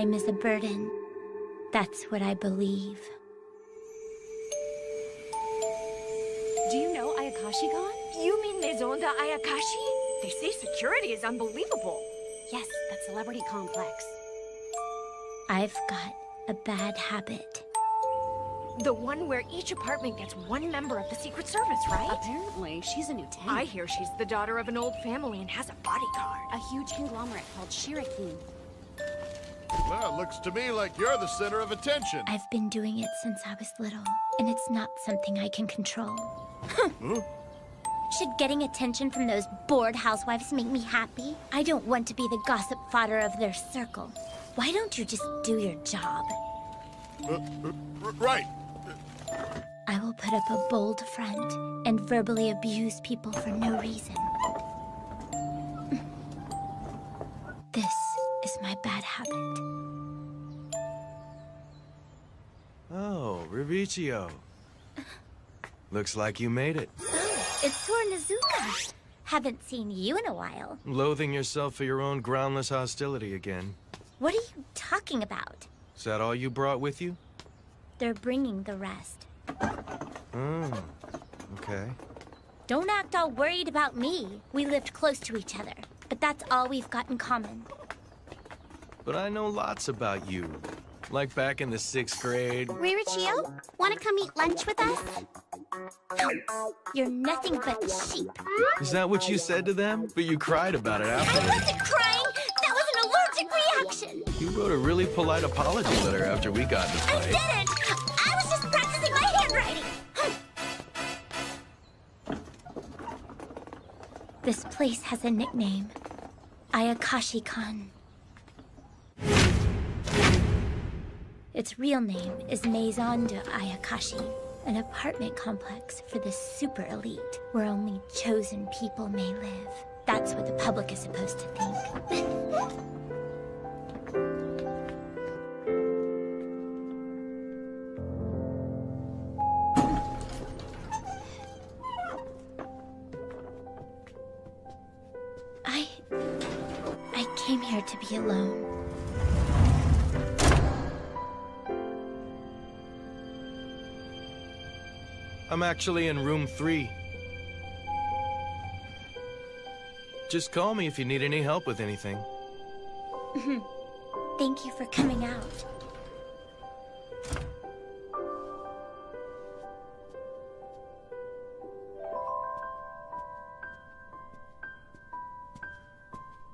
time is a burden. That's what I believe. Do you know Ayakashi-gon? You mean Maison de Ayakashi? They say security is unbelievable. Yes, that celebrity complex. I've got a bad habit. The one where each apartment gets one member of the Secret Service, right? Apparently, she's a new tenant. I hear she's the daughter of an old family and has a bodyguard. A huge conglomerate called Shirakin. Well, looks to me like you're the center of attention. I've been doing it since I was little, and it's not something I can control. Huh? Should getting attention from those bored housewives make me happy? I don't want to be the gossip fodder of their circle. Why don't you just do your job? Right. I will put up a bold front and verbally abuse people for no reason. This is my bad habit. Oh, Rivicio. Looks like you made it. Oh, it's Sornazuka. Haven't seen you in a while. Loathing yourself for your own groundless hostility again. What are you talking about? Is that all you brought with you? They're bringing the rest. Oh, okay. Don't act all worried about me. We lived close to each other, but that's all we've got in common. But I know lots about you. Like back in the 6th grade. Ririccio, wanna come eat lunch with us? You're nothing but sheep. Is that what you said to them? But you cried about it afterwards. I wasn't crying! That was an allergic reaction! You wrote a really polite apology letter after we got in a I fight. didn't! I was just practicing my handwriting! This place has a nickname. Ayakashi-kan. Its real name is Maison de Ayakashi, an apartment complex for the super elite, where only chosen people may live. That's what the public is supposed to think. I came here to be alone. I'm actually in room 3. Just call me if you need any help with anything. Thank you for coming out.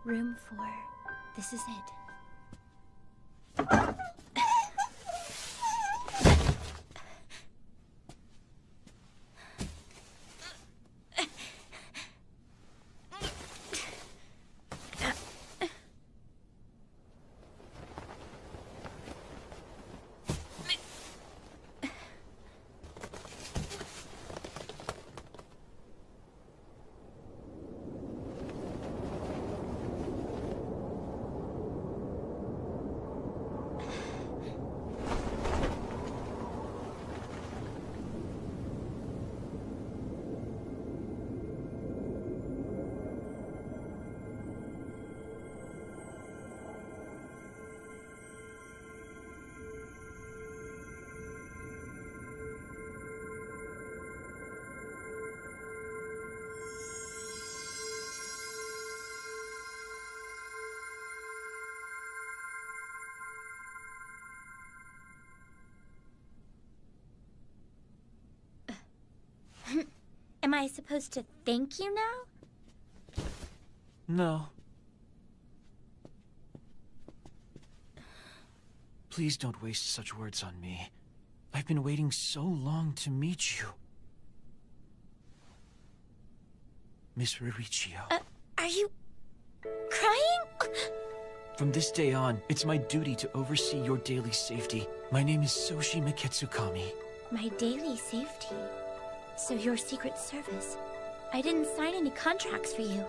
Room 4. This is it. Am I supposed to thank you now? No. Please don't waste such words on me. I've been waiting so long to meet you. Miss Ririccio. Are you crying? From this day on, it's my duty to oversee your daily safety. My name is Soshi Miketsukami. My daily safety. So your Secret Service. I didn't sign any contracts for you.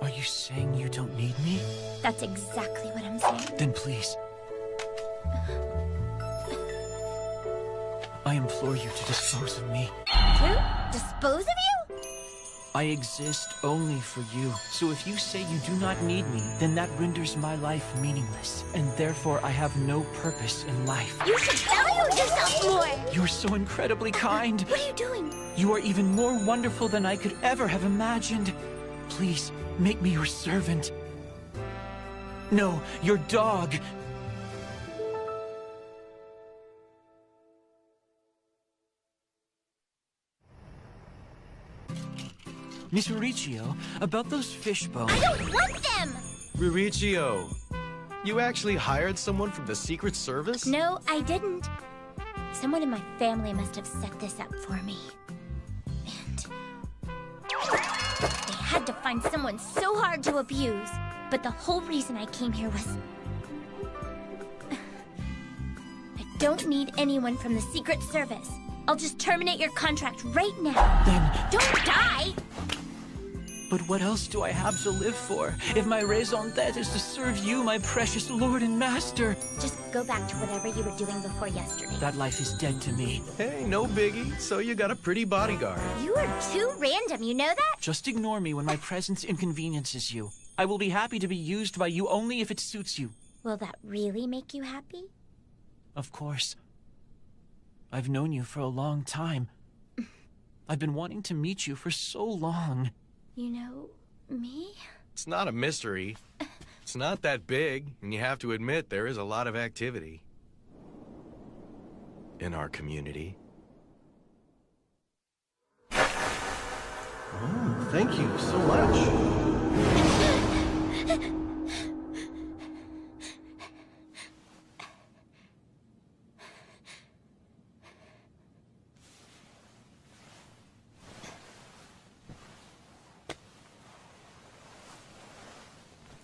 Are you saying you don't need me? That's exactly what I'm saying. Then please. I implore you to dispose of me. To dispose of you? I exist only for you. So if you say you do not need me, then that renders my life meaningless. And therefore I have no purpose in life. You should value yourself more! You're so incredibly kind. What are you doing? You are even more wonderful than I could ever have imagined. Please, make me your servant. No, your dog. Miss Mauricio, about those fish bones. I don't want them! Mauricio, you actually hired someone from the Secret Service? No, I didn't. Someone in my family must have set this up for me. And they had to find someone so hard to abuse. But the whole reason I came here was... I don't need anyone from the Secret Service. I'll just terminate your contract right now. Then... Don't die! But what else do I have to live for, if my raison d'etre is to serve you, my precious lord and master? Just go back to whatever you were doing before yesterday. That life is dead to me. Hey, no biggie. So you got a pretty bodyguard. You are too random, you know that? Just ignore me when my presence inconveniences you. I will be happy to be used by you only if it suits you. Will that really make you happy? Of course. I've known you for a long time. I've been wanting to meet you for so long. You know, me? It's not a mystery. It's not that big, and you have to admit there is a lot of activity in our community. Oh, thank you so much.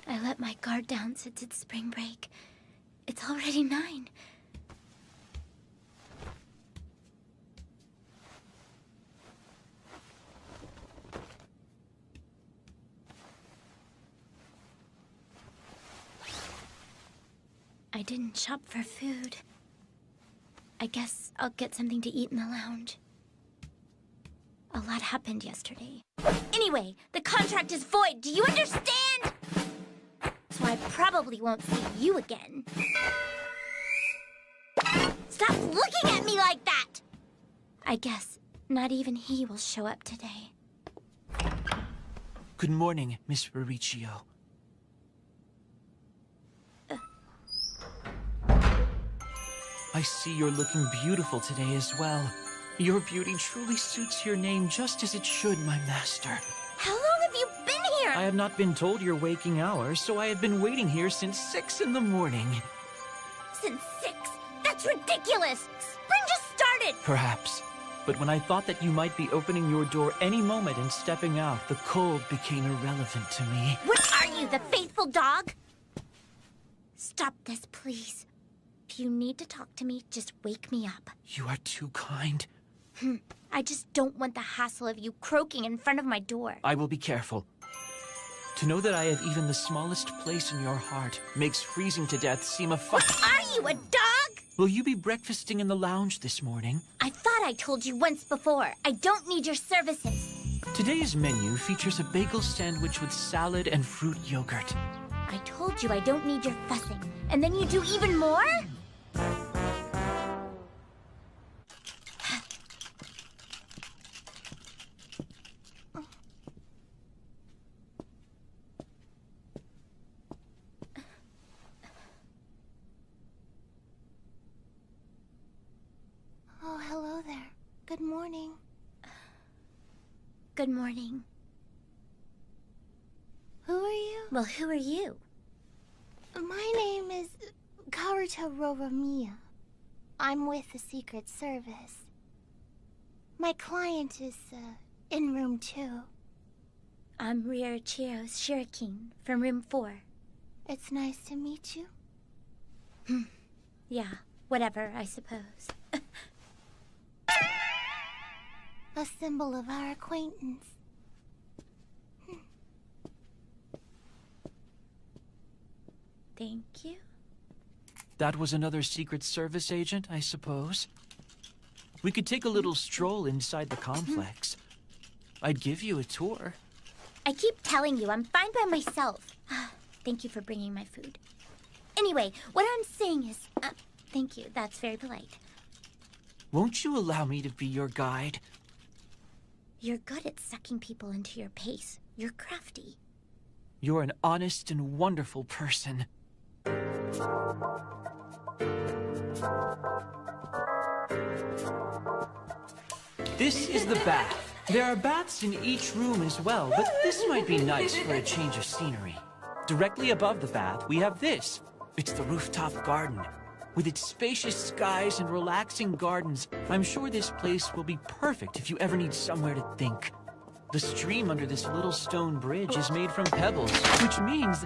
I let my guard down since it's spring break. It's already 9. I didn't shop for food. I guess I'll get something to eat in the lounge. A lot happened yesterday. Anyway, the contract is void. Do you understand? So I probably won't see you again. Stop looking at me like that! I guess not even he will show up today. Good morning, Miss Mauricio. I see you're looking beautiful today as well. Your beauty truly suits your name just as it should, my master. How long have you been here? I have not been told your waking hours, so I have been waiting here since 6 in the morning. Since 6? That's ridiculous! Spring just started! Perhaps. But when I thought that you might be opening your door any moment and stepping out, the cold became irrelevant to me. What are you, the faithful dog? Stop this, please. If you need to talk to me, just wake me up. You are too kind. I just don't want the hassle of you croaking in front of my door. I will be careful. To know that I have even the smallest place in your heart makes freezing to death seem a What are you, a dog? Will you be breakfasting in the lounge this morning? I thought I told you once before. I don't need your services. Today's menu features a bagel sandwich with salad and fruit yogurt. I told you I don't need your fussing. And then you do even more? Oh, hello there. Good morning. Good morning. Who are you? Well, who are you? My name is Karuta Roromia. I'm with the Secret Service. My client is, in room 2. I'm Ria Chiro's Shirakin from room 4. It's nice to meet you. Yeah, whatever, I suppose. A symbol of our acquaintance. Thank you. That was another Secret Service agent, I suppose. We could take a little stroll inside the complex. I'd give you a tour. I keep telling you, I'm fine by myself. Thank you for bringing my food. Anyway, what I'm saying is, thank you, that's very polite. Won't you allow me to be your guide? You're good at sucking people into your pace. You're crafty. You're an honest and wonderful person. This is the bath. There are baths in each room as well, but this might be nice for a change of scenery. Directly above the bath, we have this. It's the rooftop garden. With its spacious skies and relaxing gardens, I'm sure this place will be perfect if you ever need somewhere to think. The stream under this little stone bridge is made from pebbles, which means...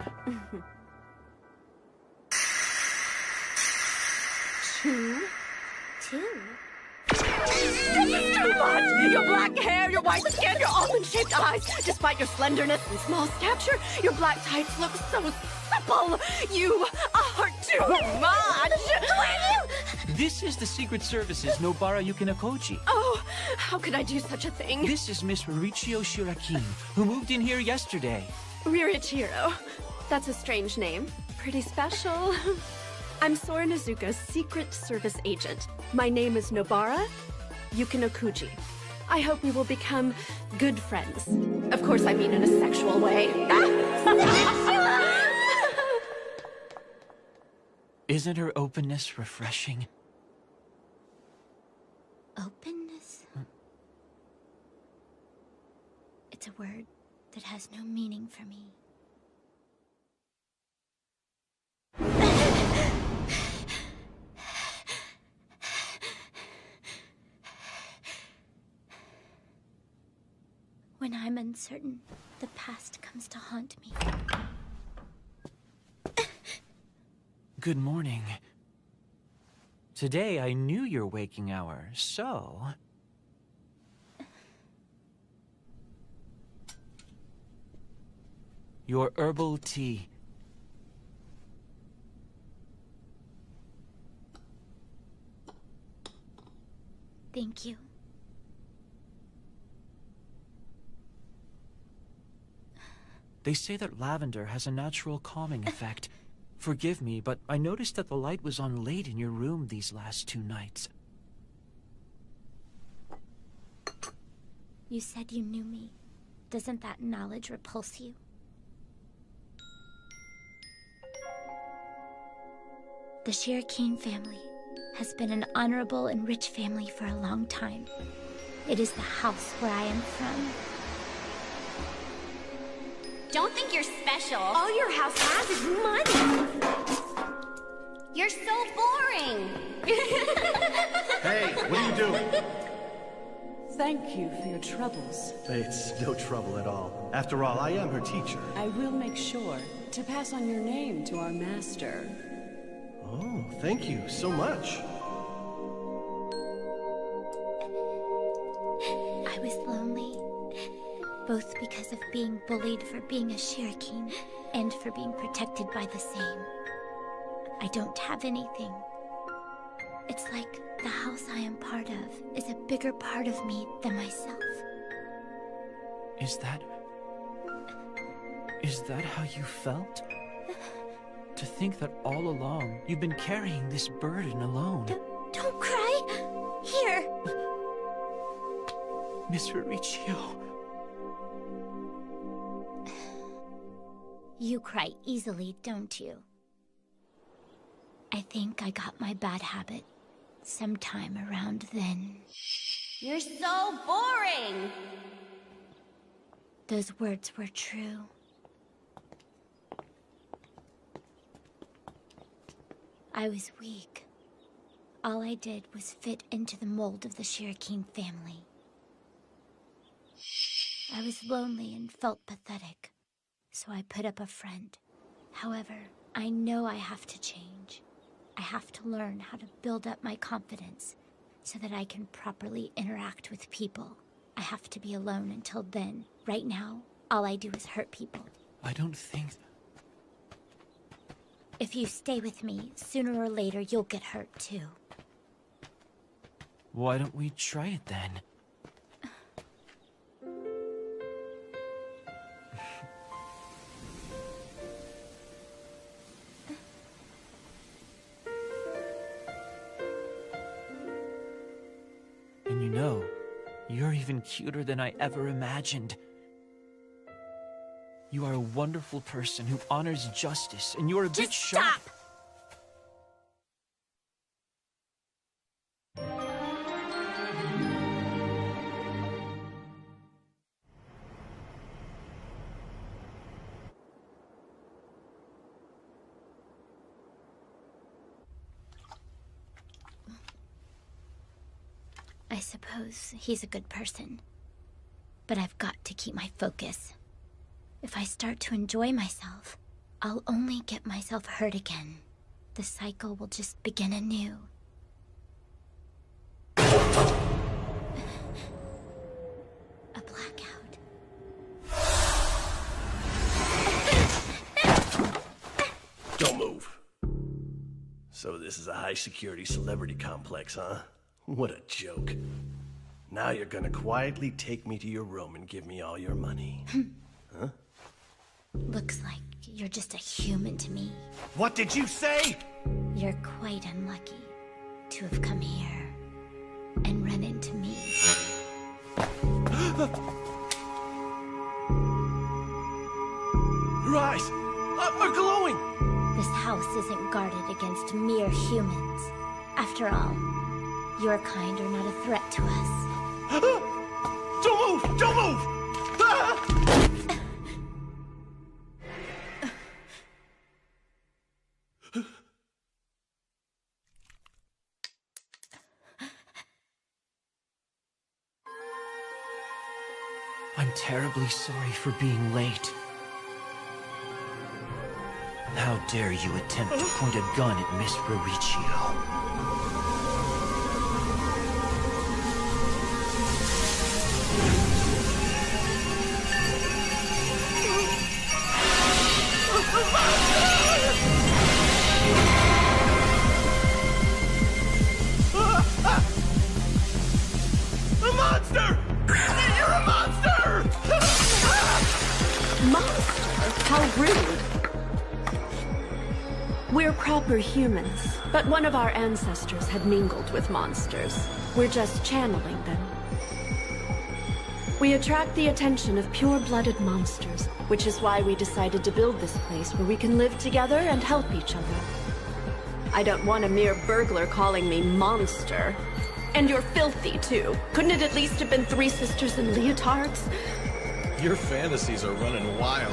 Two? This is too much! Your black hair, your white skin, your almond-shaped eyes. Despite your slenderness and small stature, your black tights look so supple. You are too much! This is the Secret Service's Nobara Yukinakoji. Oh, how could I do such a thing? This is Miss Riichio Shirakin, who moved in here yesterday. Riichiro. That's a strange name. Pretty special. I'm Sora Nezuka's Secret Service agent. My name is Nobara Yukinokuji. I hope we will become good friends. Of course, I mean in a sexual way. Isn't her openness refreshing? Openness? It's a word that has no meaning for me. When I'm uncertain, the past comes to haunt me. Good morning. Today I knew your waking hour, so... Your herbal tea. Thank you. They say that lavender has a natural calming effect. Forgive me, but I noticed that the light was on late in your room these last 2 nights. You said you knew me. Doesn't that knowledge repulse you? The Shirakin family has been an honorable and rich family for a long time. It is the house where I am from. Don't think you're special. All your house has is money. You're so boring. Hey, what are you doing? Thank you for your troubles. It's no trouble at all. After all, I am her teacher. I will make sure to pass on your name to our master. Oh, thank you so much. I was lonely, both because of being bullied for being a Shirakin and for being protected by the same. I don't have anything. It's like the house I am part of is a bigger part of me than myself. Is that how you felt? To think that all along you've been carrying this burden alone. Don't cry! Here! Miss Riichio. You cry easily, don't you? I think I got my bad habit sometime around then. You're so boring. Those words were true. I was weak. All I did was fit into the mold of the Shirakin family. I was lonely and felt pathetic, so I put up a front. However, I know I have to change. I have to learn how to build up my confidence so that I can properly interact with people. I have to be alone until then. Right now, all I do is hurt people. I don't think... If you stay with me, sooner or later you'll get hurt too. Why don't we try it then? even cuter than I ever imagined. You are a wonderful person who honors justice, and you're a bit sharp. Stop! I suppose he's a good person. But I've got to keep my focus. If I start to enjoy myself, I'll only get myself hurt again. The cycle will just begin anew. A blackout. Don't move. So this is a high-security celebrity complex, huh? What a joke. Now you're gonna quietly take me to your room and give me all your money. Huh? Looks like you're just a human to me. What did you say? You're quite unlucky to have come here and run into me. Your eyes are glowing! This house isn't guarded against mere humans. After all, your kind are not a threat to us. Don't move! Don't move! Ah! I'm terribly sorry for being late. How dare you attempt to point a gun at Miss Mauricio? A monster! You're a monster! Monster? How rude. We're proper humans, but one of our ancestors had mingled with monsters. We're just channeling them. We attract the attention of pure-blooded monsters, which is why we decided to build this place where we can live together and help each other. I don't want a mere burglar calling me monster. And you're filthy, too. Couldn't it at least have been three sisters in leotards? Your fantasies are running wild.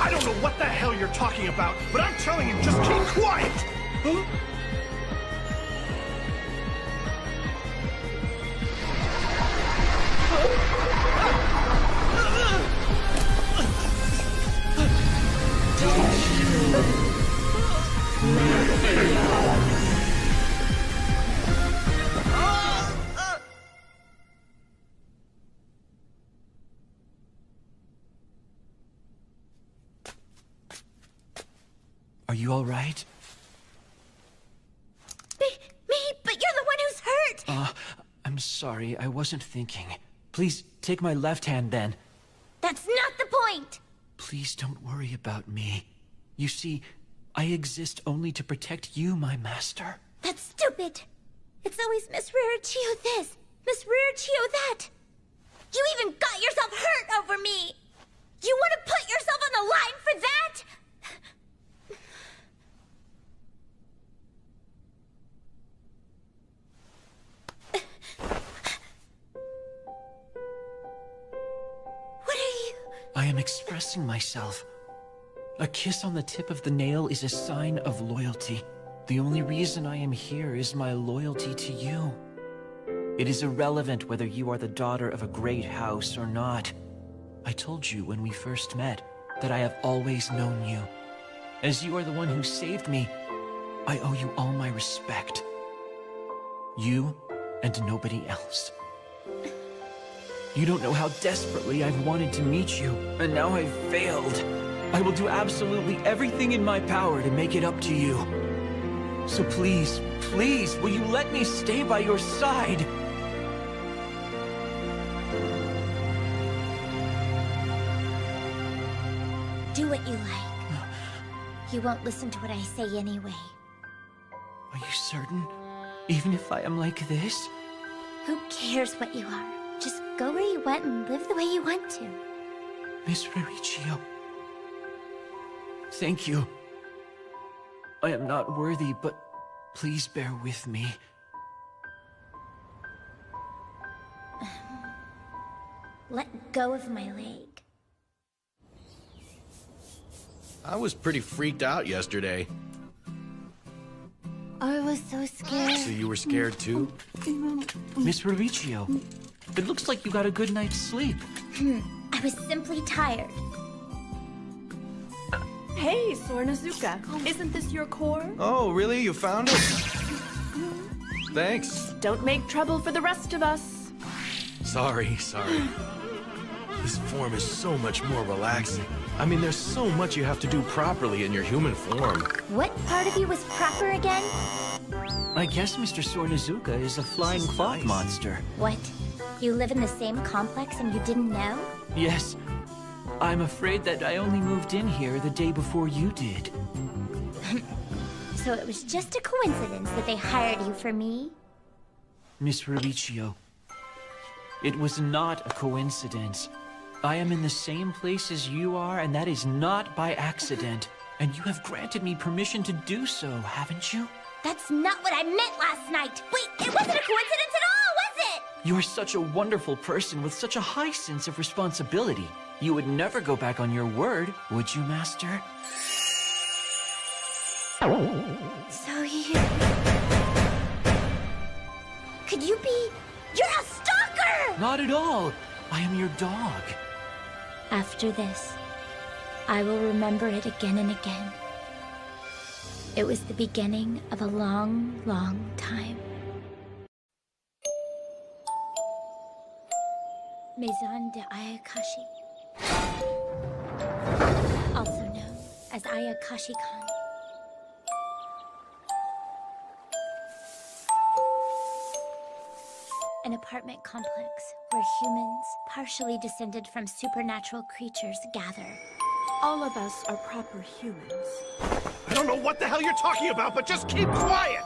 I don't know what the hell you're talking about, but I'm telling you, just keep quiet! Huh? Are you all right? Me? But you're the one who's hurt! I'm sorry, I wasn't thinking. Please, take my left hand then. That's not the point! Please don't worry about me. You see, I exist only to protect you, my master. That's stupid! It's always Miss Rarichio this, Miss Rarichio that! You even got yourself hurt over me! You want to put yourself on the line for that? What are you? I am expressing myself. A kiss on the tip of the nail is a sign of loyalty. The only reason I am here is my loyalty to you. It is irrelevant whether you are the daughter of a great house or not. I told you when we first met that I have always known you. As you are the one who saved me, I owe you all my respect. You and nobody else. You don't know how desperately I've wanted to meet you, and now I've failed. I will do absolutely everything in my power to make it up to you. So please, please, will you let me stay by your side? Do what you like. You won't listen to what I say anyway. Are you certain? Even if I am like this? Who cares what you are? Just go where you went and live the way you want to. Miss Raricchio. Thank you. I am not worthy, but please bear with me. Let go of my leg. I was pretty freaked out yesterday. I was so scared. So you were scared too? Miss Raricchio, it looks like you got a good night's sleep. I was simply tired. Hey, Sornazuka, isn't this your core? Oh, really? You found it? Thanks. Don't make trouble for the rest of us. Sorry. This form is so much more relaxing. I mean, there's so much you have to do properly in your human form. What part of you was proper again? I guess Mr. Sornazuka is a flying cloth monster. What? You live in the same complex and you didn't know? Yes. I'm afraid that I only moved in here the day before you did. So it was just a coincidence that they hired you for me? Miss Raricchio, it was not a coincidence. I am in the same place as you are, and that is not by accident. And you have granted me permission to do so, haven't you? That's not what I meant last night! Wait, it wasn't a coincidence at all, was it? You are such a wonderful person with such a high sense of responsibility. You would never go back on your word, would you, Master? So you... Could you be... You're a stalker! Not at all. I am your dog. After this, I will remember it again and again. It was the beginning of a long, long time. Maison de Ayakashi. Also known as Ayakashi-kan. An apartment complex where humans, partially descended from supernatural creatures, gather. All of us are proper humans. I don't know what the hell you're talking about, but just keep quiet!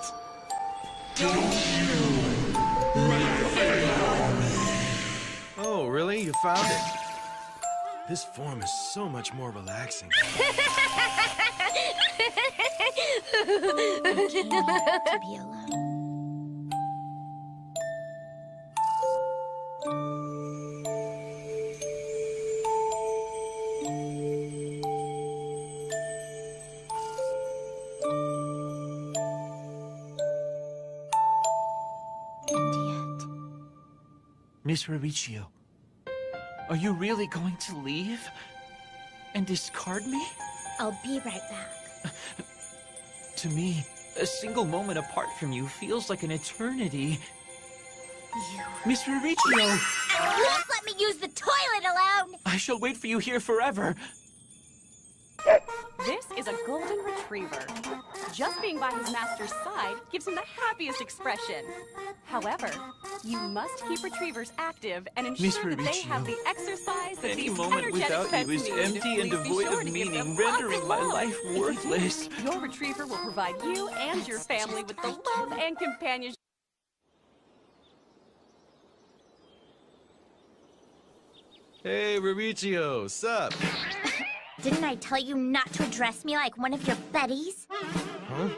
Oh, really? You found it? This form is so much more relaxing. I came here to be alone. Miss Raricchio, are you really going to leave? And discard me? I'll be right back. To me, a single moment apart from you feels like an eternity. You... Miss Raricchio! At least let me use the toilet alone! I shall wait for you here forever. This is a golden retriever. Just being by his master's side gives him the happiest expression. However, you must keep retrievers active and ensure that they have the exercise that Any these moment energetic without pets you is need. empty and Please be devoid sure of to give them meaning, lots rendering of my love. life worthless. Your retriever will provide you and your family with the love and companionship. Hey, Raricchio, sup? Didn't I tell you not to address me like one of your buddies? Huh?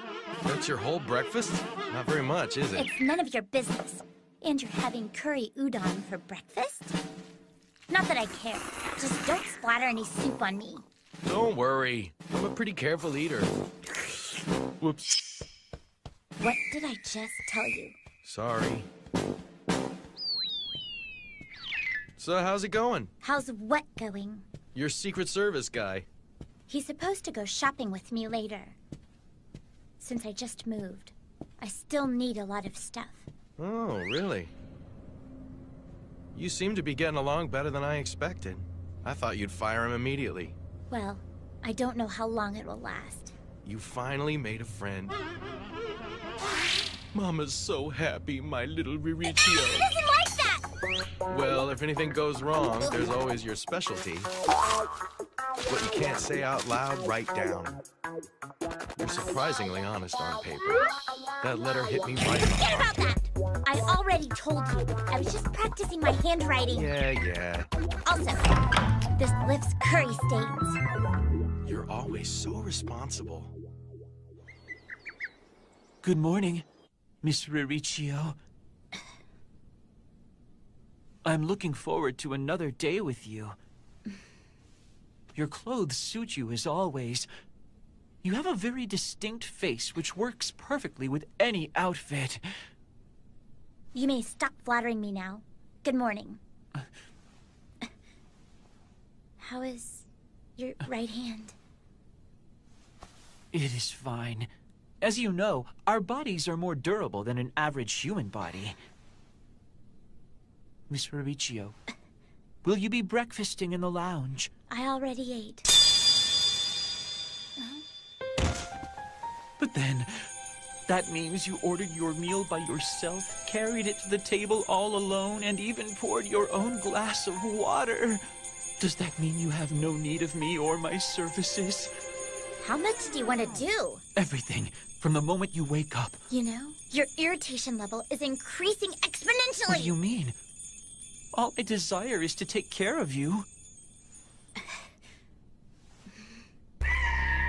That's your whole breakfast? Not very much, is it? It's none of your business. And you're having curry udon for breakfast? Not that I care. Just don't splatter any soup on me. Don't worry. I'm a pretty careful eater. Whoops. What did I just tell you? Sorry. So how's it going? How's what going? Your Secret Service guy. He's supposed to go shopping with me later. Since I just moved, I still need a lot of stuff. Oh, really? You seem to be getting along better than I expected. I thought you'd fire him immediately. Well, I don't know how long it will last. You finally made a friend. Mama's so happy, my little Raricchio. He doesn't like that! Well, if anything goes wrong, there's always your specialty. What you can't say out loud, write down. You're surprisingly honest on paper. That letter hit me right. Forget about that! I already told you. I was just practicing my handwriting. Yeah. Also, this lifts curry stains. You're always so responsible. Good morning, Miss Ririchio. I'm looking forward to another day with you. Your clothes suit you as always. You have a very distinct face which works perfectly with any outfit. You may stop flattering me now. Good morning. How is your right hand? It is fine. As you know, our bodies are more durable than an average human body. Miss Ririchio, will you be breakfasting in the lounge? I already ate. But then, that means you ordered your meal by yourself, carried it to the table all alone, and even poured your own glass of water. Does that mean you have no need of me or my services? How much do you want to do? Everything, from the moment you wake up. You know, your irritation level is increasing exponentially. What do you mean? All I desire is to take care of you.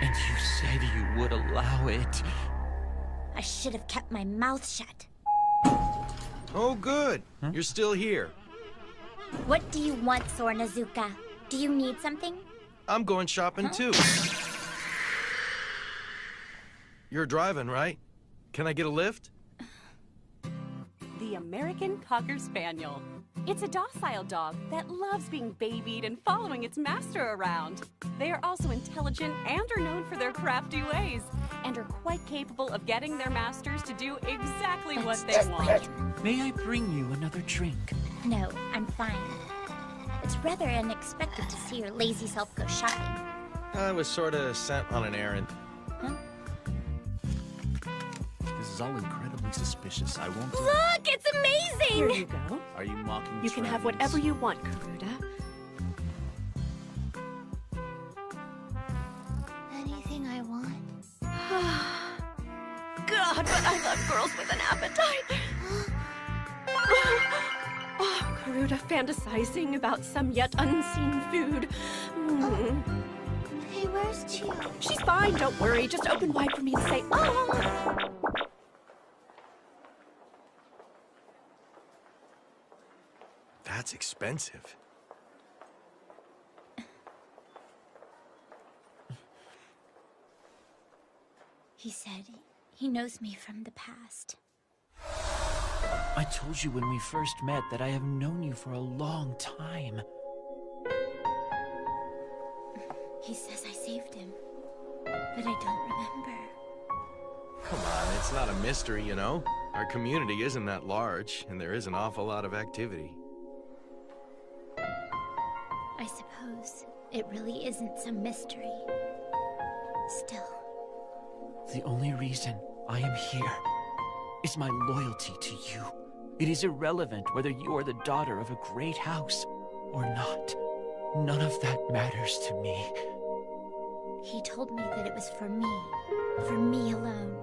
And you said you would allow it. I should have kept my mouth shut. Oh, good. You're still here. What do you want, Sornazuka? Do you need something? I'm going shopping too. You're driving, right? Can I get a lift? The American Cocker Spaniel. It's a docile dog that loves being babied and following its master around. They are also intelligent and are known for their crafty ways, and are quite capable of getting their masters to do exactly what they want. May I bring you another drink? No, I'm fine. It's rather unexpected to see your lazy self go shopping. I was sort of sent on an errand. Huh? This is all incredibly suspicious. I won't... Look, it's amazing! Here you go. Are you mocking You can have whatever you want, Karuda. Anything I want. God, but I love girls with an appetite. Oh, Karuda fantasizing about some yet unseen food. Hey, where's Chio? She's fine, don't worry. Just open wide for me and say, oh! That's expensive. He said he knows me from the past. I told you when we first met that I have known you for a long time. He says I saved him, but I don't remember. Come on, it's not a mystery, you know? Our community isn't that large, and there is an awful lot of activity. I suppose it really isn't some mystery. Still. The only reason I am here is my loyalty to you. It is irrelevant whether you are the daughter of a great house or not. None of that matters to me. He told me that it was for me alone,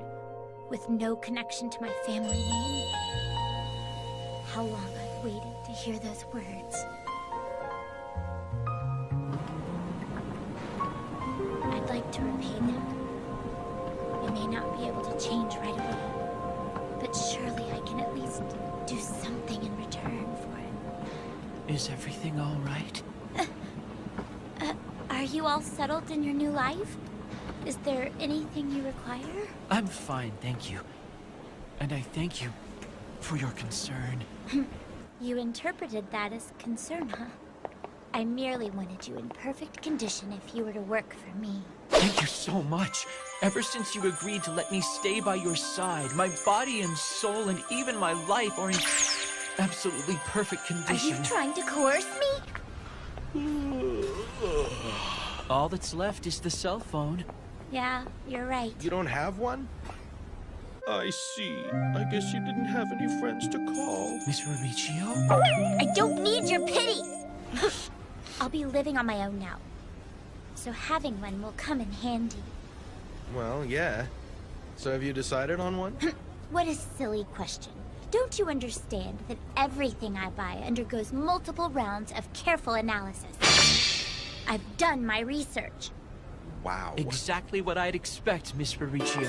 with no connection to my family name. How long I've waited to hear those words. I'd like to repay them. I may not be able to change right away, but surely I can at least do something in return for it. Is everything all right? Are you all settled in your new life? Is there anything you require? I'm fine, thank you. And I thank you for your concern. You interpreted that as concern, huh? I merely wanted you in perfect condition if you were to work for me. Thank you so much. Ever since you agreed to let me stay by your side, my body and soul and even my life are in absolutely perfect condition. Are you trying to coerce me? All that's left is the cell phone. Yeah, you're right. You don't have one? I see. I guess you didn't have any friends to call. Miss Ririchio? I don't need your pity! I'll be living on my own now. so having one will come in handy. Well, yeah. So have you decided on one? What a silly question. Don't you understand that everything I buy undergoes multiple rounds of careful analysis? I've done my research. Wow. Exactly what I'd expect, Miss Bericchio.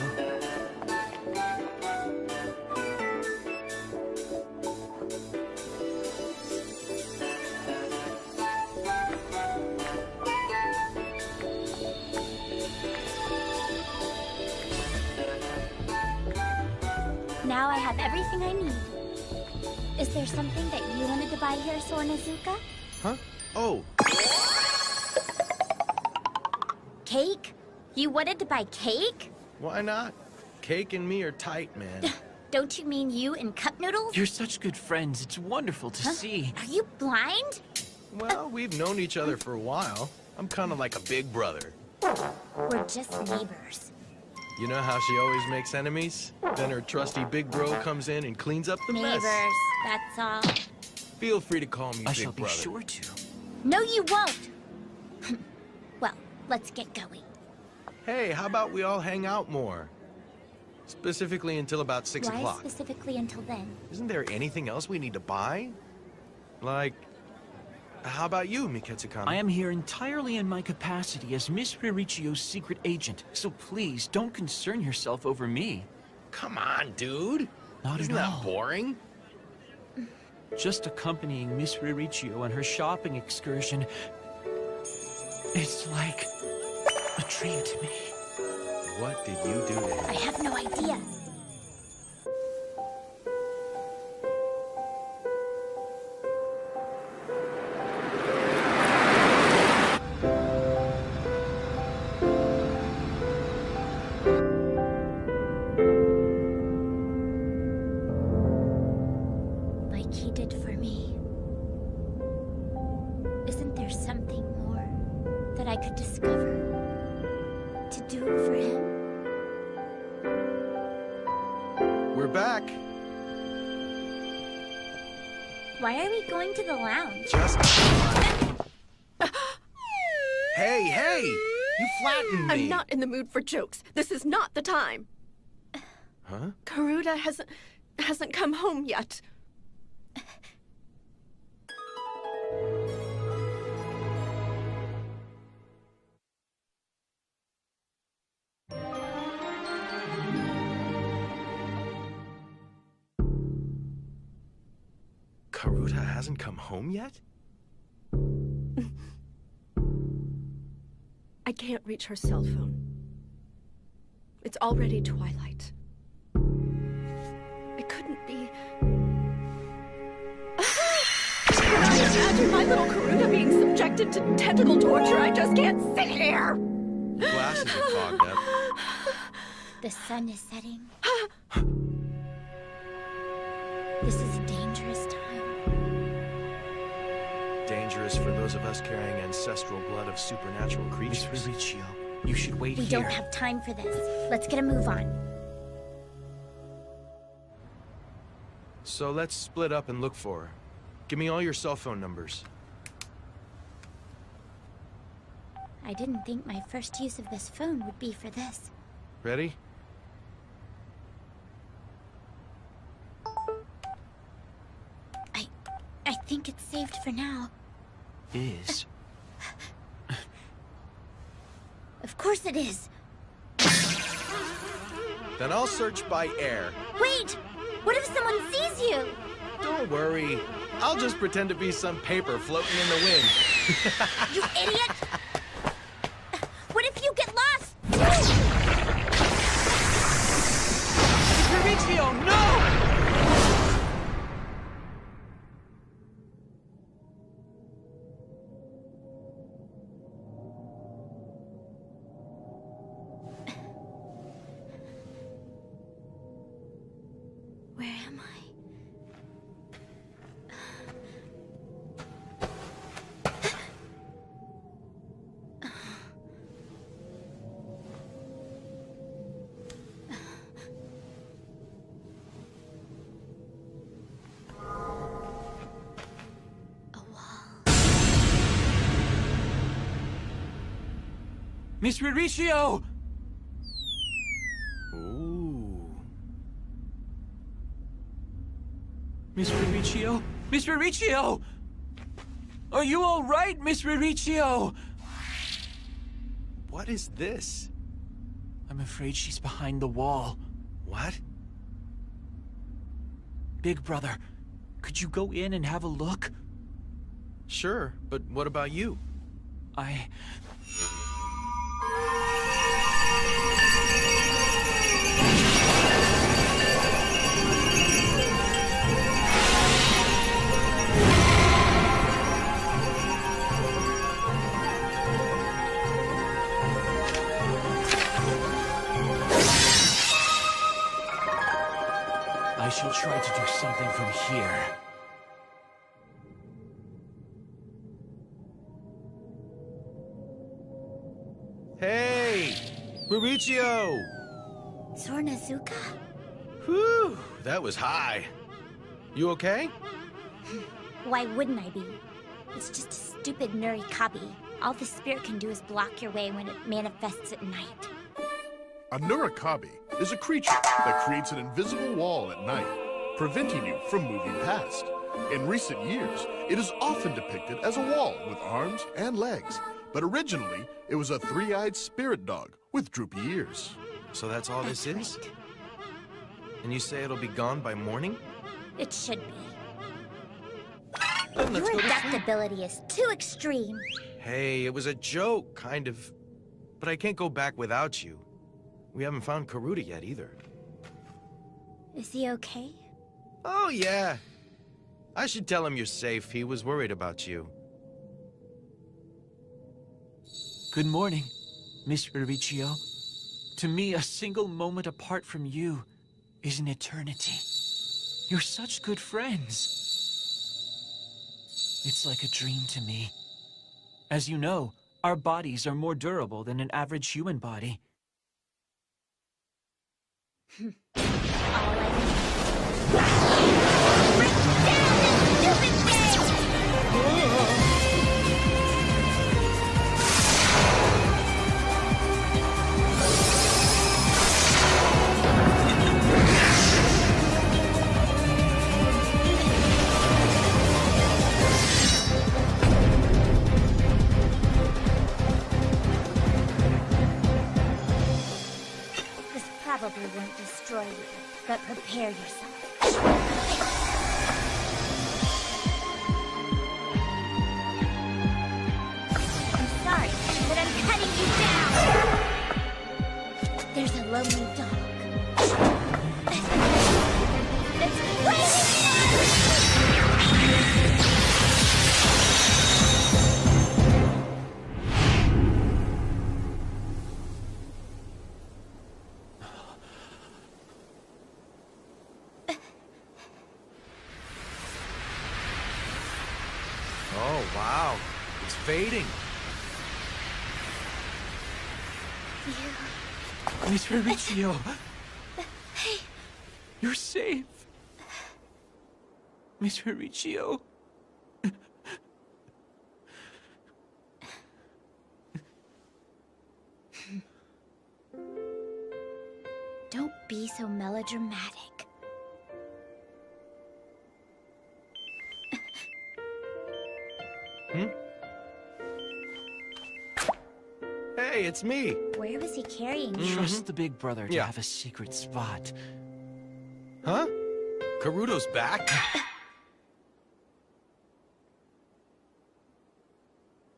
Now I have everything I need. Is there something that you wanted to buy here, Sornazuka? Huh? Oh. Cake? You wanted to buy cake? Why not? Cake and me are tight, man. Don't you mean you and Cup Noodles? You're such good friends. It's wonderful to see. Are you blind? Well, we've known each other for a while. I'm kind of like a big brother. We're just neighbors. You know how she always makes enemies? Then her trusty big bro comes in and cleans up the Neighbors, mess. that's all. Feel free to call me I big shall be brother. sure to. No, you won't! Well, let's get going. Hey, how about we all hang out more? Specifically until about 6 Why o'clock. specifically until then? Isn't there anything else we need to buy? Like, how about you, Miketsu-kami? I am here entirely in my capacity as Miss Bericchio's secret agent, so please don't concern yourself over me. Come on, dude. Not Isn't at that all. boring? Just accompanying Miss Bericchio on her shopping excursion. It's like a dream to me. What did you do to him? I have no idea. Like he did for me. Isn't there something more that I could discover to do for him? We're back. Why are we going to the lounge? Just... Hey, hey! You flattened me! I'm not in the mood for jokes. This is not the time. Huh? Karuta hasn't come home yet. Karuta hasn't come home yet? I can't reach her cell phone. It's already twilight. It couldn't be... Can I imagine my little Karuta being subjected to tentacle torture? I just can't sit here! Glasses are fogged up. The sun is setting. This is a dangerous time. Dangerous for those of us carrying ancestral blood of supernatural Miss creatures. Bericchio, you should wait We here. don't have time for this. Let's get a move on. So let's split up and look for her. Give me all your cell phone numbers. I didn't think my first use of this phone would be for this. Ready? I think it's saved for now. Is. Of course it is. Then I'll search by air. Wait! What if someone sees you? Don't worry. I'll just pretend to be some paper floating in the wind. You idiot! What if you get lost? Bericchio, no! Where am I? Miss Mauricio! Ooh. Miss Mauricio? Miss Mauricio! Are you all right, Miss Mauricio? What is this? I'm afraid she's behind the wall. What? Big brother, could you go in and have a look? Sure, but what about you? I shall try to do something from here. Hey! Mauricio! Sornazuka? Whew, that was high. You okay? Why wouldn't I be? It's just a stupid Nurikabi. All the spirit can do is block your way when it manifests at night. A Nurikabi is a creature that creates an invisible wall at night, preventing you from moving past. In recent years, it is often depicted as a wall with arms and legs, but originally it was a three-eyed spirit dog with droopy ears. So that's all this is? Right. And you say it'll be gone by morning? It should be. Then let's Your go to sleep. adaptability is too extreme. Hey, it was a joke, kind of. But I can't go back without you. We haven't found Karuta yet, either. Is he okay? Oh, yeah. I should tell him you're safe. He was worried about you. Good morning, Miss Mauricio. To me, a single moment apart from you is an eternity. You're such good friends. It's like a dream to me. As you know, our bodies are more durable than an average human body. This probably won't destroy you, but prepare yourself. I'm sorry, but I'm cutting you down! There's a lonely dog. It's waiting! Oh, wow. It's fading. Miss Mauricio! You're safe. Miss Mauricio. Don't be so melodramatic. Hey, it's me. Where was he carrying you? Trust the big brother to Yeah. have a secret spot. Huh? Karuto's back?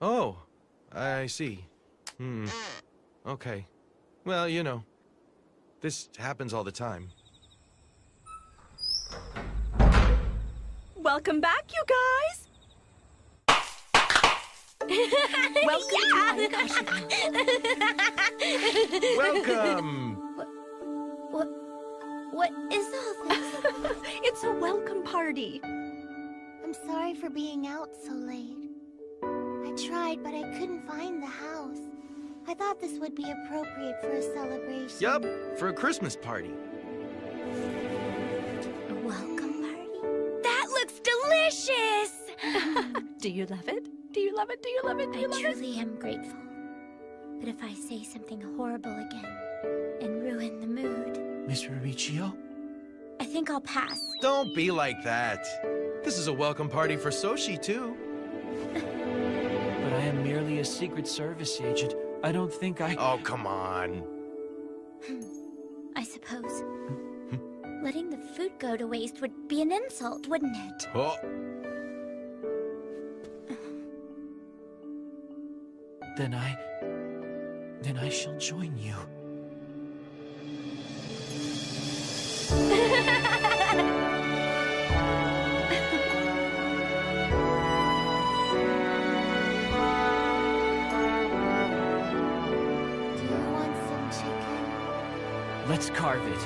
Oh, I see. Okay. Well, you know, this happens all the time. Welcome back, you guys! Welcome Welcome! What is all this? It's a welcome party. I'm sorry for being out so late. I tried, but I couldn't find the house. I thought this would be appropriate for a celebration. Yup, for a Christmas party. A welcome party? That looks delicious! Do you love it? Do you love it? Do you love it? Do you I love it? truly am grateful. But if I say something horrible again and ruin the mood, Miss Riccio? I think I'll pass. Don't be like that. This is a welcome party for Soshi, too. But I am merely a Secret Service agent. I don't think I... Oh, come on. I suppose. Letting the food go to waste would be an insult, wouldn't it? Oh. Then I shall join you. Let's carve it.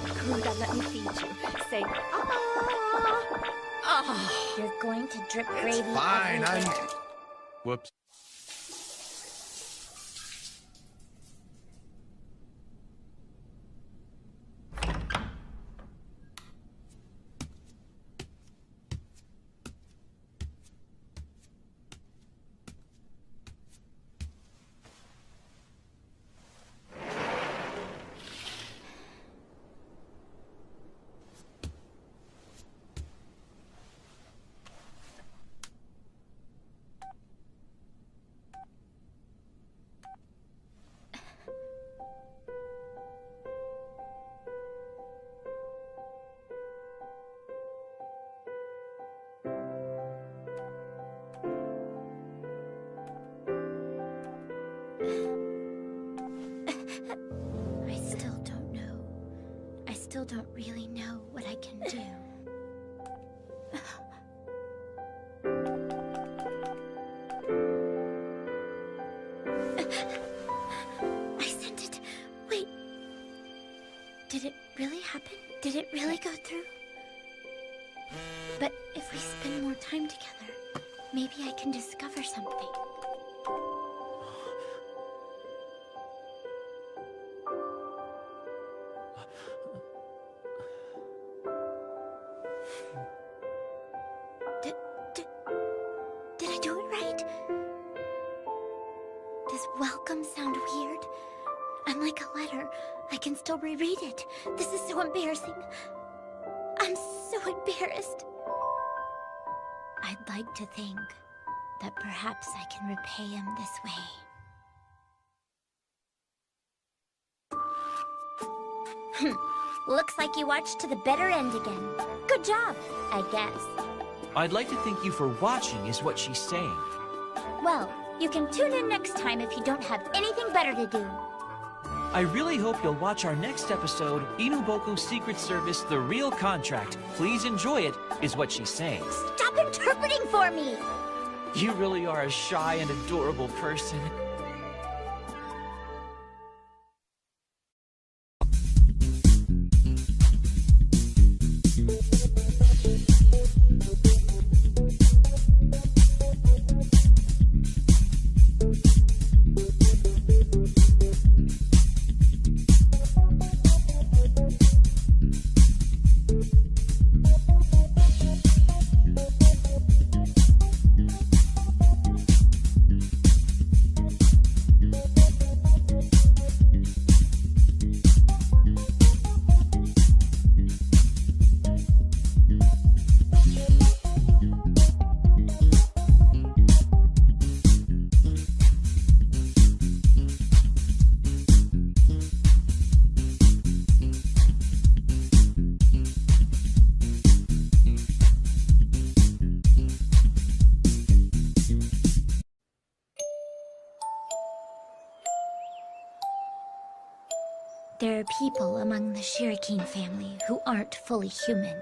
Kuda, let me feed you. Say, ah! You're going to drip gravy Fine, everywhere. Whoops. I still don't really know what I can do. I sent it. Wait. Did it really happen? Did it really go through? But if we spend more time together, maybe I can discover something. Did I do it right? Does welcome sound weird? I'm like a letter. I can still reread it. This is so embarrassing. I'm so embarrassed. I'd like to think that perhaps I can repay him this way. Looks like you watched to the better end again. Good job, I guess. I'd like to thank you for watching, is what she's saying. Well, you can tune in next time if you don't have anything better to do. I really hope you'll watch our next episode, Inuboku Secret Service, The Real Contract. Please enjoy it, is what she's saying. Stop interpreting for me! You really are a shy and adorable person. There are people among the Shuriken family who aren't fully human.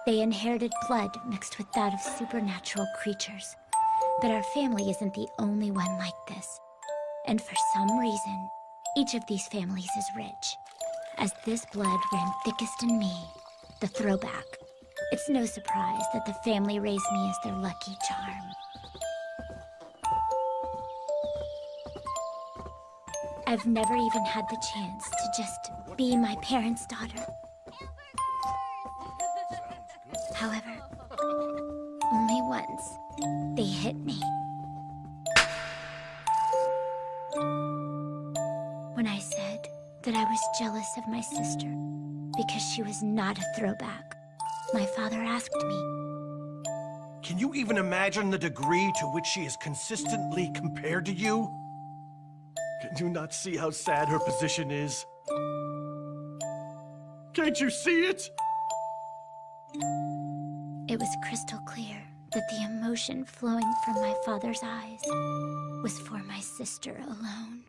They inherited blood mixed with that of supernatural creatures. But our family isn't the only one like this. And for some reason, each of these families is rich. As this blood ran thickest in me, the throwback, it's no surprise that the family raised me as their lucky charm. I've never even had the chance to just be my parents' daughter. However, only once, they hit me. when I said that I was jealous of my sister because she was not a throwback. My father asked me. Can you even imagine the degree to which she is consistently compared to you? Can you not see how sad her position is? Can't you see it? It was crystal clear that the emotion flowing from my father's eyes was for my sister alone.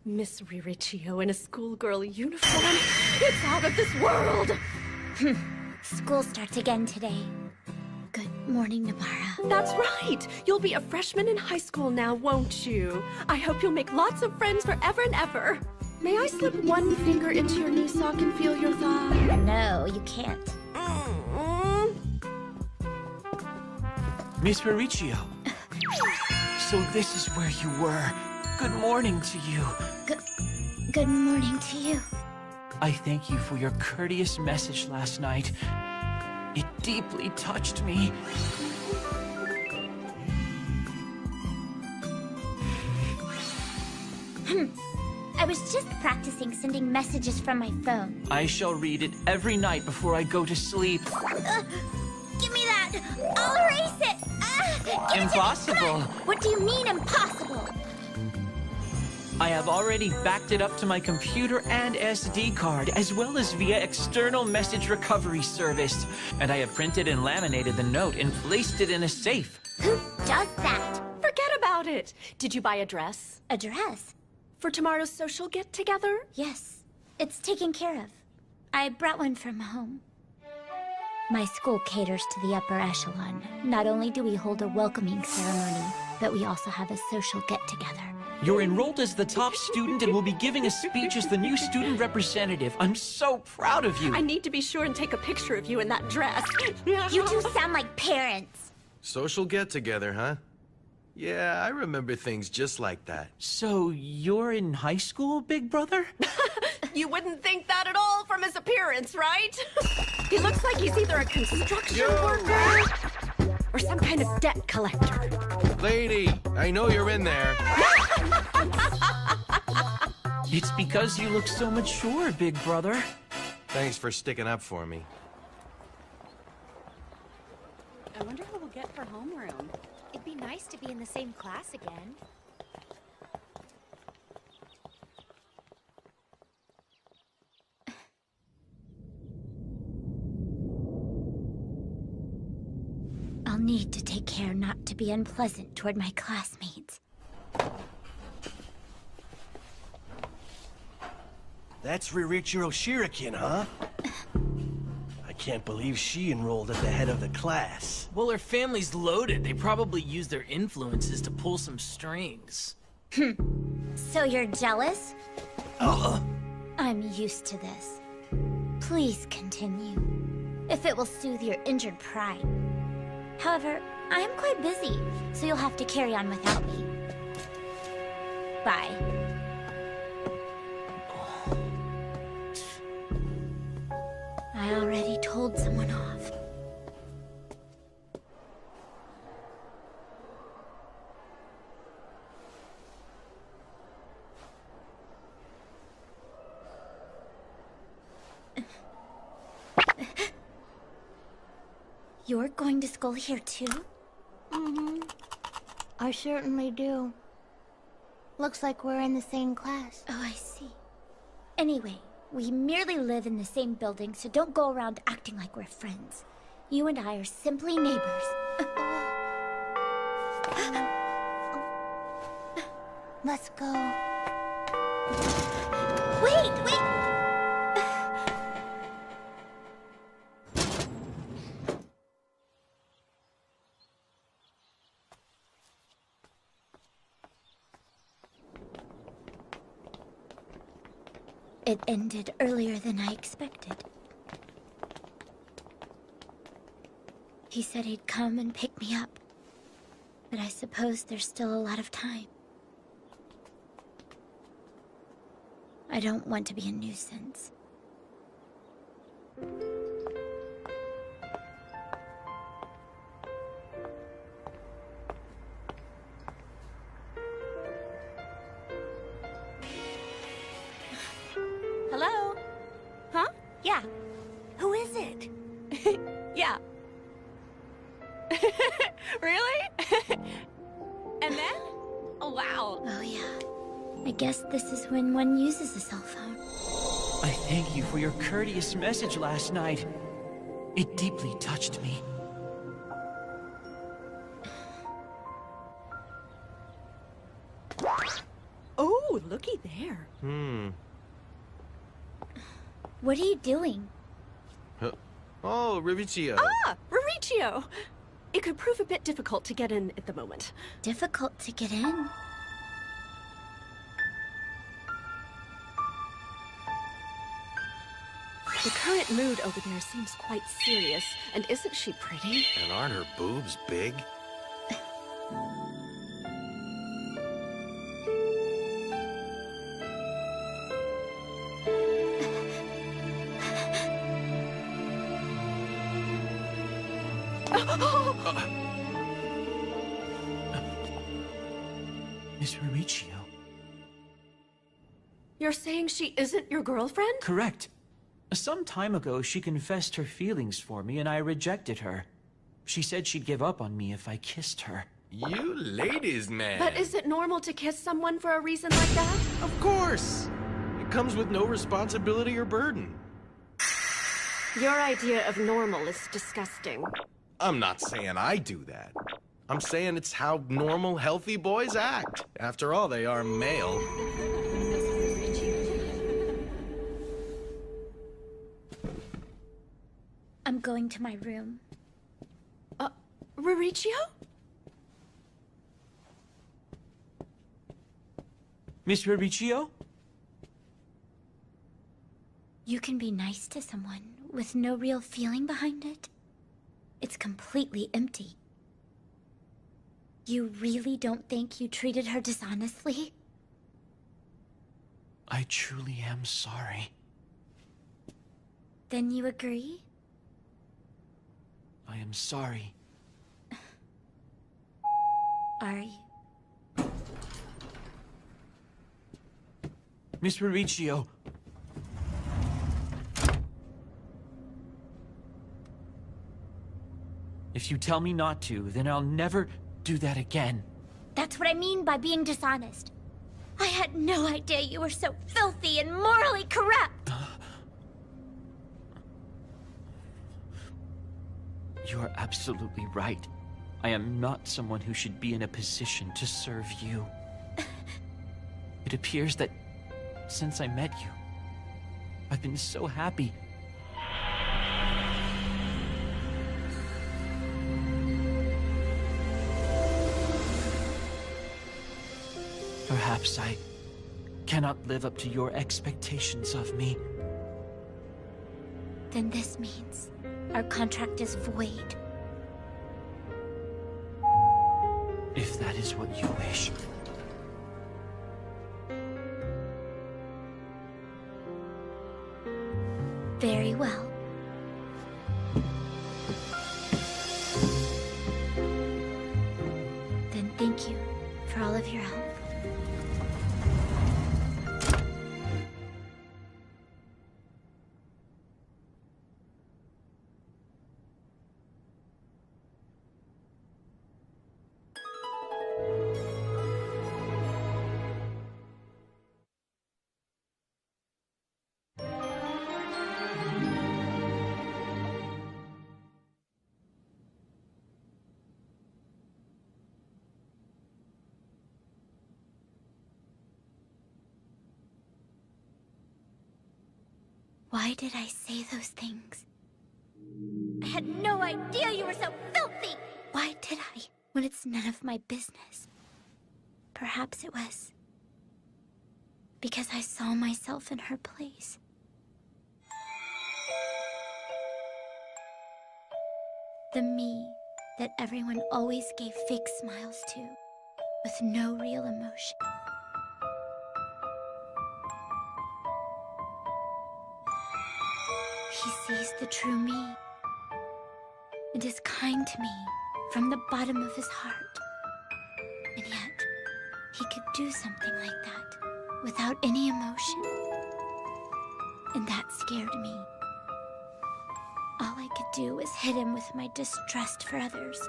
Miss Riricchio in a schoolgirl uniform? It's out of this world! School starts again today. Good morning, Nabara. That's right! You'll be a freshman in high school now, won't you? I hope you'll make lots of friends forever and ever. May I slip one finger into your knee sock and feel your thigh? No, you can't. Miss Riricchio. So this is where you were. Good morning to you. Good morning to you. I thank you for your courteous message last night. It deeply touched me. I was just practicing sending messages from my phone. I shall read it every night before I go to sleep. Give me that! I'll erase it! Impossible! What do you mean, impossible? I have already backed it up to my computer and SD card, as well as via external message recovery service. And I have printed and laminated the note and placed it in a safe. Who does that? Forget about it! Did you buy a dress? A dress? For tomorrow's social get-together? Yes. It's taken care of. I brought one from home. My school caters to the upper echelon. Not only do we hold a welcoming ceremony, but we also have a social get-together. You're enrolled as the top student and will be giving a speech as the new student representative. I'm so proud of you. I need to be sure and take a picture of you in that dress. You two sound like parents. Social get-together, huh? Yeah, I remember things just like that. So you're in high school, big brother? You wouldn't think that at all from his appearance, right? He looks like he's either a construction worker or some kind of debt collector. Lady, I know you're in there. It's because you look so mature, big brother. Thanks for sticking up for me. I wonder who we'll get for homeroom. It'd be nice to be in the same class again. I'll need to take care not to be unpleasant toward my classmates. That's Riricchio Shirikin, huh? I can't believe she enrolled at the head of the class. Well, her family's loaded. They probably use their influences to pull some strings. So you're jealous? I'm used to this. Please continue, if it will soothe your injured pride. However, I am quite busy, so you'll have to carry on without me. Bye. I already told someone off. You're going to school here too? Mm-hmm. I certainly do. Looks like we're in the same class. Oh, I see. Anyway, we merely live in the same building, so don't go around acting like we're friends. You and I are simply neighbors. Let's go. Wait! It ended earlier than I expected. He said he'd come and pick me up. But I suppose there's still a lot of time. I don't want to be a nuisance. Hello? Huh? Yeah. Who is it? Yeah. Really? And then? Oh, wow. Oh, yeah. I guess this is when one uses a cell phone. I thank you for your courteous message last night. It deeply touched me. Oh, looky there. What are you doing? Oh, Rivicchio. Ah, Mauricio! It could prove a bit difficult to get in at the moment. Difficult to get in? The current mood over there seems quite serious, and isn't she pretty? And aren't her boobs big? Miss Mauricio. You're saying she isn't your girlfriend? Correct. Some time ago, she confessed her feelings for me, and I rejected her. She said she'd give up on me if I kissed her. You ladies, man. But is it normal to kiss someone for a reason like that? Of course. It comes with no responsibility or burden. Your idea of normal is disgusting. I'm not saying I do that. I'm saying it's how normal, healthy boys act. After all, they are male. I'm going to my room. Mauricio? Miss Mauricio? You can be nice to someone with no real feeling behind it. It's completely empty. You really don't think you treated her dishonestly? I truly am sorry. Then you agree? I am sorry. Are you? Miss Mauricio. If you tell me not to, then I'll never do that again. That's what I mean by being dishonest. I had no idea you were so filthy and morally corrupt. You are absolutely right. I am not someone who should be in a position to serve you. It appears that since I met you, I've been so happy. Perhaps I cannot live up to your expectations of me. Then this means our contract is void. If that is what you wish. Very well. Then thank you for all of your help. Why did I say those things? I had no idea you were so filthy! Why did I, when it's none of my business? Perhaps it was because I saw myself in her place. The me that everyone always gave fake smiles to, with no real emotion. He sees the true me and is kind to me from the bottom of his heart. And yet, he could do something like that without any emotion. And that scared me. All I could do was hit him with my distrust for others.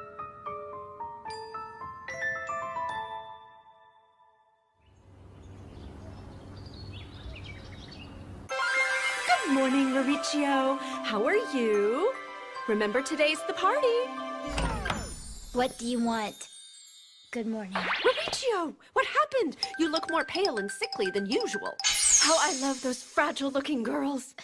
Good morning, Mauricio. How are you? Remember, today's the party. What do you want? Good morning. Mauricio, what happened? You look more pale and sickly than usual. How I love those fragile-looking girls.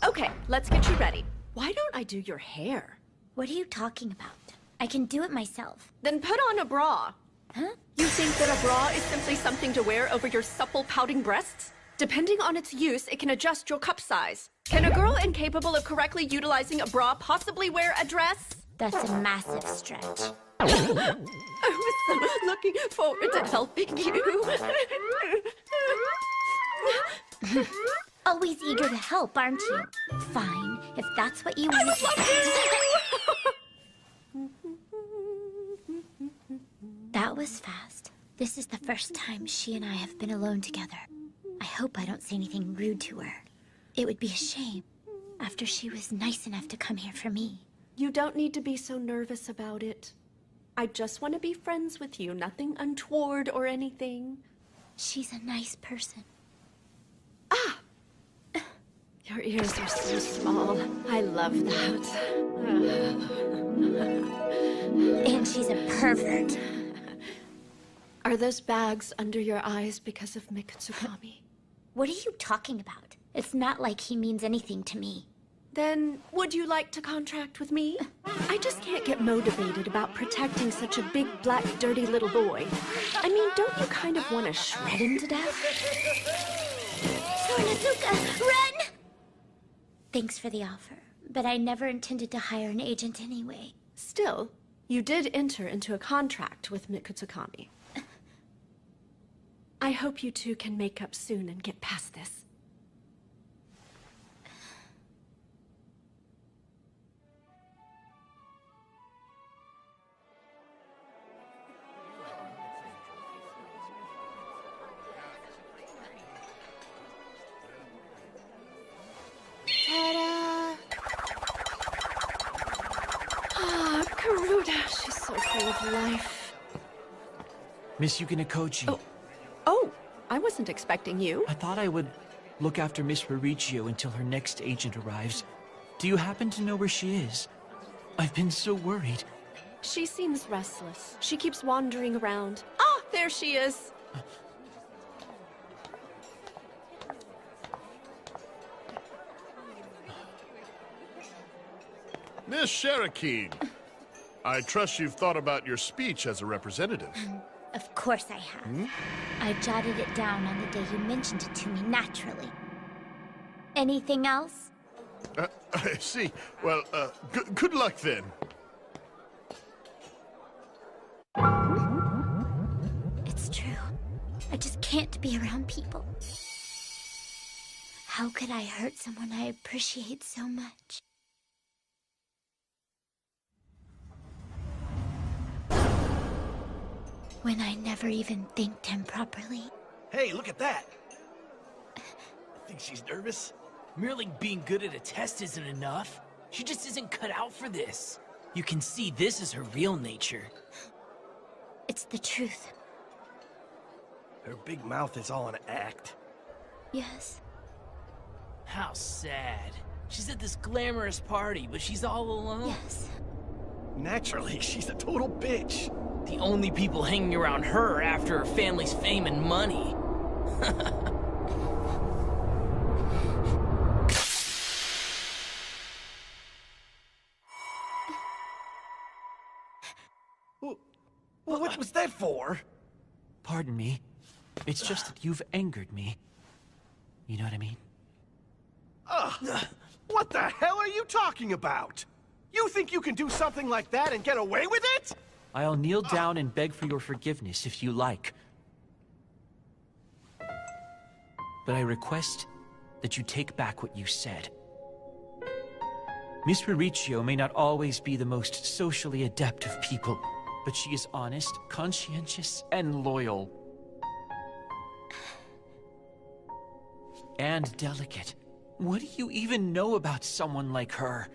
Okay, let's get you ready. Why don't I do your hair? What are you talking about? I can do it myself. Then put on a bra. Huh? You think that a bra is simply something to wear over your supple, pouting breasts? Depending on its use, it can adjust your cup size. Can a girl incapable of correctly utilizing a bra possibly wear a dress? That's a massive stretch. I was so looking forward to helping you. Always eager to help, aren't you? Fine, if that's what you want to do. That was fast. This is the first time she and I have been alone together. I hope I don't say anything rude to her. It would be a shame, after she was nice enough to come here for me. You don't need to be so nervous about it. I just want to be friends with you, nothing untoward or anything. She's a nice person. Ah! Your ears are so small. I love that. And she's a pervert. Are those bags under your eyes because of Mikatsukami? What are you talking about? It's not like he means anything to me. Then, would you like to contract with me? I just can't get motivated about protecting such a big, black, dirty little boy. I mean, don't you kind of want to shred him to death? Sonazuka, run! Thanks for the offer, but I never intended to hire an agent anyway. Still, you did enter into a contract with Mikatsukami. I hope you two can make up soon and get past this. Ah, Karuda, she's so full of life. Miss Yukinakochi. Oh, I wasn't expecting you. I thought I would look after Miss Mauricio until her next agent arrives. Do you happen to know where she is? I've been so worried. She seems restless. She keeps wandering around. Ah, there she is. Miss Sherakeen, I trust you've thought about your speech as a representative. Of course I have. I jotted it down on the day you mentioned it to me naturally. Anything else? I see. Well, good luck then. It's true. I just can't be around people. How could I hurt someone I appreciate so much? When I never even thanked him properly. Hey, look at that! I think she's nervous. Merely being good at a test isn't enough. She just isn't cut out for this. You can see this is her real nature. It's the truth. Her big mouth is all an act. Yes. How sad. She's at this glamorous party, but she's all alone. Yes. Naturally, she's a total bitch. The only people hanging around her are after her family's fame and money. Well, what was that for? Pardon me. It's just that you've angered me. You know what I mean? What the hell are you talking about? You think you can do something like that and get away with it? I'll kneel down and beg for your forgiveness if you like. But I request that you take back what you said. Miss Riccio may not always be the most socially adept of people, but she is honest, conscientious, and loyal. And delicate. What do you even know about someone like her?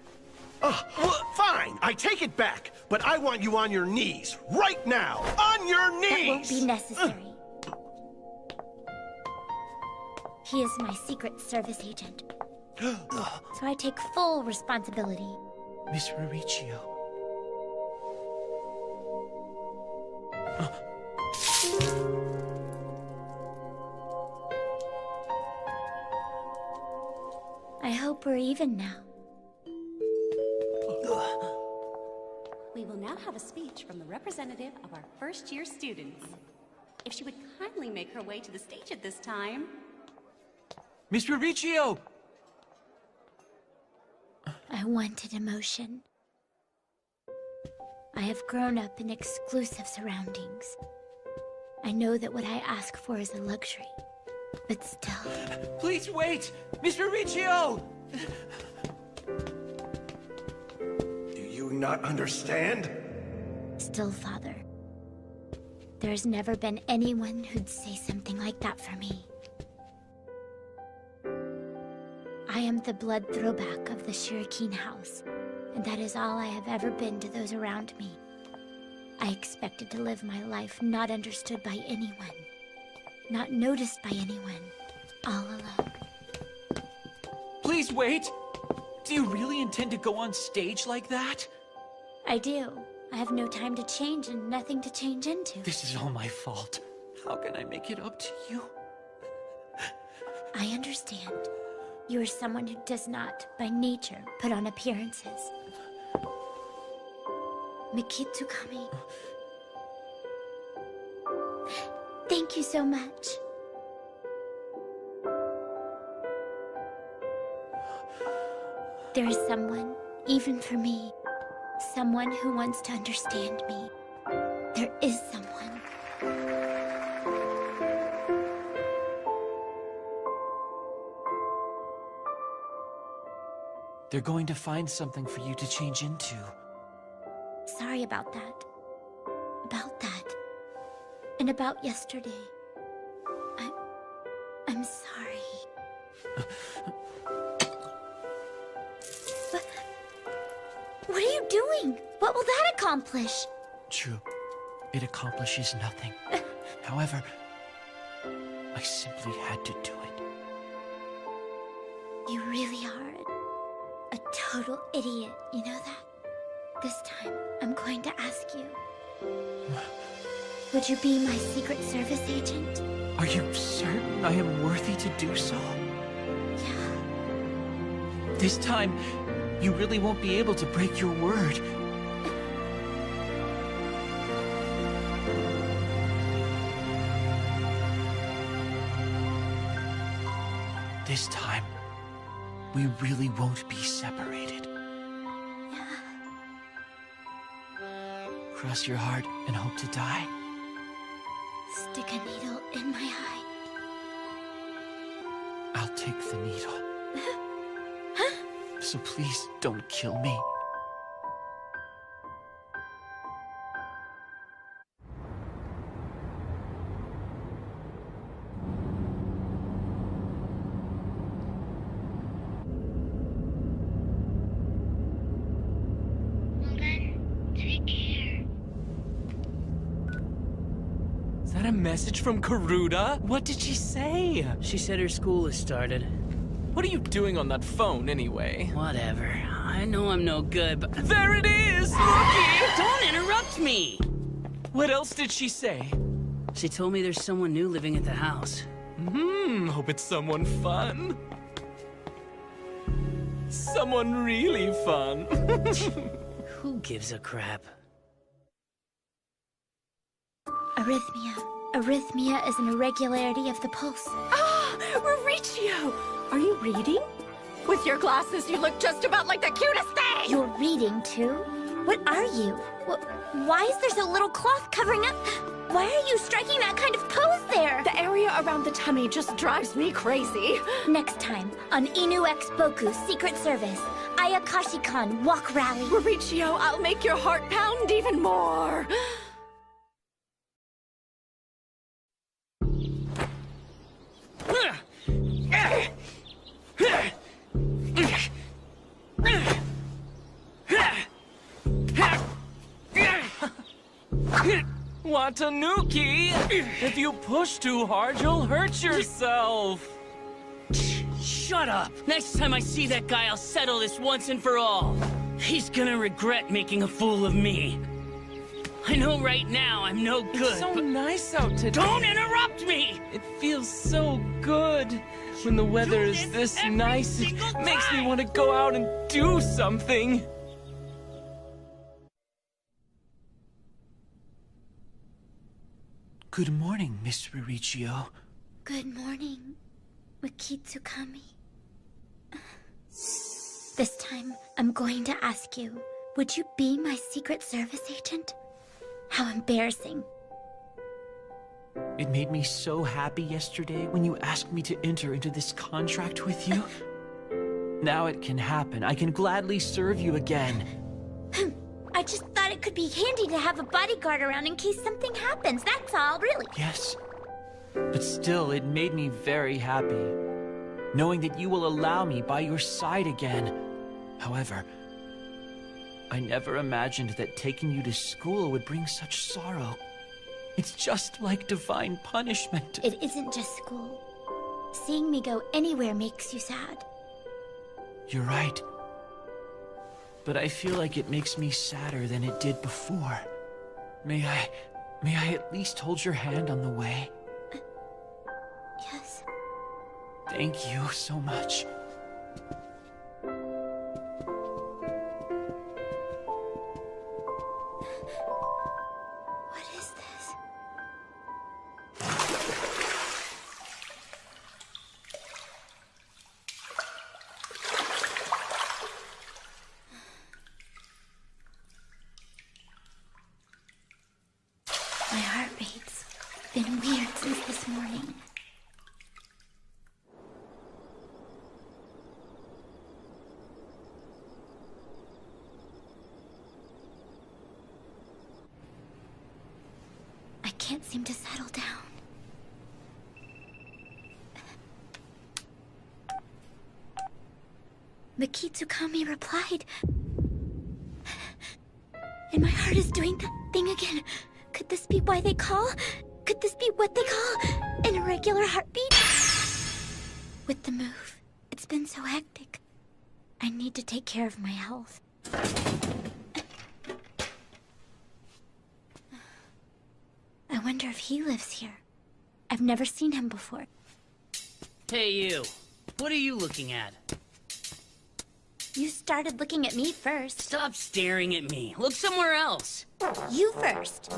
Fine, I take it back, but I want you on your knees, right now! On your knees! That won't be necessary. He is my Secret Service agent. So I take full responsibility. Miss Riccio. I hope we're even now. We will now have a speech from the representative of our first-year students. If she would kindly make her way to the stage at this time. Miss Riccio! I wanted emotion. I have grown up in exclusive surroundings. I know that what I ask for is a luxury, but still... Please wait! Miss Riccio! Do you not understand? Still, Father. There's never been anyone who'd say something like that for me. I am the blood throwback of the Shuriken house, and that is all I have ever been to those around me. I expected to live my life not understood by anyone, not noticed by anyone, all alone. Please wait! Do you really intend to go on stage like that? I do. I have no time to change and nothing to change into. This is all my fault. How can I make it up to you? I understand. You are someone who does not, by nature, put on appearances. Mikitsukami. Thank you so much. There is someone, even for me, someone who wants to understand me. There is someone. They're going to find something for you to change into. Sorry about that. About that. And about yesterday. I'm sorry. But what are you doing? What will that accomplish? True. It accomplishes nothing. However, I simply had to do it. You really are a total idiot, you know that? This time, I'm going to ask you. Would you be my Secret Service agent? Are you certain I am worthy to do so? Yeah. This time, you really won't be able to break your word. This time, we really won't be separated. Yeah. Cross your heart and hope to die. Stick a needle in my eye. I'll take the needle. So please don't kill me. Well then, take care. Is that a message from Karuda? What did she say? She said her school has started. What are you doing on that phone anyway? Whatever. I know I'm no good, but... There it is! Looky! Don't interrupt me! What else did she say? She told me there's someone new living at the house. Hope it's someone fun. Someone really fun. Who gives a crap? Arrhythmia. Arrhythmia is an irregularity of the pulse. Ah, Riccio! Are you reading? With your glasses, you look just about like the cutest thing! You're reading, too? What are you? Why is there so little cloth covering up? Why are you striking that kind of pose there? The area around the tummy just drives me crazy. Next time, on Inu X Boku's Secret Service, Ayakashi-kan Walk Rally. Mauricio, I'll make your heart pound even more. Watanuki! If you push too hard, you'll hurt yourself! Shut up! Next time I see that guy, I'll settle this once and for all. He's gonna regret making a fool of me. I know right now I'm no good, It's so nice out today. Don't interrupt me! It feels so good. When the weather is this nice, it makes me want to go out and do something. Good morning, Miss Mauricio. Good morning, Mikitsukami. This time, I'm going to ask you, would you be my Secret Service agent? How embarrassing. It made me so happy yesterday when you asked me to enter into this contract with you. Now it can happen. I can gladly serve you again. I just thought it could be handy to have a bodyguard around in case something happens. That's all, really. Yes. But still, it made me very happy, knowing that you will allow me by your side again. However, I never imagined that taking you to school would bring such sorrow. It's just like divine punishment. It isn't just school. Seeing me go anywhere makes you sad. You're right. But I feel like it makes me sadder than it did before. May I at least hold your hand on the way? Yes. Thank you so much. What is this? My heart rate's been weird since this morning. I can't seem to settle down. Mikitsukami replied. And my heart is doing that thing again. Could this be why they call? Could this be what they call an irregular heartbeat? With the move, it's been so hectic. I need to take care of my health. I wonder if he lives here. I've never seen him before. Hey, you. What are you looking at? You started looking at me first. Stop staring at me. Look somewhere else. You first.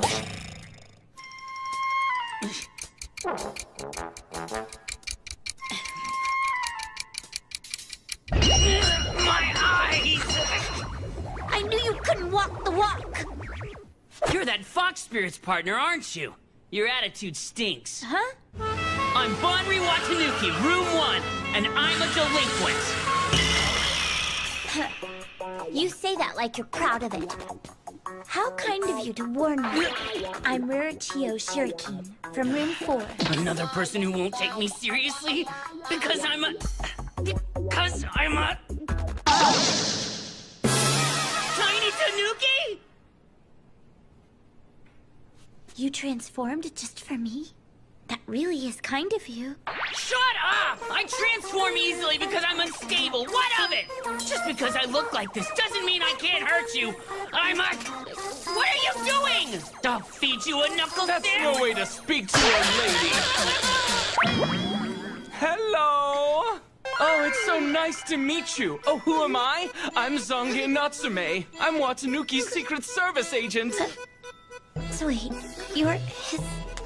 My eyes! I knew you couldn't walk the walk. You're that Fox Spirit's partner, aren't you? Your attitude stinks. Huh? I'm Bonri Watanuki, room 1, and I'm a delinquent. You say that like you're proud of it. How kind of you to warn me. I'm Rurichio Shuriken, from room 4. Another person who won't take me seriously? Because I'm a... Tiny Tanuki? You transformed just for me? That really is kind of you. Shut up! I transform easily because I'm unstable. What of it? Just because I look like this doesn't mean I can't hurt you. I'm a... What are you doing? I'll feed you a knuckle That's sandwich. no way to speak to a lady. Hello! Oh, it's so nice to meet you. Oh, who am I? I'm Zange Natsume. I'm Watanuki's Secret Service agent. So wait, you're his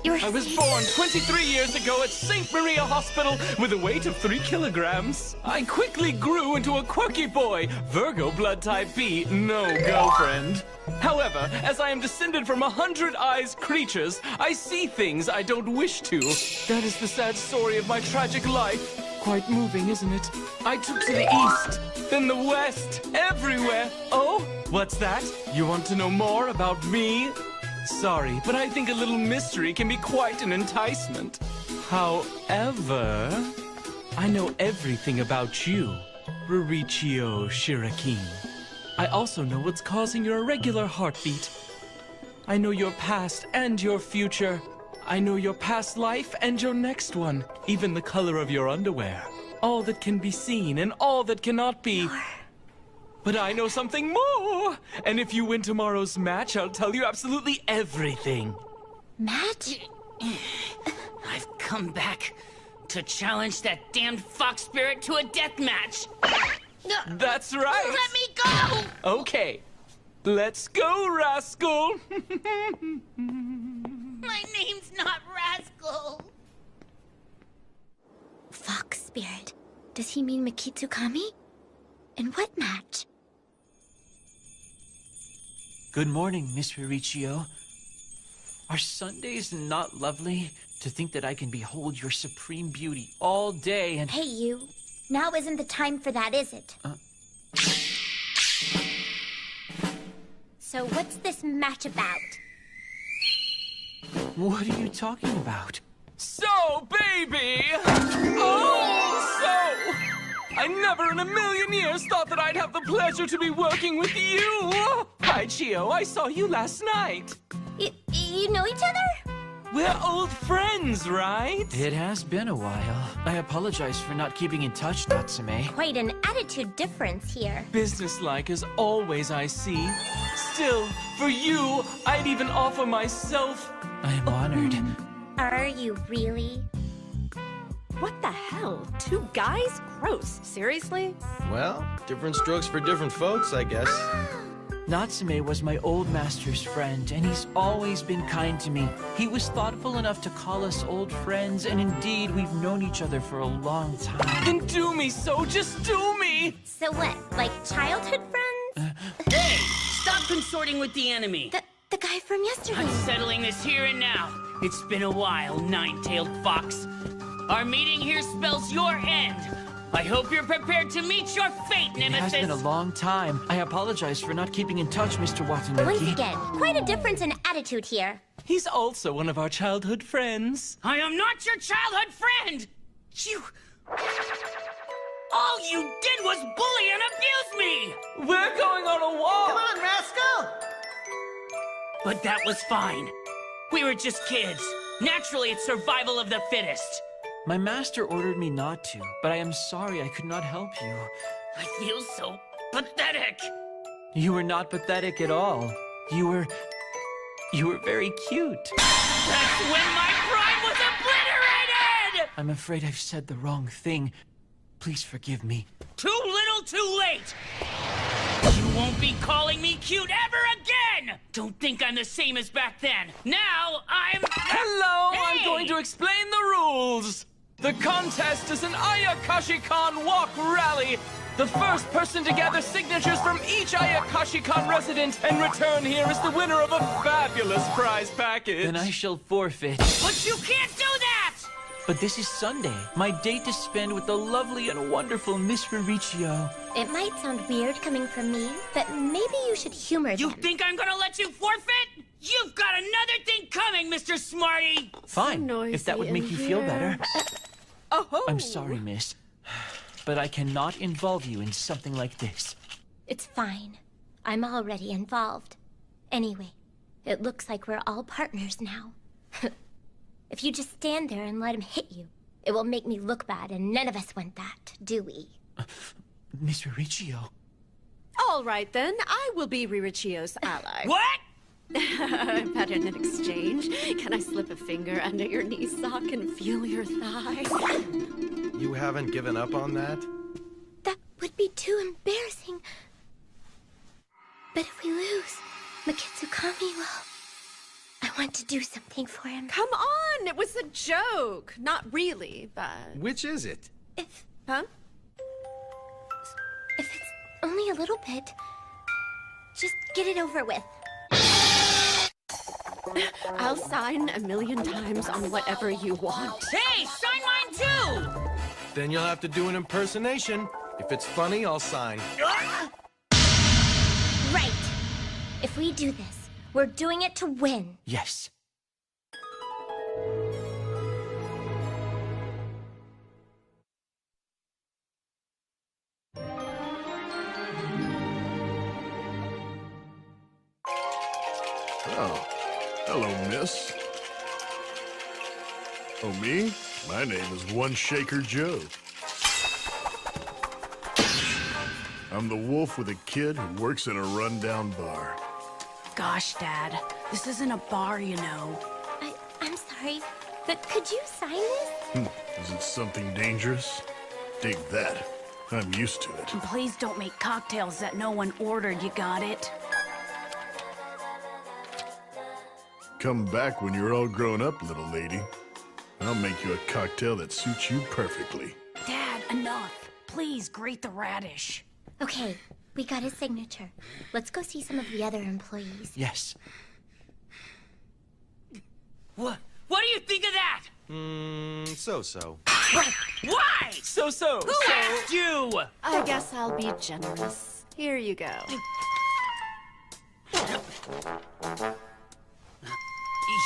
I was born 23 years ago at St. Maria Hospital with a weight of 3 kilograms. I quickly grew into a quirky boy, Virgo blood type B, no girlfriend. However, as I am descended from 100-eyes creatures, I see things I don't wish to. That is the sad story of my tragic life. Quite moving, isn't it? I took to the east, then the west, everywhere. Oh, what's that? You want to know more about me? Sorry, but I think a little mystery can be quite an enticement. However, I know everything about you, Rurichio Shirakin. I also know what's causing your irregular heartbeat. I know your past and your future. I know your past life and your next one, even the color of your underwear. All that can be seen and all that cannot be. But I know something more! And if you win tomorrow's match, I'll tell you absolutely everything. Match? I've come back to challenge that damned fox spirit to a death match. That's right! Let me go! Okay, let's go, rascal! My name's not Rascal. Fox spirit. Does he mean Mikitsukami? In what match? Good morning, Miss Rurichio. Are Sundays not lovely? To think that I can behold your supreme beauty all day and... Hey, you. Now isn't the time for that, is it? So what's this match about? What are you talking about? So, baby! Oh, so! I never in a million years thought that I'd have the pleasure to be working with you! Hi, Chio, I saw you last night. You know each other? We're old friends, right? It has been a while. I apologize for not keeping in touch, Natsume. Quite an attitude difference here. Businesslike as always, I see. Still, for you, I'd even offer myself. I am honored. Are you really? What the hell? 2 guys? Gross. Seriously? Well, different strokes for different folks, I guess. Natsume was my old master's friend, and he's always been kind to me. He was thoughtful enough to call us old friends, and indeed, we've known each other for a long time. Then do me so, just do me! So what, like childhood friends? Hey! Stop consorting with the enemy! The guy from yesterday. I'm settling this here and now. It's been a while, nine-tailed fox. Our meeting here spells your end. I hope you're prepared to meet your fate, Nemesis. It has been a long time. I apologize for not keeping in touch, Mr. Watanuki. Once again, quite a difference in attitude here. He's also one of our childhood friends. I am not your childhood friend! You... All you did was bully and abuse me! We're going on a walk! Come on, rascal! But that was fine. We were just kids. Naturally, it's survival of the fittest. My master ordered me not to, but I am sorry I could not help you. I feel so pathetic. You were not pathetic at all. You were very cute. That's when my pride was obliterated! I'm afraid I've said the wrong thing. Please forgive me. Too little, too late! You won't be calling me cute ever again! Don't think I'm the same as back then. Now, I'm... Hello! Hey! I'm going to explain the rules! The contest is an Ayakashi-Kan walk rally! The first person to gather signatures from each Ayakashi-Kan resident and return here is the winner of a fabulous prize package. Then I shall forfeit. But you can't do that! But this is Sunday, my date to spend with the lovely and wonderful Miss Rurichio. It might sound weird coming from me, but maybe you should humor them. You think I'm gonna let you forfeit? You've got another thing coming, Mr. Smarty! Fine, So if that would make you feel better. Oh! I'm sorry, miss, but I cannot involve you in something like this. It's fine. I'm already involved. Anyway, it looks like we're all partners now. If you just stand there and let him hit you, it will make me look bad, and none of us want that, do we? Miss Rurichio. All right, then. I will be Rurichio's ally. What? Better than exchange. Can I slip a finger under your knee sock and feel your thigh? You haven't given up on that? That would be too embarrassing. But if we lose, Mikitsukami will... I I want to do something for him. Come on, it was a joke. Not really, but... Which is it? Huh? If it's only a little bit, just get it over with. I'll sign 1,000,000 times on whatever you want. Hey, sign mine too! Then you'll have to do an impersonation. If it's funny, I'll sign. Right. If we do this, we're doing it to win. Yes. Oh, hello, miss. Oh, me? My name is One Shaker Joe. I'm the wolf with a kid who works in a rundown bar. Gosh, Dad, this isn't a bar, you know. I'm sorry, but could you sign this? Is it something dangerous? Dig that. I'm used to it. And please don't make cocktails that no one ordered, you got it? Come back when you're all grown up, little lady. I'll make you a cocktail that suits you perfectly. Dad, enough. Please grate the radish. Okay, we got his signature. Let's go see some of the other employees. Yes. What do you think of that? So-so. Why? So-so. Who asked you? I guess I'll be generous. Here you go.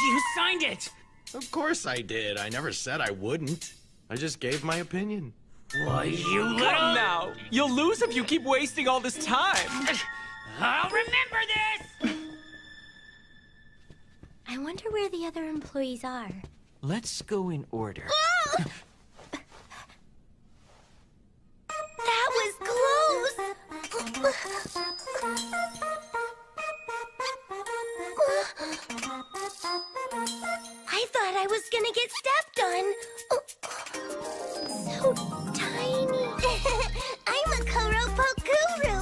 You signed it. Of course I did. I never said I wouldn't. I just gave my opinion. Why, you little... Come now. You'll lose if you keep wasting all this time. I'll remember this! I wonder where the other employees are. Let's go in order. That was close! I thought I was gonna get stepped on. So tiny. I'm a Kuropokuru.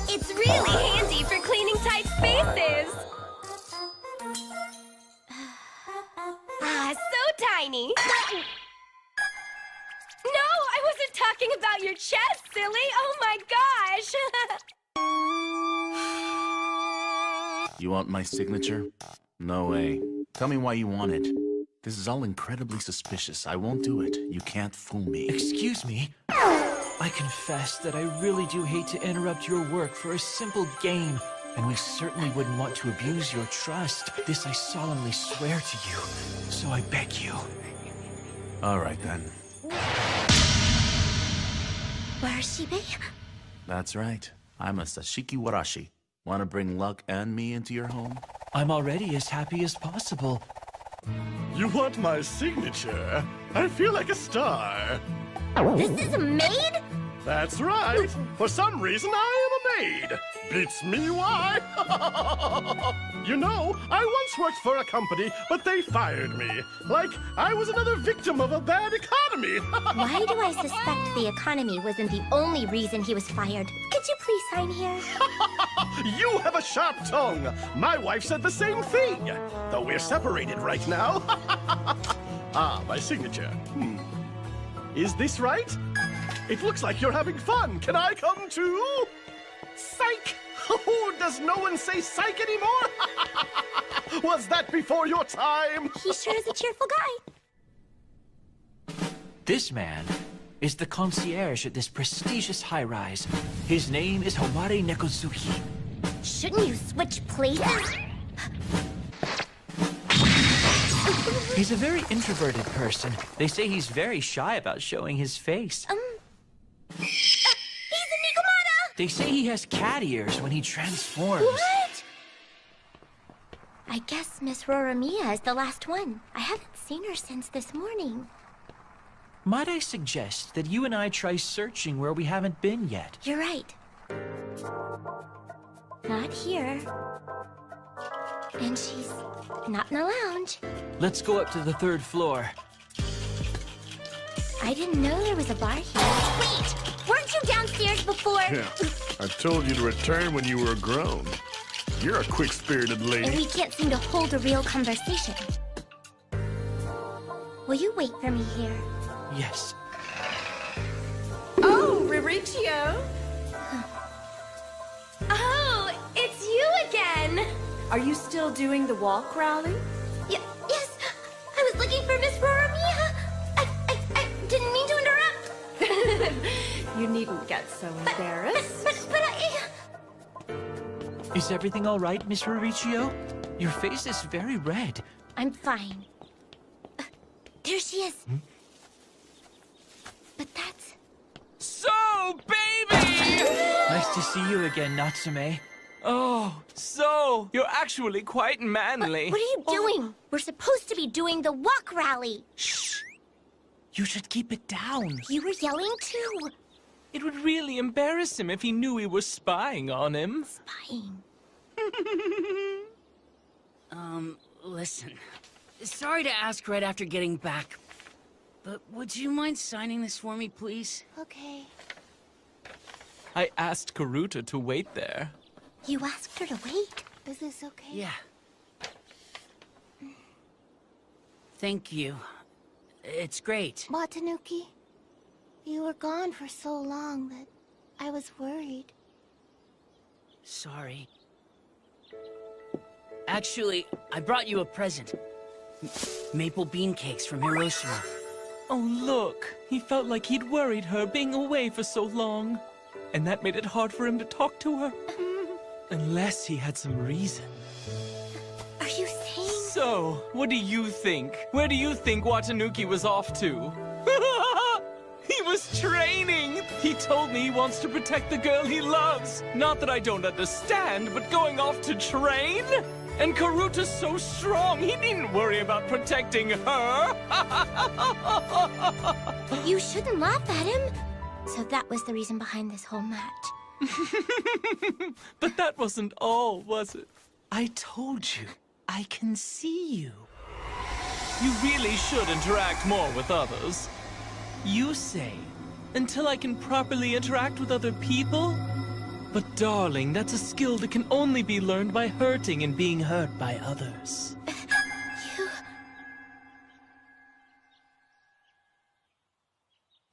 It's really handy for cleaning tight spaces. So tiny. No, I wasn't talking about your chest, silly. Oh my gosh. You want my signature? No way. Tell me why you want it. This is all incredibly suspicious. I won't do it. You can't fool me. Excuse me? I confess that I really do hate to interrupt your work for a simple game, and we certainly wouldn't want to abuse your trust. This I solemnly swear to you, so I beg you. All right, then. Warashibe? That's right. I'm a Sashiki Warashi. Want to bring luck and me into your home? I'm already as happy as possible. You want my signature? I feel like a star. This is a maid? That's right. For some reason, I am a maid. Beats me why? You know, I once worked for a company, but they fired me. Like I was another victim of a bad economy. Why do I suspect the economy wasn't the only reason he was fired? Could you please sign here? You have a sharp tongue. My wife said the same thing. Though we're separated right now. Ah, my signature. Is this right? It looks like you're having fun. Can I come too? Psych! Oh, does no one say psych anymore? Was that before your time? He sure is a cheerful guy. This man is the concierge at this prestigious high-rise. His name is Homare Nekozuki. Shouldn't you switch places? He's a very introverted person. They say he's very shy about showing his face. He's a Nikomata! They say he has cat ears when he transforms. What? I guess Miss Roramiya is the last one. I haven't seen her since this morning. Might I suggest that you and I try searching where we haven't been yet? You're right. Not here. And she's not in the lounge. Let's go up to the 3rd floor. I didn't know there was a bar here. Wait! Weren't you downstairs before? Yeah, I told you to return when you were grown. You're a quick-spirited And lady. we can't seem to hold a real conversation. Will you wait for me here? Yes. Oh, Riricchio! Oh, it's you again! Are you still doing the walk rally? Yes! I was looking for Miss Roromia! I didn't mean to interrupt! You needn't get so embarrassed. But I... Is everything all right, Miss Riricchio? Your face is very red. I'm fine. There she is. But that's... So, baby! Nice to see you again, Natsume. Oh, so, you're actually quite manly. What are you doing? We're supposed to be doing the walk rally. Shh! You should keep it down. You were yelling too. It would really embarrass him if he knew we were spying on him. Spying? Listen. Sorry to ask right after getting back, but would you mind signing this for me, please? Okay. I asked Karuta to wait there. You asked her to wait? Is this okay? Yeah. Thank you. It's great. Watanuki, you were gone for so long that I was worried. Sorry. Actually, I brought you a present. Maple bean cakes from Hiroshima. Oh, look. He felt like he'd worried her being away for so long. And that made it hard for him to talk to her. Unless he had some reason. Are you saying... So, what do you think? Where do you think Watanuki was off to? He was training! He told me he wants to protect the girl he loves. Not that I don't understand, but going off to train? And Karuta's so strong, he needn't worry about protecting her. You shouldn't laugh at him. So that was the reason behind this whole match. But that wasn't all, was it? I told you, I can see you. You really should interact more with others. You say, until I can properly interact with other people? But darling, that's a skill that can only be learned by hurting and being hurt by others.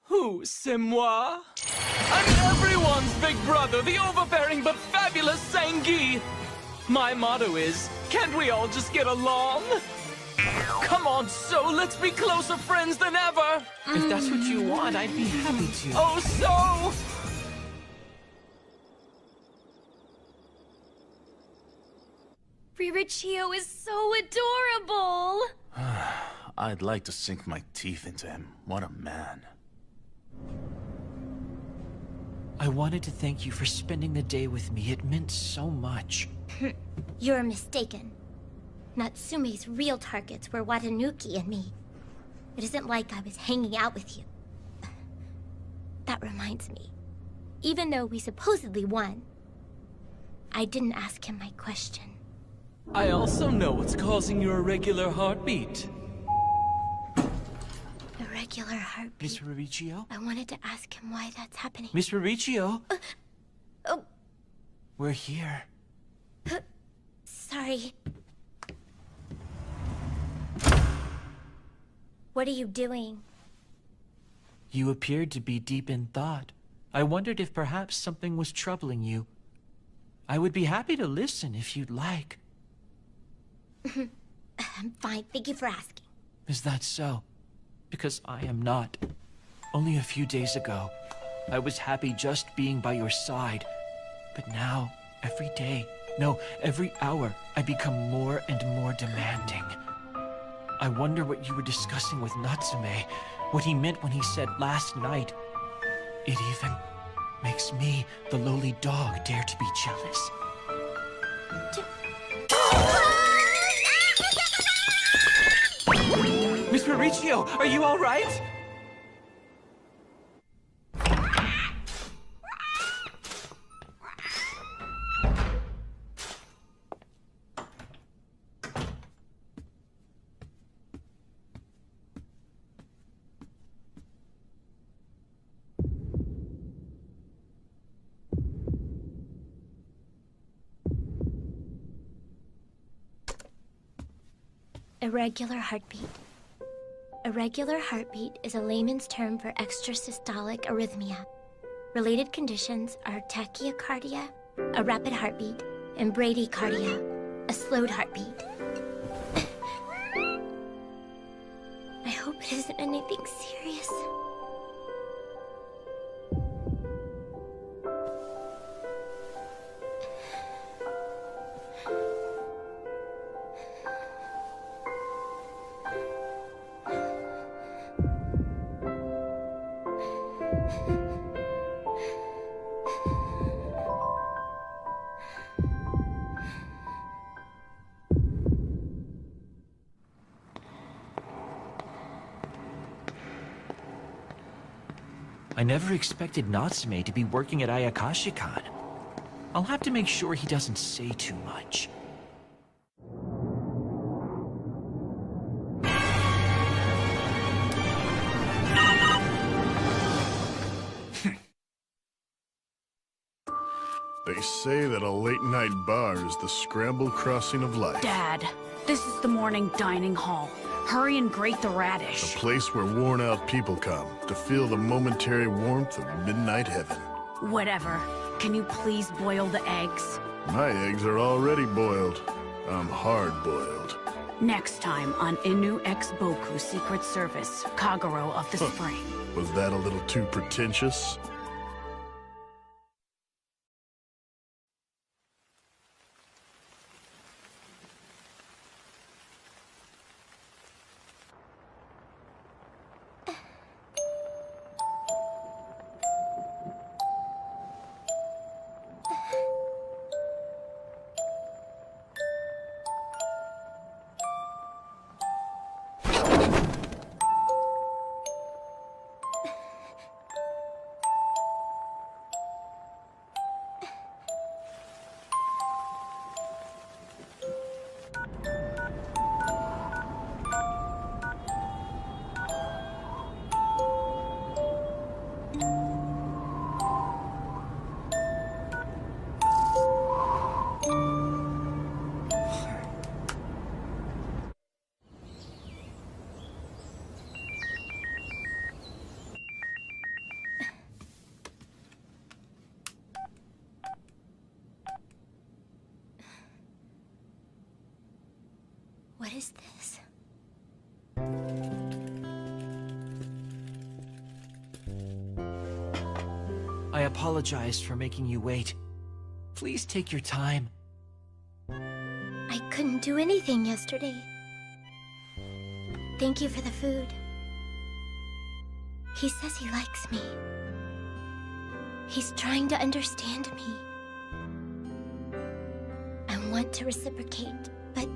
Who, c'est moi? I'm everyone's big brother, the overbearing but fabulous Sangi. My motto is, can't we all just get along? Come on, So, let's be closer friends than ever. If that's what you want, I'd be happy to. Oh, So! Riricchio is so adorable! I'd like to sink my teeth into him. What a man. I wanted to thank you for spending the day with me. It meant so much. You're mistaken. Natsume's real targets were Watanuki and me. It isn't like I was hanging out with you. That reminds me. Even though we supposedly won, I didn't ask him my question. I also know what's causing your irregular heartbeat. Irregular heartbeat. Miss Riricchio? I wanted to ask him why that's happening. Miss Riricchio? Oh. We're here. Sorry. What are you doing? You appeared to be deep in thought. I wondered if perhaps something was troubling you. I would be happy to listen if you'd like. I'm fine, thank you for asking. Is that so? Because I am not. Only a few days ago, I was happy just being by your side. But now, every day, no, every hour, I become more and more demanding. I wonder what you were discussing with Natsume, what he meant when he said last night. It even makes me, the lowly dog, dare to be jealous. Miss Riricchio, are you all right? Irregular heartbeat. Irregular heartbeat is a layman's term for extrasystolic arrhythmia. Related conditions are tachycardia, a rapid heartbeat, and bradycardia, a slowed heartbeat. I hope it isn't anything serious. I never expected Natsume to be working at Ayakashi-kan. I'll have to make sure he doesn't say too much. They say that a late-night bar is the scramble crossing of life. Dad, this is the morning dining hall. Hurry and grate the radish. A place where worn-out people come to feel the momentary warmth of midnight heaven. Whatever. Can you please boil the eggs? My eggs are already boiled. I'm hard-boiled. Next time on Inu X Boku Secret Service, Kagero of the Spring. Was that a little too pretentious? What is this? I apologize for making you wait. Please take your time. I couldn't do anything yesterday. Thank you for the food. He says he likes me. He's trying to understand me. I want to reciprocate, but...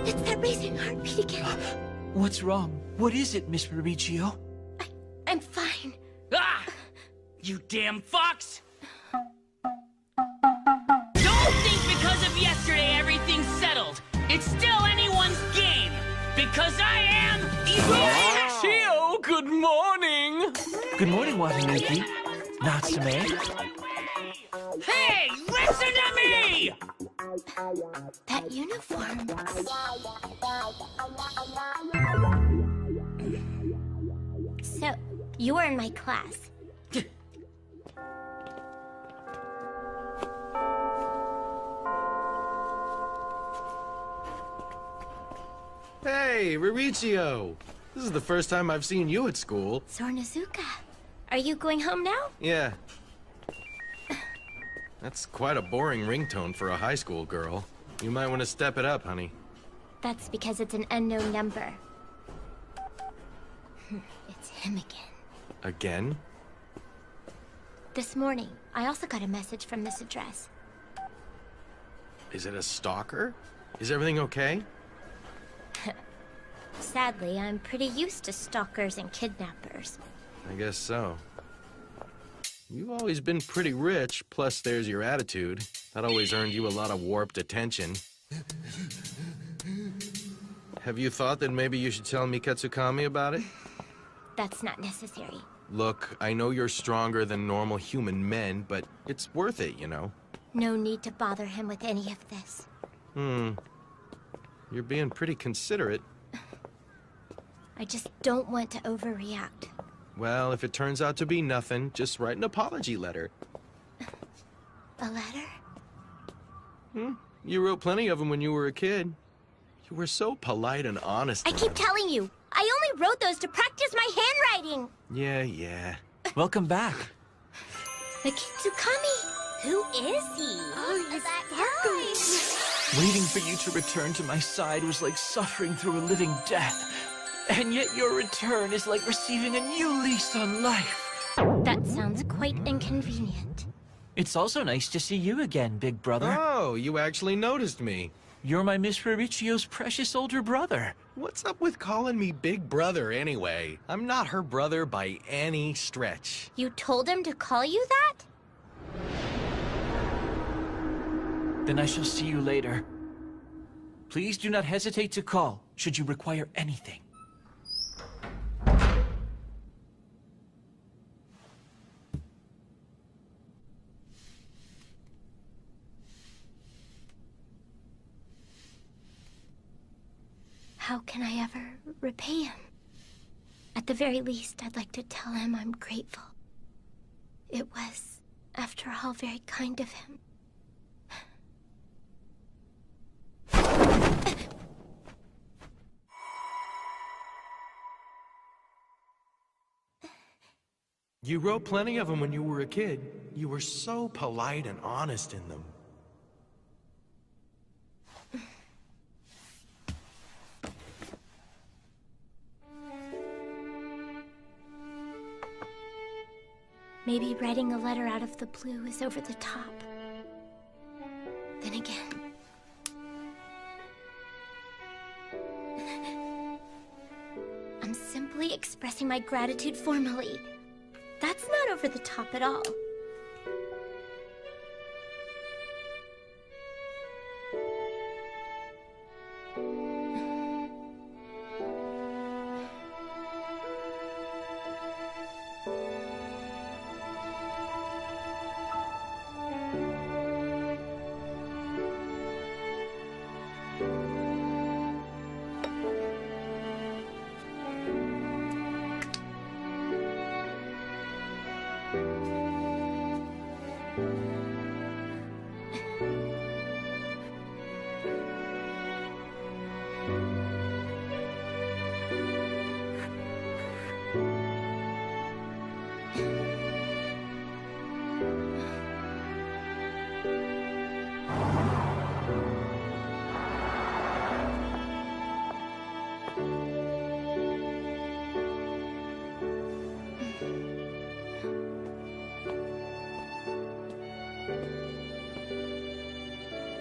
It's that racing heartbeat again. What's wrong? What is it, Miss Mauricio? I'm fine. Ah! You damn fox! Don't think because of yesterday everything's settled. It's still anyone's game. Because I am... Mauricio, good morning! Good morning, Watanuki. Natsume. Hey, listen to me! That uniform. So, you were in my class. Hey, Mauricio! This is the first time I've seen you at school. Sornazuka, are you going home now? Yeah. That's quite a boring ringtone for a high school girl. You might want to step it up, honey. That's because it's an unknown number. It's him again. Again? This morning, I also got a message from this address. Is it a stalker? Is everything okay? Sadly, I'm pretty used to stalkers and kidnappers. I guess so. You've always been pretty rich, plus there's your attitude. That always earned you a lot of warped attention. Have you thought that maybe you should tell Mikatsukami about it? That's not necessary. Look, I know you're stronger than normal human men, but it's worth it, you know? No need to bother him with any of this. You're being pretty considerate. I just don't want to overreact. Well, if it turns out to be nothing, just write an apology letter. A letter? You wrote plenty of them when you were a kid. You were so polite and honest. I keep telling you, I only wrote those to practice my handwriting. Yeah. Welcome back. The Kitsukami. Who is he? Oh, he's sparkling. Waiting for you to return to my side was like suffering through a living death. And yet your return is like receiving a new lease on life. That sounds quite inconvenient. It's also nice to see you again, big brother. Oh, you actually noticed me. You're my Miss Mauricio's precious older brother. What's up with calling me big brother anyway? I'm not her brother by any stretch. You told him to call you that? Then I shall see you later. Please do not hesitate to call, should you require anything. How can I ever repay him? At the very least, I'd like to tell him I'm grateful. It was, after all, very kind of him. You wrote plenty of them when you were a kid. You were so polite and honest in them. Maybe writing a letter out of the blue is over the top. Then again... I'm simply expressing my gratitude formally. That's not over the top at all.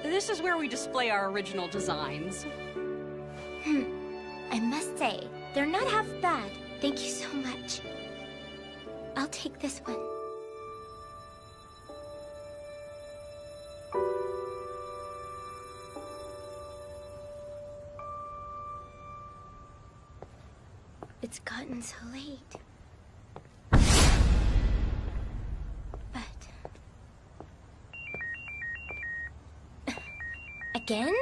This is where we display our original designs. I must say, they're not half bad. Thank you so much. I'll take this one. It's gotten so late. Again?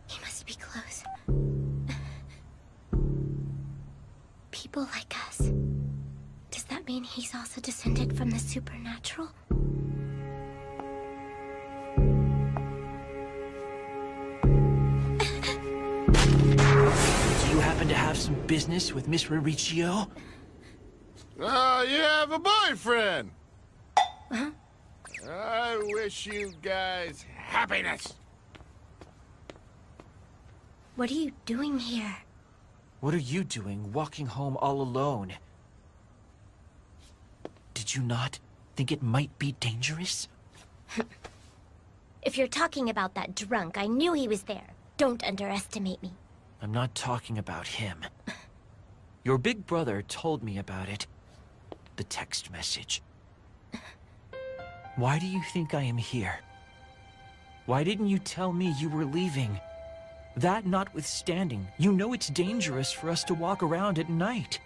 He must be close. People like us. Does that mean he's also descended from the supernatural? Do you happen to have some business with Miss Mauricio? You have a boyfriend! Huh? I wish you guys happiness! What are you doing here? What are you doing, walking home all alone? Did you not think it might be dangerous? If you're talking about that drunk, I knew he was there. Don't underestimate me. I'm not talking about him. Your big brother told me about it. The text message. Why do you think I am here? Why didn't you tell me you were leaving? That notwithstanding, you know it's dangerous for us to walk around at night.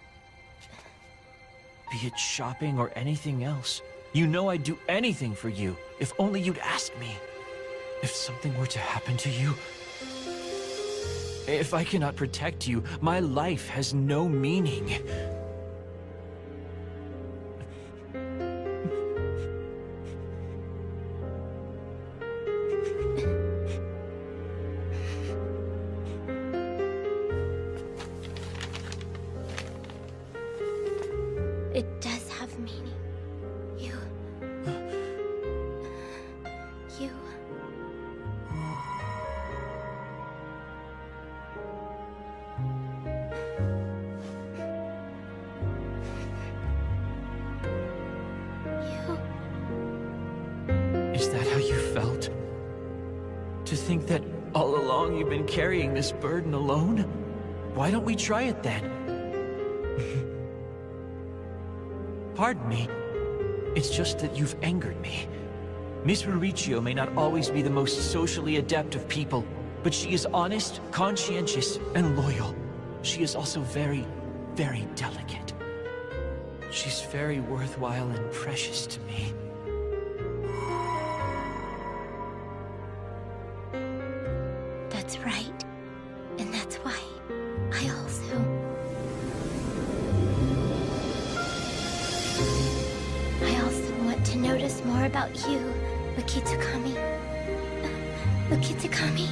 Be it shopping or anything else. You know I'd do anything for you, if only you'd ask me. If something were to happen to you, if I cannot protect you, my life has no meaning. It does have meaning. You... Is that how you felt? To think that all along you've been carrying this burden alone? Why don't we try it then? Pardon me. It's just that you've angered me. Miss Mauricio may not always be the most socially adept of people, but she is honest, conscientious, and loyal. She is also very, very delicate. She's very worthwhile and precious to me. That's right. And that's why I also want to notice more about you, Ukitakami. Ukitakami.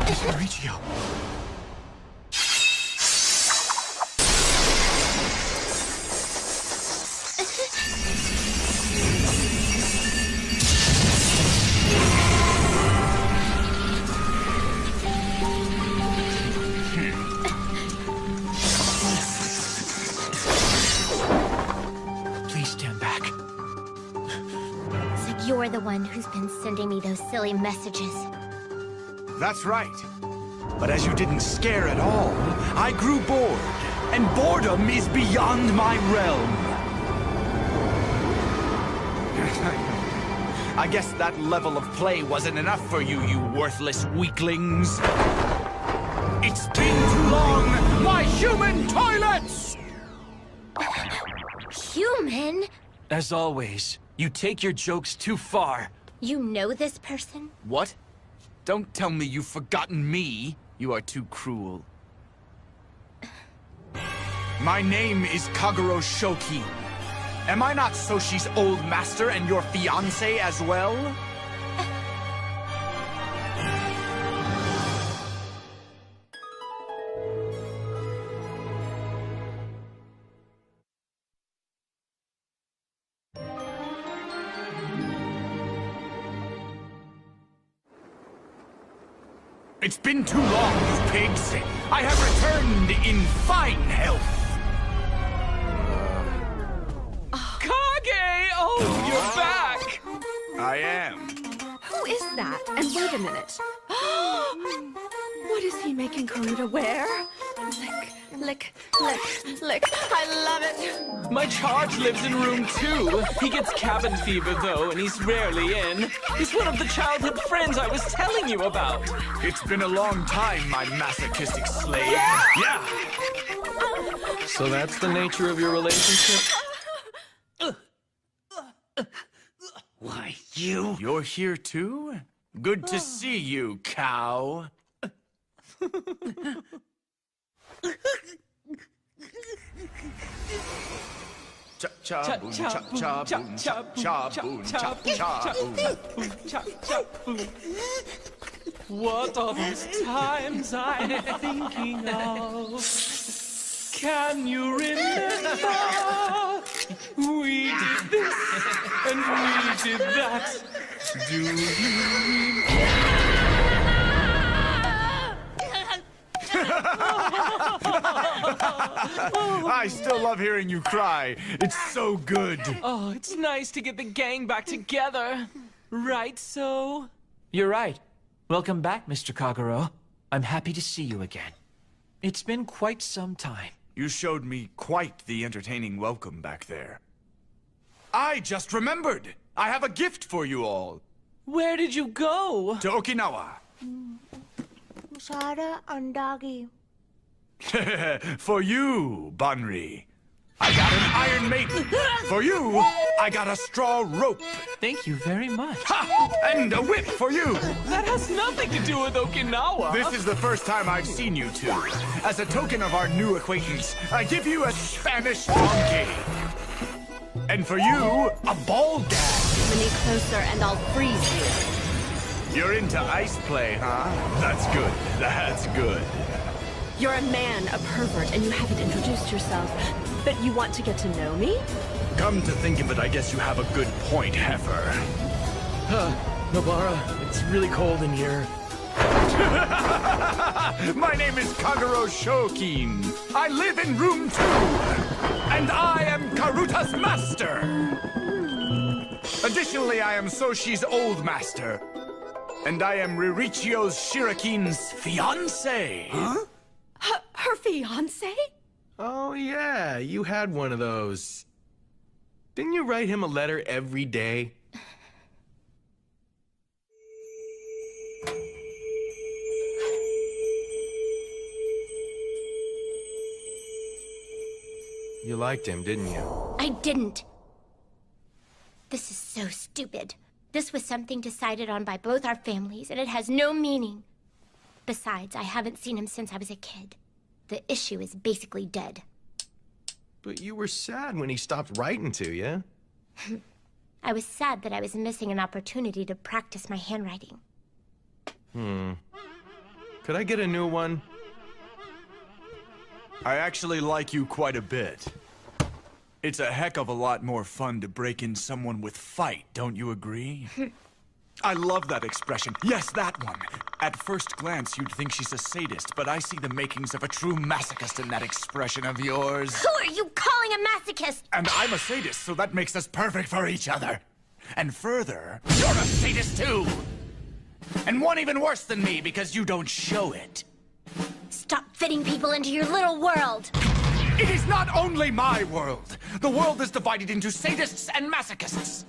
Miss Mauricio. Please stand back. So you're the one who's been sending me those silly messages. That's right. But as you didn't scare at all, I grew bored. And boredom is beyond my realm. I guess that level of play wasn't enough for you, you worthless weaklings. It's been too long, my human toilets! Human? As always, you take your jokes too far. You know this person? What? Don't tell me you've forgotten me. You are too cruel. My name is Kagero Shoki. Am I not Soshi's old master and your fiancé as well? It's been too long, you pigs. I have returned in fine health. Kage! Oh, you're back! I am. Who is that? And wait a minute. What is he making Karuta wear? Lick, lick, lick. I love it. My charge lives in room 2. He gets cabin fever, though, and he's rarely in. He's one of the childhood friends I was telling you about. It's been a long time, my masochistic slave. Yeah! So that's the nature of your relationship? Why, you? You're here too? Good to see you, cow. Cha-cha-boom, cha-cha-boom, cha-cha-boom, cha-cha-boom. What are these times I'm thinking of? Can you remember? We did this and we did that. Do you I still love hearing you cry. It's so good. Oh, it's nice to get the gang back together. Right, so? You're right. Welcome back, Mr. Kagero. I'm happy to see you again. It's been quite some time. You showed me quite the entertaining welcome back there. I just remembered! I have a gift for you all. Where did you go? To Okinawa. Shada and Doggy. For you, Banri, I got an Iron Maiden. For you, I got a straw rope. Thank you very much. Ha! And a whip for you. That has nothing to do with Okinawa. This is the first time I've seen you two. As a token of our new acquaintance, I give you a Spanish donkey. And for you, a ball gag. Bring me closer and I'll freeze you. You're into ice play, huh? That's good. That's good. You're a man, a pervert, and you haven't introduced yourself. But you want to get to know me? Come to think of it, I guess you have a good point, Heifer. Nobara, it's really cold in here. My name is Kagero Shokin. I live in room 2. And I am Karuta's master. Additionally, I am Soshi's old master. And I am Ririchio's Shirakin's fiancé. Huh? Her fiancé? Oh, yeah, you had one of those. Didn't you write him a letter every day? You liked him, didn't you? I didn't. This is so stupid. This was something decided on by both our families, and it has no meaning. Besides, I haven't seen him since I was a kid. The issue is basically dead. But you were sad when he stopped writing to you. I was sad that I was missing an opportunity to practice my handwriting. Could I get a new one? I actually like you quite a bit. It's a heck of a lot more fun to break in someone with fight, don't you agree? I love that expression. Yes, that one. At first glance, you'd think she's a sadist, but I see the makings of a true masochist in that expression of yours. Who are you calling a masochist? And I'm a sadist, so that makes us perfect for each other. And further, you're a sadist too! And one even worse than me, because you don't show it. Stop fitting people into your little world! It is not only my world! The world is divided into sadists and masochists.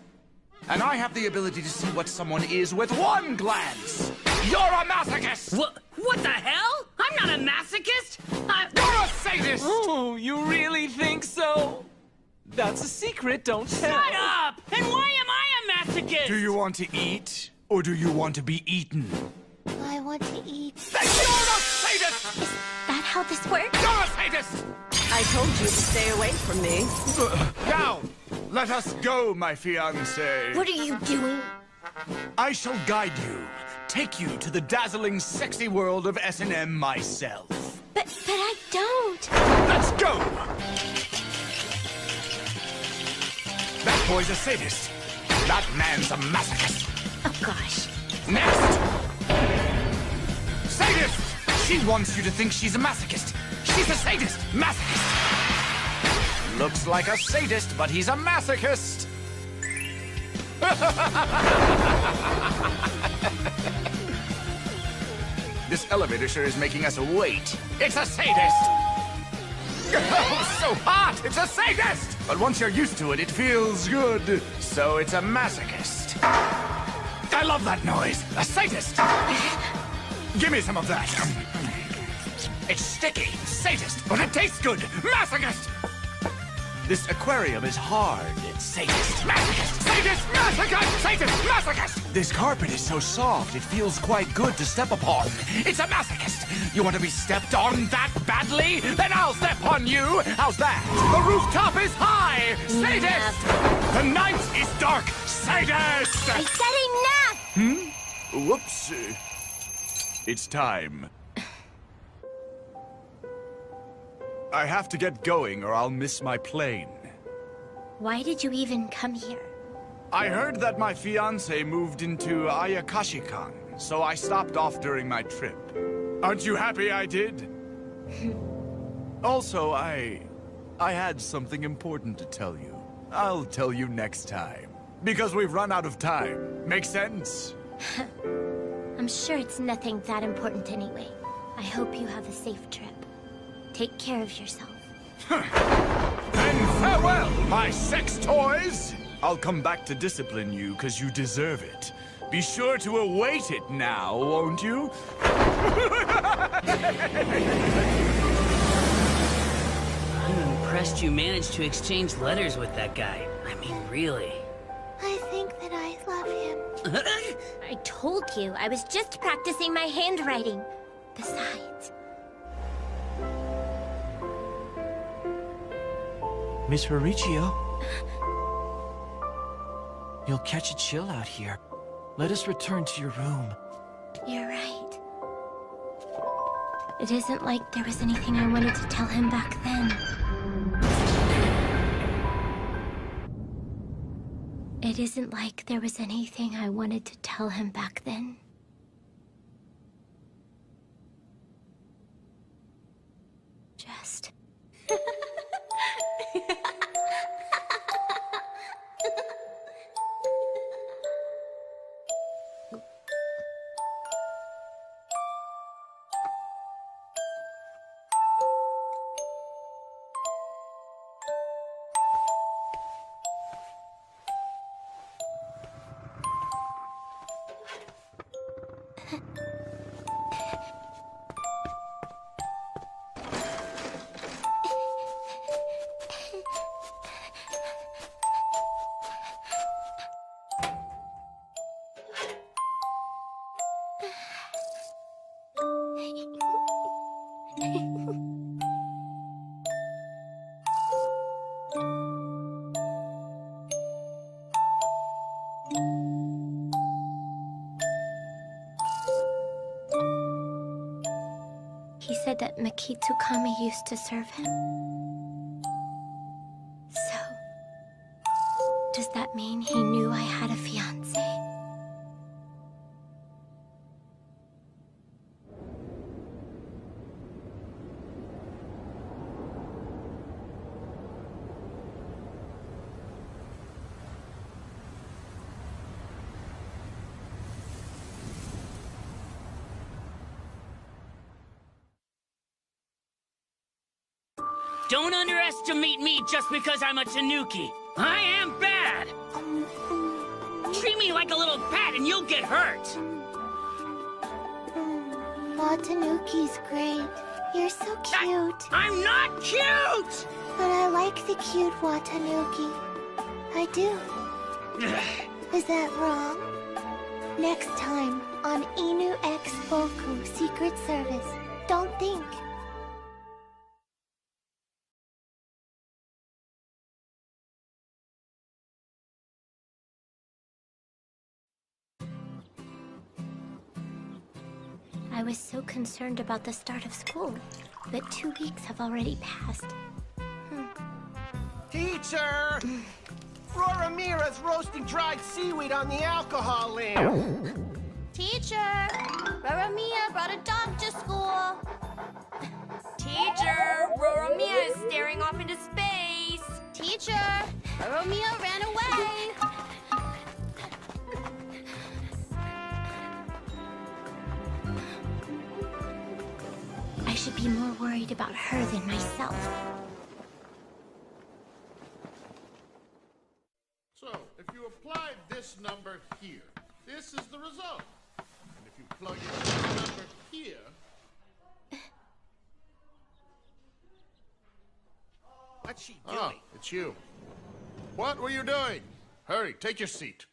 And I have the ability to see what someone is with one glance! You're a masochist! What the hell? I'm not a masochist! You're a sadist! Oh, you really think so? That's a secret, don't tell. Shut up! And why am I a masochist? Do you want to eat, or do you want to be eaten? I want to eat. Then you're a sadist! Is that how this works? You're a sadist! I told you to stay away from me. Now, let us go, my fiancé. What are you doing? I shall guide you, take you to the dazzling, sexy world of S&M myself. But I don't. Let's go! That boy's a sadist. That man's a masochist. Oh, gosh. Next! Sadist! She wants you to think she's a masochist. She's a sadist. Masochist. Looks like a sadist, but he's a masochist. This elevator sure is making us wait. It's a sadist! Oh, so hot! It's a sadist! But once you're used to it, it feels good. So it's a masochist. I love that noise. A sadist! Give me some of that. It's sticky. Sadist. But it tastes good. Masochist! This aquarium is hard. It's sadist. Masochist! Sadist! Masochist! Sadist! Masochist! This carpet is so soft, it feels quite good to step upon. It's a masochist! You want to be stepped on that badly? Then I'll step on you! How's that? The rooftop is high! Sadist! The night is dark! Sadist! I said enough! Whoops. It's time. I have to get going or I'll miss my plane. Why did you even come here? I heard that my fiancé moved into Ayakashi-kan, so I stopped off during my trip. Aren't you happy I did? Also, I had something important to tell you. I'll tell you next time. Because we've run out of time. Make sense? I'm sure it's nothing that important anyway. I hope you have a safe trip. Take care of yourself. Then farewell, my sex toys! I'll come back to discipline you, because you deserve it. Be sure to await it now, won't you? I'm impressed you managed to exchange letters with that guy. I mean, really. I think that I love him. I told you, I was just practicing my handwriting. Besides... Miss Mauricio. You'll catch a chill out here. Let us return to your room. You're right. It isn't like there was anything I wanted to tell him back then. It isn't like there was anything I wanted to tell him back then. Just... He said that Makitsukami used to serve him. So, does that mean he knew I had a fiancé? Don't underestimate me just because I'm a tanuki. I am bad. Treat me like a little pet and you'll get hurt. Watanuki's great. You're so cute. I'm not cute! But I like the cute Watanuki. I do. Is that wrong? Next time on Inu X Boku Secret Service. Don't think. I was so concerned about the start of school, but 2 weeks have already passed. Teacher! Roromira's roasting dried seaweed on the alcohol lamp. Teacher! Roromia brought a dog to school. Teacher! Roromia is staring off into space. Teacher! Roromia ran away. I should be more worried about her than myself. So, if you apply this number here, this is the result. And if you plug in this number here... What's she doing? Ah, it's you. What were you doing? Hurry, take your seat.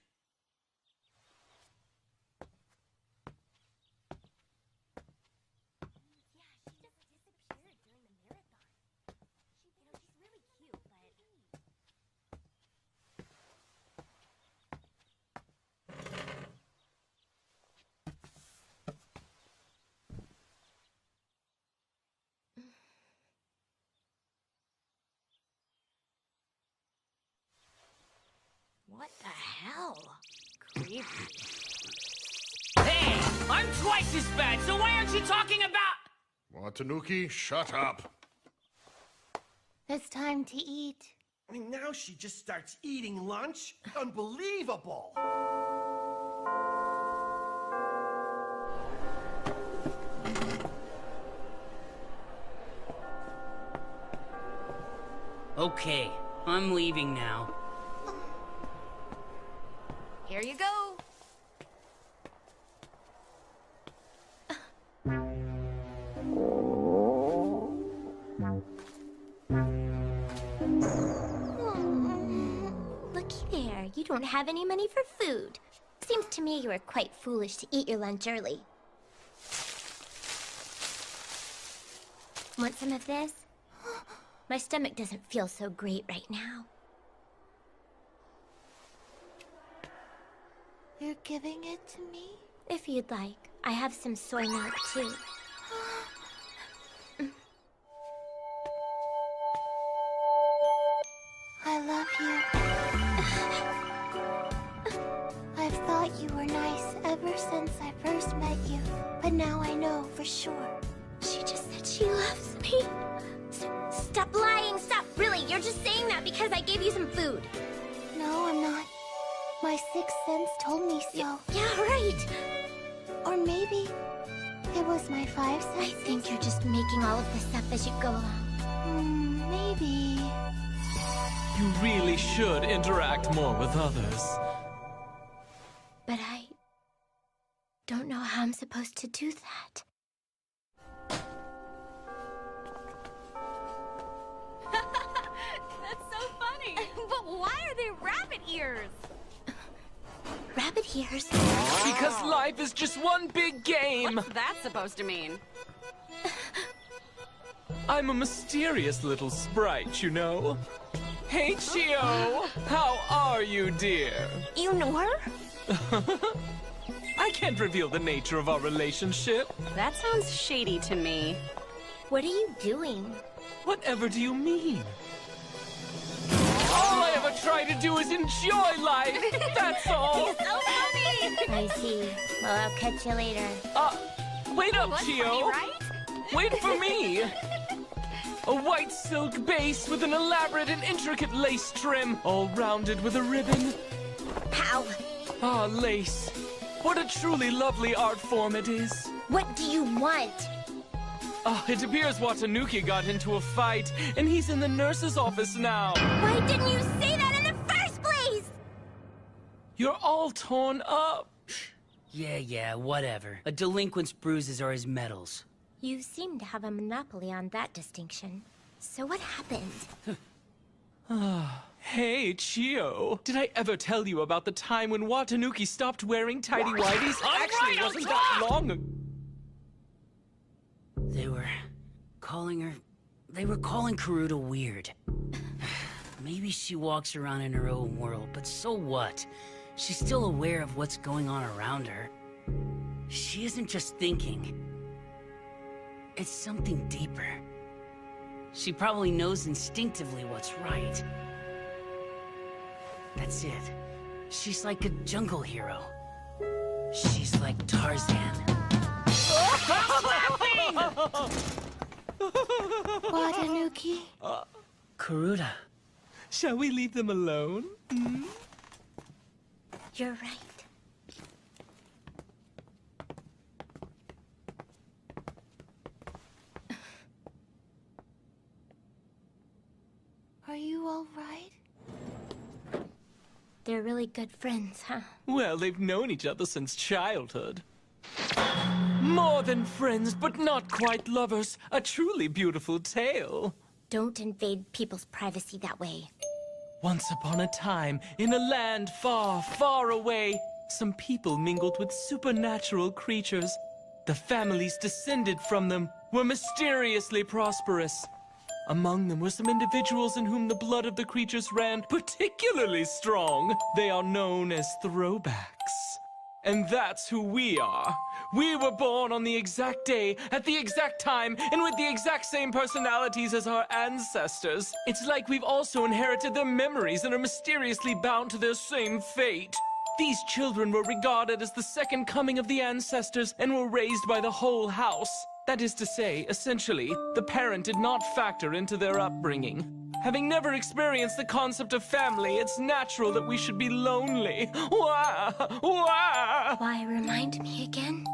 What the hell? Creepy. Hey, I'm twice as bad, so why aren't you talking about... Watanuki, shut up. It's time to eat. I mean, now she just starts eating lunch? Unbelievable! Okay, I'm leaving now. Here you go. Looky there, you don't have any money for food. Seems to me you were quite foolish to eat your lunch early. Want some of this? My stomach doesn't feel so great right now. You're giving it to me? If you'd like. I have some soy milk, too. I love you. I've thought you were nice ever since I first met you, but now I know for sure. She just said she loves me. Stop lying, stop. Really, you're just saying that because I gave you some food. No, I'm not. My sixth sense told me so. Yeah, right. Or maybe it was my five senses. I think you're just making all of this up as you go along. Maybe. You really should interact more with others. But I don't know how I'm supposed to do that. That's so funny. But why are they rabbit ears? Rabbit ears? Because life is just one big game. What's that supposed to mean? I'm a mysterious little sprite, you know. Hey, Chio! How are you, dear? You know her? I can't reveal the nature of our relationship. That sounds shady to me. What are you doing? Whatever do you mean? All I ever try to do is enjoy life, that's all. He's so funny! I see. Well, I'll catch you later. Wait up, What's Chio! funny, right? Wait for me! A white silk base with an elaborate and intricate lace trim, all rounded with a ribbon. How? Ah, lace. What a truly lovely art form it is. What do you want? It appears Watanuki got into a fight, and he's in the nurse's office now. Why didn't you say that in the first place? You're all torn up. Yeah, whatever. A delinquent's bruises are his medals. You seem to have a monopoly on that distinction. So what happened? Hey, Chio. Did I ever tell you about the time when Watanuki stopped wearing tidy whities? Actually, wasn't that long ago. They were calling Karuta weird. Maybe she walks around in her own world, but so what? She's still aware of what's going on around her. She isn't just thinking. It's something deeper. She probably knows instinctively what's right. That's it. She's like a jungle hero. She's like Tarzan. Watanuki? Karuta. Shall we leave them alone? You're right. Are you all right? They're really good friends, huh? Well, they've known each other since childhood. More than friends, but not quite lovers. A truly beautiful tale. Don't invade people's privacy that way. Once upon a time, in a land far, far away, some people mingled with supernatural creatures. The families descended from them were mysteriously prosperous. Among them were some individuals in whom the blood of the creatures ran particularly strong. They are known as throwbacks. And that's who we are. We were born on the exact day, at the exact time, and with the exact same personalities as our ancestors. It's like we've also inherited their memories and are mysteriously bound to their same fate. These children were regarded as the second coming of the ancestors and were raised by the whole house. That is to say, essentially, the parent did not factor into their upbringing. Having never experienced the concept of family, it's natural that we should be lonely. Wah! Wah! Why, remind me again?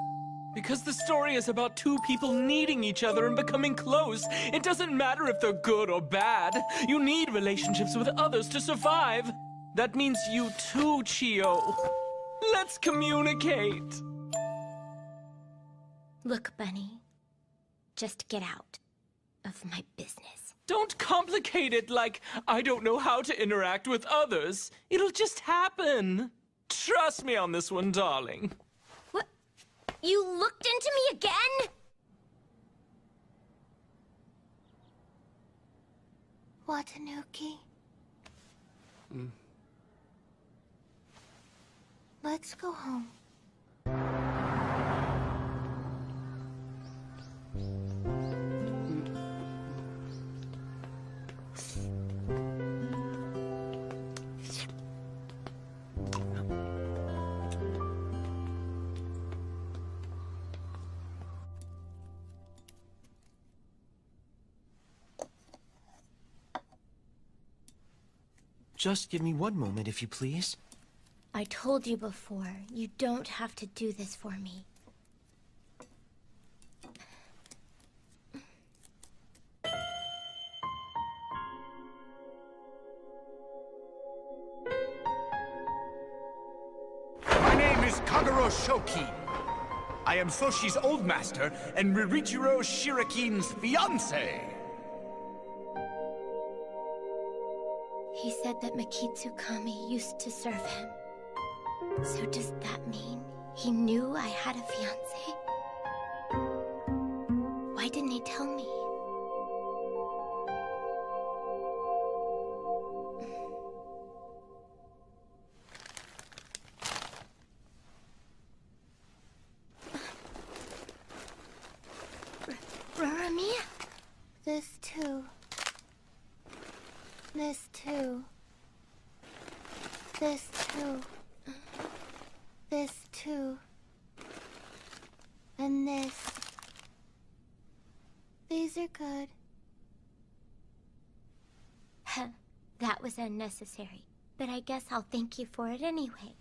Because the story is about two people needing each other and becoming close. It doesn't matter if they're good or bad. You need relationships with others to survive. That means you too, Chio. Let's communicate. Look, Bunny. Just get out of my business. Don't complicate it like I don't know how to interact with others. It'll just happen. Trust me on this one, darling. What? You looked into me again? Watanuki. Let's go home. Just give me one moment, if you please. I told you before, you don't have to do this for me. My name is Kagero Shokin. I am Soshi's old master and Ririchiro Shirakin's fiancé. He said that Makitsukami used to serve him. So does that mean he knew I had a fiancé? Why didn't he tell me? Roromia? This too. This too. This too. This too. And this. These are good. That was unnecessary, but I guess I'll thank you for it anyway.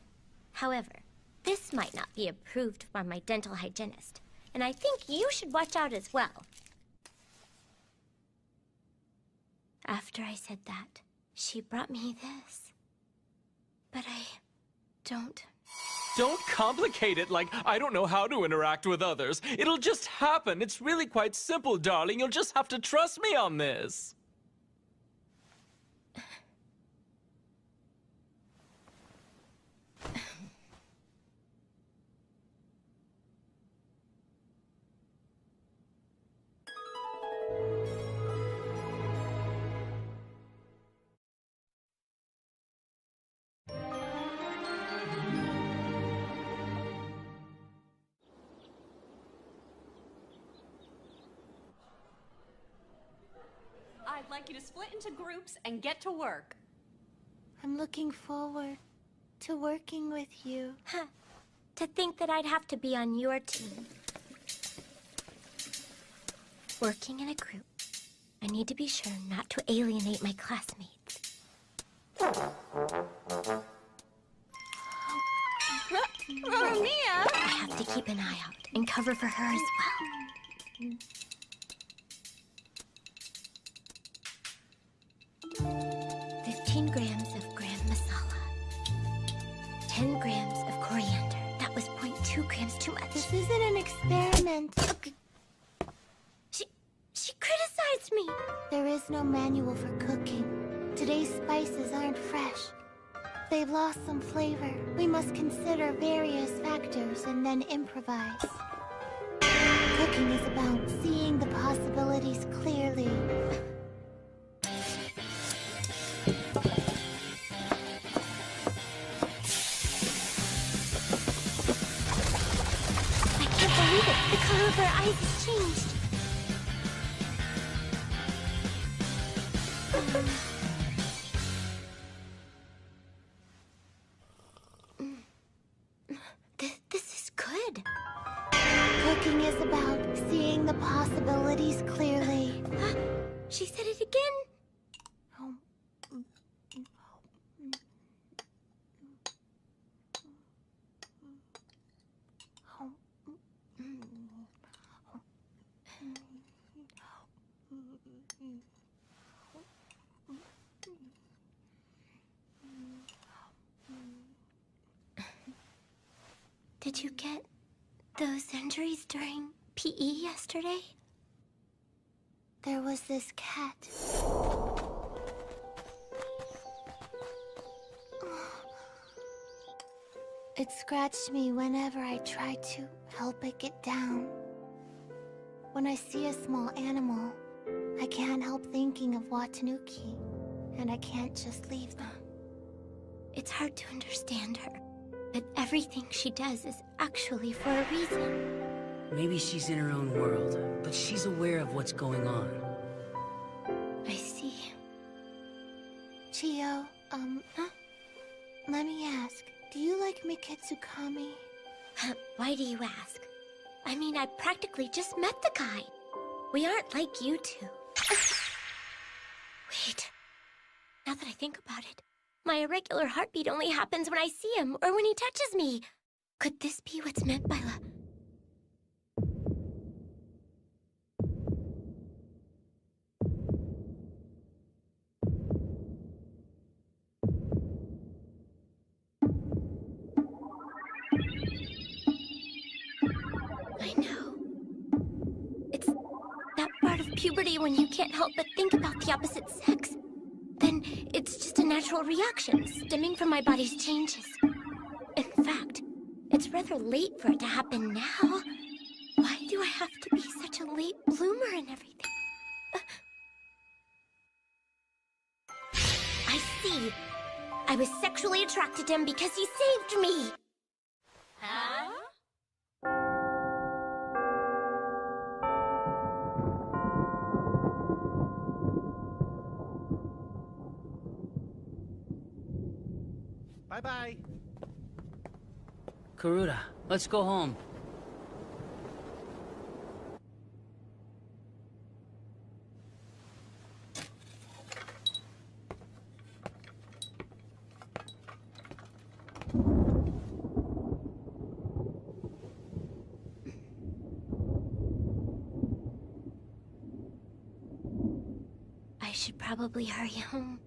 However, this might not be approved by my dental hygienist, and I think you should watch out as well. After I said that, she brought me this. But I don't... Don't complicate it like I don't know how to interact with others. It'll just happen. It's really quite simple, darling. You'll just have to trust me on this. I'd like you to split into groups and get to work. I'm looking forward to working with you. Huh. To think that I'd have to be on your team. Working in a group, I need to be sure not to alienate my classmates. Mia! I have to keep an eye out and cover for her as well. 15 grams of gram masala. 10 grams of coriander. That was 0.2 grams too much. This isn't an experiment. She criticized me. There is no manual for cooking. Today's spices aren't fresh. They've lost some flavor. We must consider various factors and then improvise. Cooking is about seeing the possibilities clearly. I can't believe it. The color of her eyes has changed. This is good. Cooking is about seeing the possibilities clearly. She said it again. Did you get those injuries during PE yesterday? There was this cat. It scratched me whenever I tried to help it get down. When I see a small animal, I can't help thinking of Watanuki, and I can't just leave them. It's hard to understand her, but everything she does is actually for a reason. Maybe she's in her own world, but she's aware of what's going on. I see. Chio, let me ask, do you like Miketsukami? Why do you ask? I mean, I practically just met the guy. We aren't like you two. Wait. Now that I think about it, my irregular heartbeat only happens when I see him or when he touches me. Could this be what's meant by I know. It's that part of puberty when you can't help but think about the opposite sex. Then it's just a natural reaction stemming from my body's changes. In fact, it's rather late for it to happen now. Why do I have to be such a late bloomer and everything? I see. I was sexually attracted to him because he saved me. Huh? Bye-bye. Karuta, let's go home. I should probably hurry home.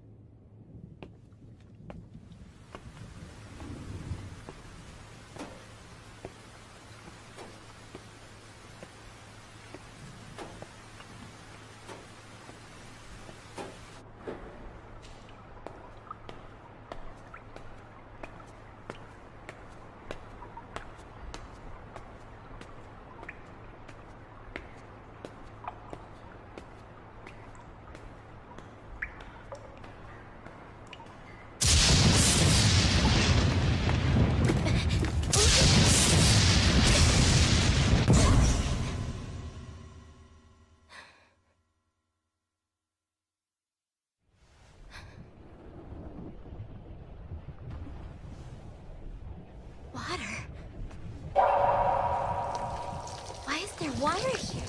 Water here.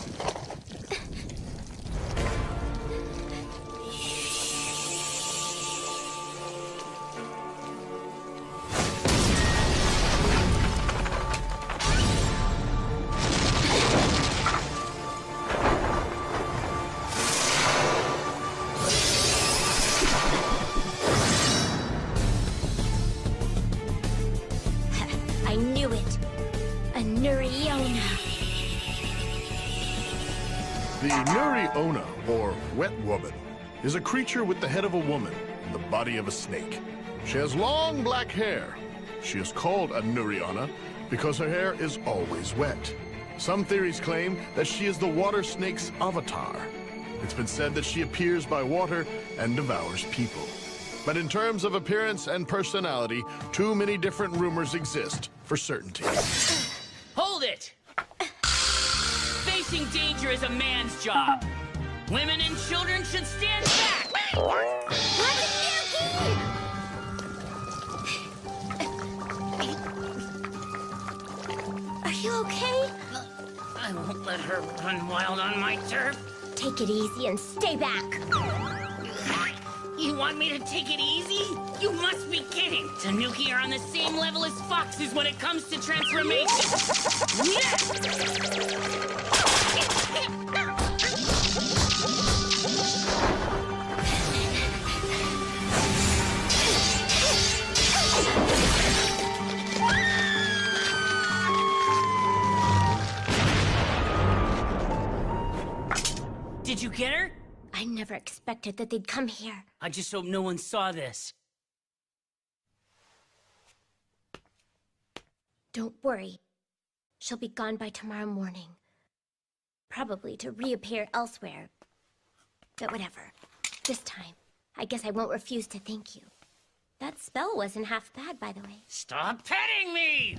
I knew it. A Nuriona. The Nuriona, or Wet Woman, is a creature with the head of a woman and the body of a snake. She has long black hair. She is called a Nuriona because her hair is always wet. Some theories claim that she is the water snake's avatar. It's been said that she appears by water and devours people. But in terms of appearance and personality, too many different rumors exist for certainty. Hold it! Facing danger is a man's job. Women and children should stand back! Are you okay? I won't let her run wild on my turf. Take it easy and stay back. You want me to take it easy? You must be kidding! Tanuki are on the same level as foxes when it comes to transformation. Did you get her? I never expected that they'd come here. I just hope no one saw this. Don't worry. She'll be gone by tomorrow morning. Probably to reappear elsewhere. But whatever. This time, I guess I won't refuse to thank you. That spell wasn't half bad, by the way. Stop petting me!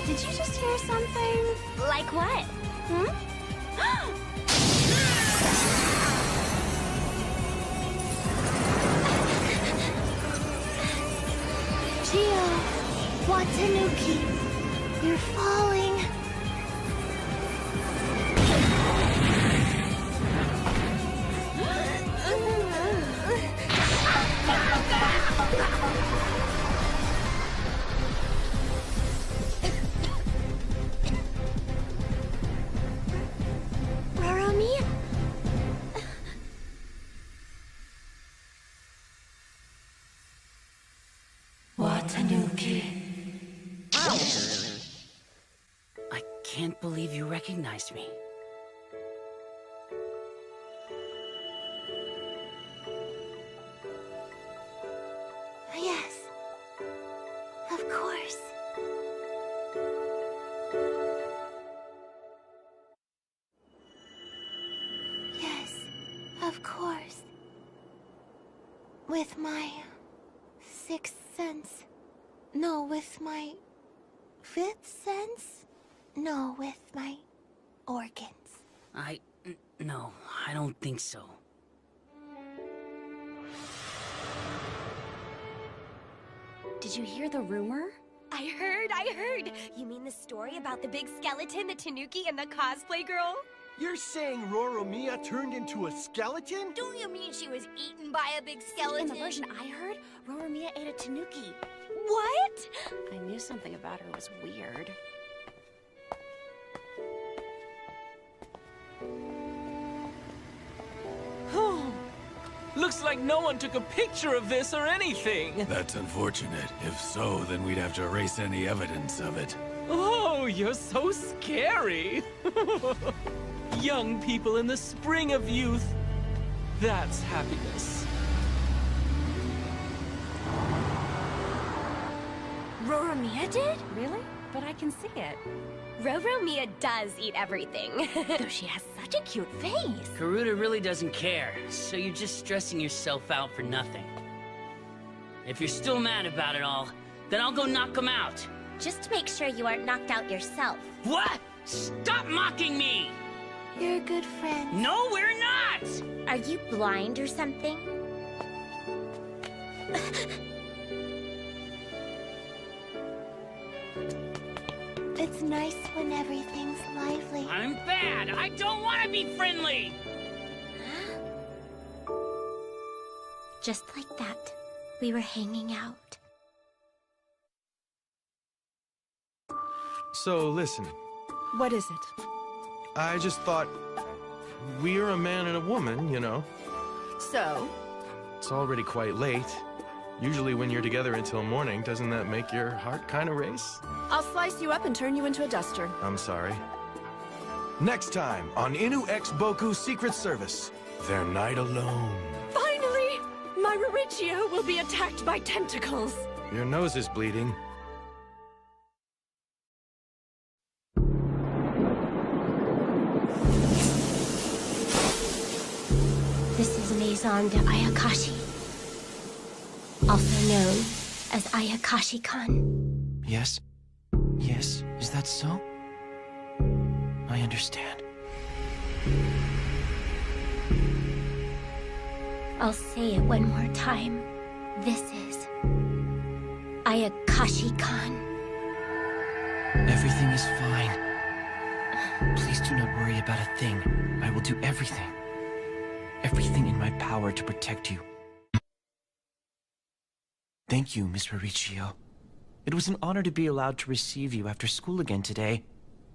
Did you just hear something? Like what? Gio, Watanuki, you're falling. Roromi? Watanuki. I can't believe you recognized me. Yes, of course. Yes, of course. With my sixth sense. No, with my fifth sense? No, with my organs. No, I don't think so. Did you hear the rumor? I heard! You mean the story about the big skeleton, the Tanuki, and the cosplay girl? You're saying Roromiya turned into a skeleton? Do you mean she was eaten by a big skeleton? In the version I heard, Roromiya ate a Tanuki. What? I knew something about her was weird. Looks like no one took a picture of this or anything. That's unfortunate. If so, then we'd have to erase any evidence of it. Oh, you're so scary. Young people in the spring of youth. That's happiness. Roromiya did? Really? But I can see it. Roromiya does eat everything. Though she has such a cute face. Garuda really doesn't care, so you're just stressing yourself out for nothing. If you're still mad about it all, then I'll go knock him out. Just to make sure you aren't knocked out yourself. What? Stop mocking me! You're a good friend. No, we're not! Are you blind or something? It's nice when everything's lively. I'm bad! I don't want to be friendly! Just like that, we were hanging out. So, listen. What is it? I just thought... we're a man and a woman, you know. So? It's already quite late. Usually when you're together until morning, doesn't that make your heart kind of race? I'll slice you up and turn you into a duster. I'm sorry. Next time on Inu X Boku Secret Service, their night alone. Finally! My Mauricio will be attacked by tentacles. Your nose is bleeding. This is Maison de Ayakashi, also known as Ayakashi-kan. Yes? Yes, is that so? I understand. I'll say it one more time. This is Ayakashi-kan. Everything is fine. Please do not worry about a thing. I will do everything. Everything in my power to protect you. Thank you, Miss Mauricio. It was an honor to be allowed to receive you after school again today.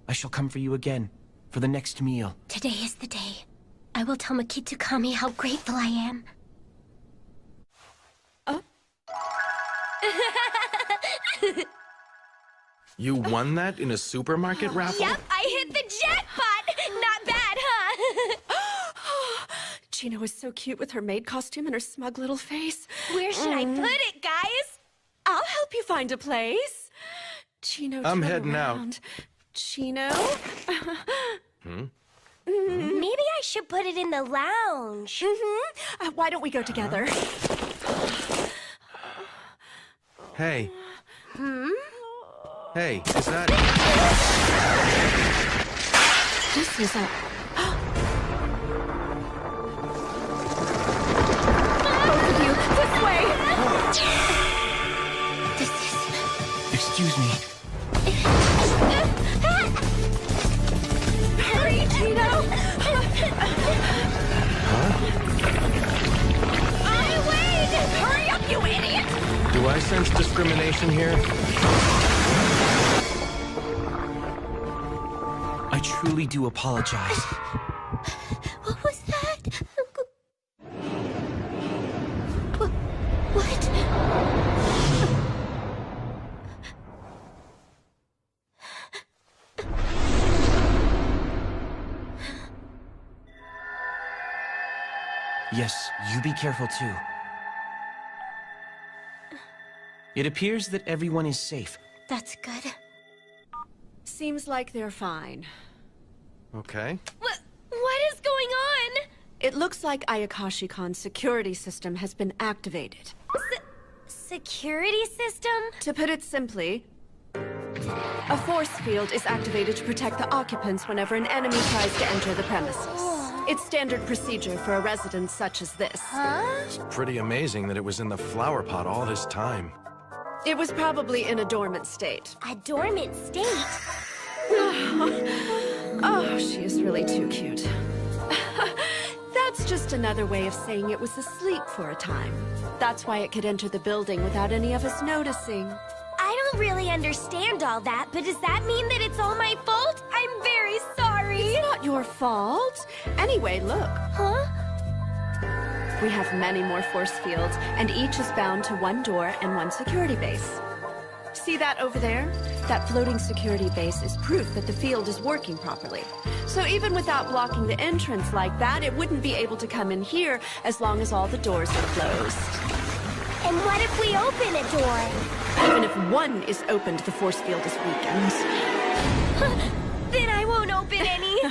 I shall come for you again, for the next meal. Today is the day. I will tell Makitukami how grateful I am. You won that in a supermarket raffle? Yep, I hit the jackpot! Not bad, huh? Chino is so cute with her maid costume and her smug little face. Where should I put it, guys? I'll help you find a place. Chino, I'm turn heading around. Chino? Maybe I should put it in the lounge. Why don't we go together? Hey. Hey, is that... This is a... Both of you, this way! This is... Excuse me. Hurry, Chino! Wait! Hurry up, you idiot! Do I sense discrimination here? I truly do apologize. What was that? What? Yes, you be careful too. It appears that everyone is safe. That's good. Seems like they're fine. Okay. What is going on? It looks like Ayakashi-Kon's security system has been activated. Security system? To put it simply, a force field is activated to protect the occupants whenever an enemy tries to enter the premises. It's standard procedure for a residence such as this. It's pretty amazing that it was in the flower pot all this time. It was probably in a dormant state. A dormant state? Oh, she is really too cute. That's just another way of saying it was asleep for a time. That's why it could enter the building without any of us noticing. I don't really understand all that, but does that mean that it's all my fault? I'm very sorry. It's not your fault. Anyway, look. Huh? We have many more force fields, and each is bound to one door and one security base. See that over there? That floating security base is proof that the field is working properly. So even without blocking the entrance like that, it wouldn't be able to come in here as long as all the doors are closed. And what if we open a door? Even if one is opened, the force field is weakened. Then I won't open any.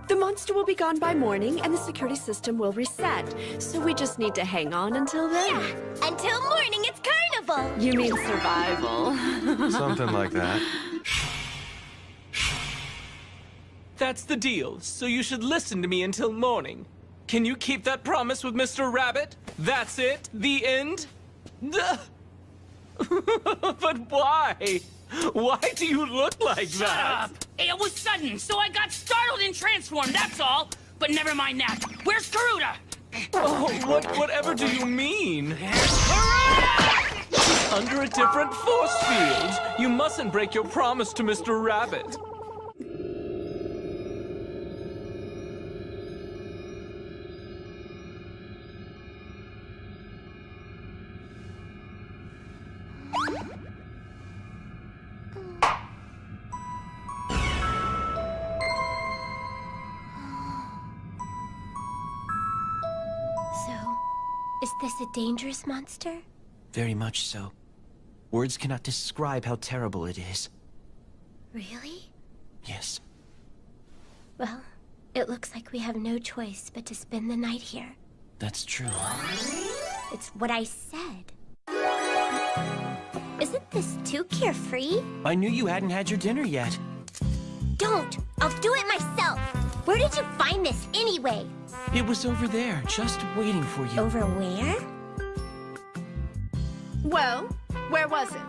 The monster will be gone by morning, and the security system will reset. So we just need to hang on until then. Yeah, until morning it's carnival. You mean survival. Something like that. That's the deal, so you should listen to me until morning. Can you keep that promise with Mr. Rabbit? That's it? The end? But why? Why do you look like Shut that? up! It was sudden, so I got startled and transformed, that's all! But never mind that. Where's Garuda? Oh, whatever do you mean? She's under a different force field. You mustn't break your promise to Mr. Rabbit. Is this a dangerous monster? Very much so. Words cannot describe how terrible it is. Really? Yes. Well, it looks like we have no choice but to spend the night here. That's true. It's what I said. Isn't this too carefree? I knew you hadn't had your dinner yet. Don't! I'll do it myself! Where did you find this anyway? It was over there, just waiting for you. Over where? Well, where was it?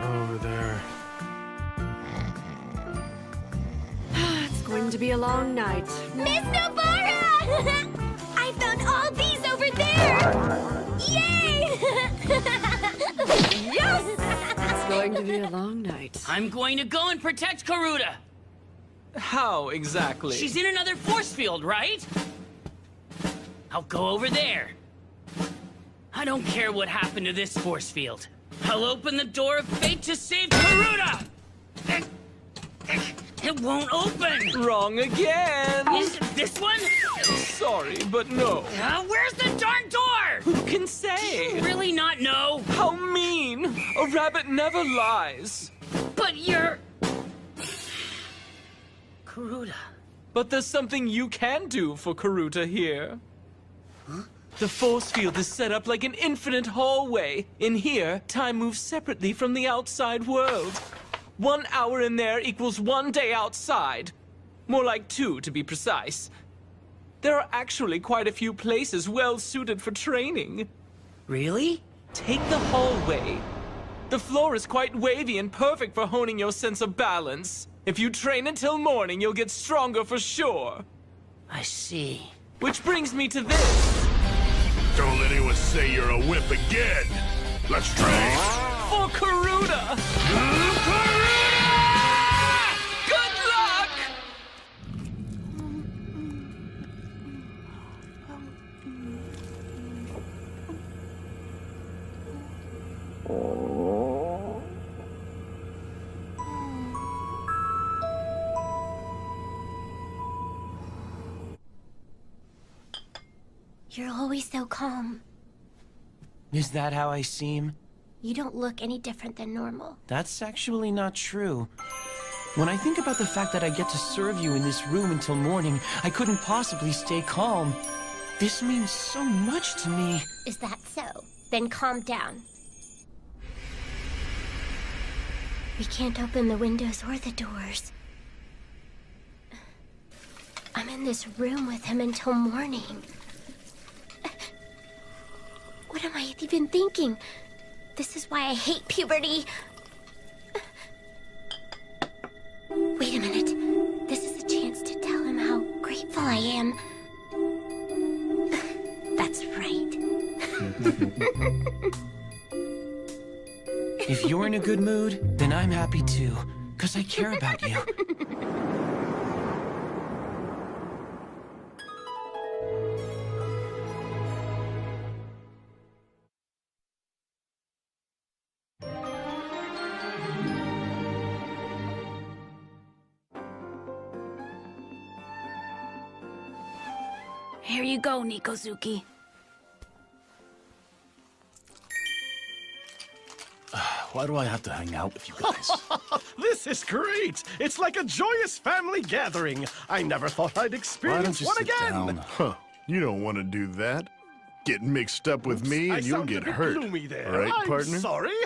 Over there. It's going to be a long night. Miss Nobara! I found all these over there! Yay! Yes! It's going to be a long night. I'm going to go and protect Garuda. How exactly? She's in another force field, right? I'll go over there. I don't care what happened to this force field. I'll open the door of fate to save Karuta! It won't open! Wrong again! Is it this one? Sorry, but no. Where's the darn door? Who can say? Do you really not know? How mean! A rabbit never lies. But you're... Karuta. But there's something you can do for Karuta here. Huh? The force field is set up like an infinite hallway. In here, time moves separately from the outside world. 1 hour in there equals 1 day outside. More like 2, to be precise. There are actually quite a few places well suited for training. Really? Take the hallway. The floor is quite wavy and perfect for honing your sense of balance. If you train until morning, you'll get stronger for sure. I see. Which brings me to this. Don't let anyone say you're a wimp again. Let's train. For Karuta! Karuta! Good luck! You're always so calm. Is that how I seem? You don't look any different than normal. That's actually not true. When I think about the fact that I get to serve you in this room until morning, I couldn't possibly stay calm. This means so much to me. Is that so? Then calm down. We can't open the windows or the doors. I'm in this room with him until morning. What am I even thinking? This is why I hate puberty. Wait a minute. This is a chance to tell him how grateful I am. That's right. If you're in a good mood, then I'm happy too, 'cause I care about you. Here you go, Nikozuki. Why do I have to hang out with you guys? This is great! It's like a joyous family gathering. I never thought I'd experience one again. Huh. You don't want to do that. Get mixed up with me and you'll get hurt. Right, partner? I'm sorry.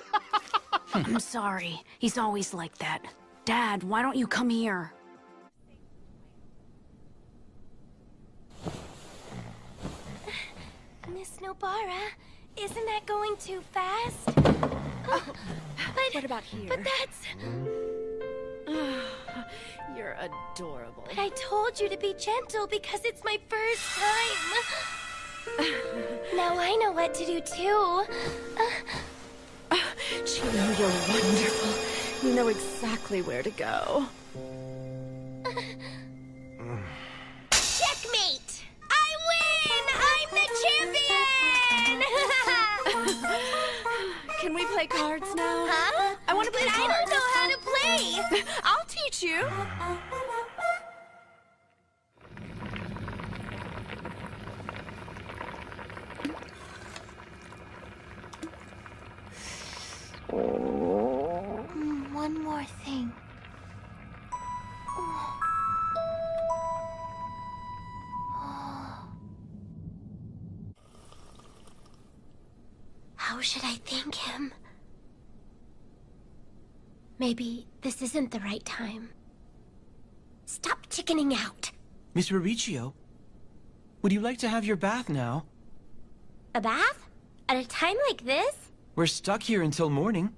I'm sorry. He's always like that. Dad, why don't you come here? Miss Nobara, isn't that going too fast? But what about here? But that's... You're adorable. But I told you to be gentle because it's my first time. Now I know what to do too. Chino, you're wonderful. You know exactly where to go. Checkmate! I win! I'm the champion! Can we play cards now? Huh? I want to play But cards. I don't know how to play! I'll teach you. One more thing. How should I thank him? Maybe this isn't the right time. Stop chickening out. Miss Riccio, would you like to have your bath now? A bath? At a time like this? We're stuck here until morning.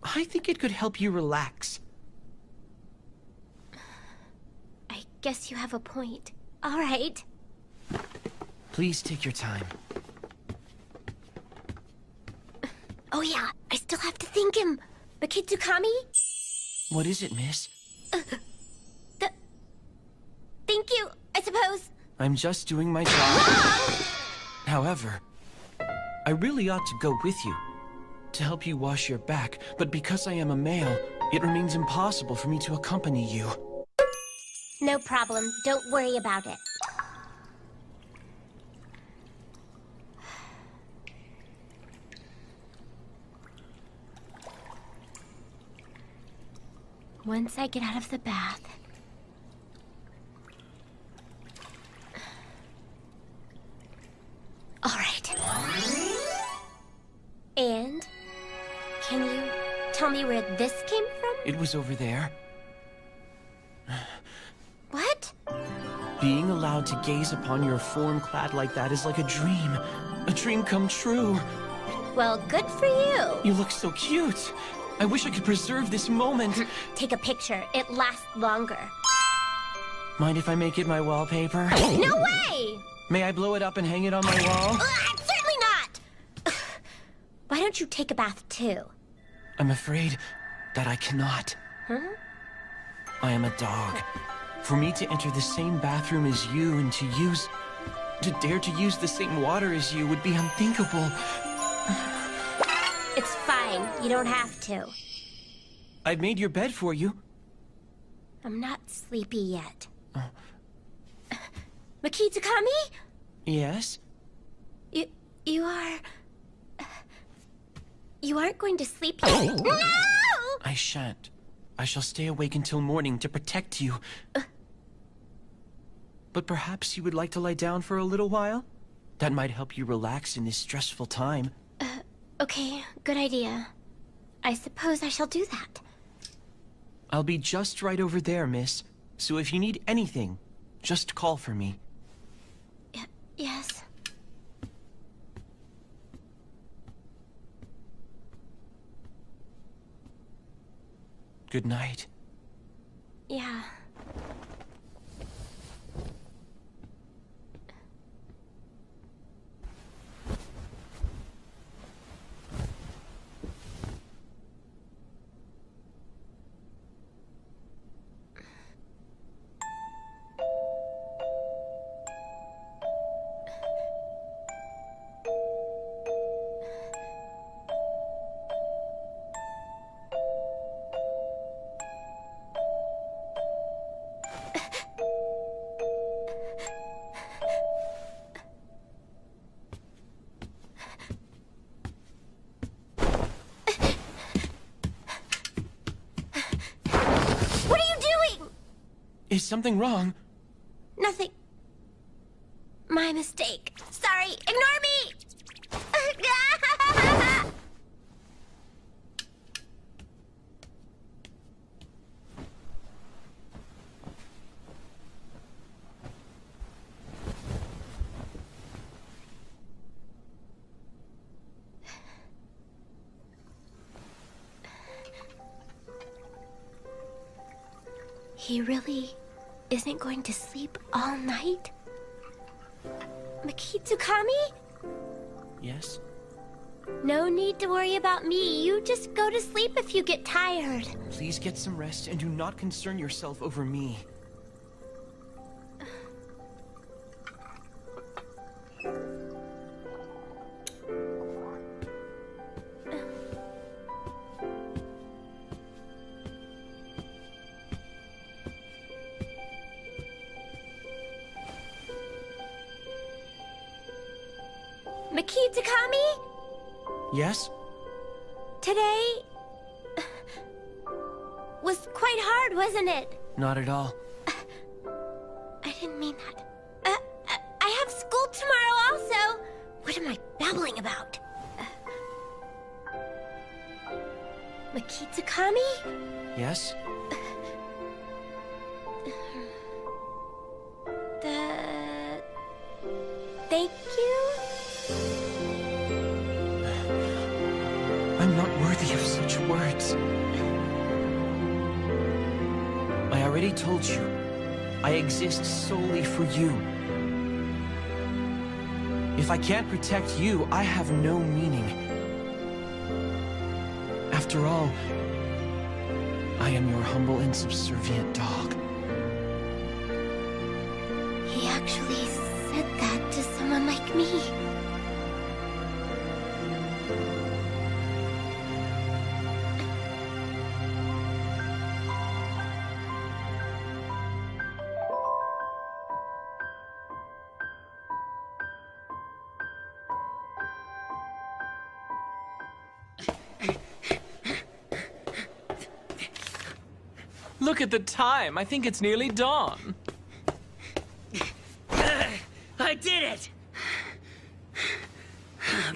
I think it could help you relax. I guess you have a point. All right. Please take your time. Oh yeah, I still have to thank him. The Kitsukami? What is it, miss? Thank you, I suppose. I'm just doing my job. However, I really ought to go with you to help you wash your back, but because I am a male, it remains impossible for me to accompany you. No problem. Don't worry about it. Once I get out of the bath... All right. And can you tell me where this came from? It was over there. What? Being allowed to gaze upon your form clad like that is like a dream come true. Well, good for you. You look so cute. I wish I could preserve this moment. Take a picture. It lasts longer. Mind if I make it my wallpaper? No way! May I blow it up and hang it on my wall? Certainly not! Why don't you take a bath too? I'm afraid that I cannot. Huh? I am a dog. For me to enter the same bathroom as you and to dare to use the same water as you would be unthinkable. It's fine. You don't have to. I've made your bed for you. I'm not sleepy yet. Makitakami? Yes? You aren't going to sleep yet? No! I shan't. I shall stay awake until morning to protect you. But perhaps you would like to lie down for a little while? That might help you relax in this stressful time. Okay, good idea. I suppose I shall do that. I'll be just right over there, miss. So if you need anything, just call for me. Yes. Good night. Yeah. Is something wrong? Nothing. My mistake. Sorry, ignore me! He really isn't going to sleep all night? Makitsukami? Yes? No need to worry about me. You just go to sleep if you get tired. Please get some rest and do not concern yourself over me. Makitakami? Yes? Today was quite hard, wasn't it? Not at all. I didn't mean that. I have school tomorrow also. What am I babbling about? Makitakami? Yes? Thank you? I'm not worthy of such words. I already told you, I exist solely for you. If I can't protect you, I have no meaning. After all, I am your humble and subservient dog. He actually said that to someone like me. Look at the time. I think it's nearly dawn. I did it!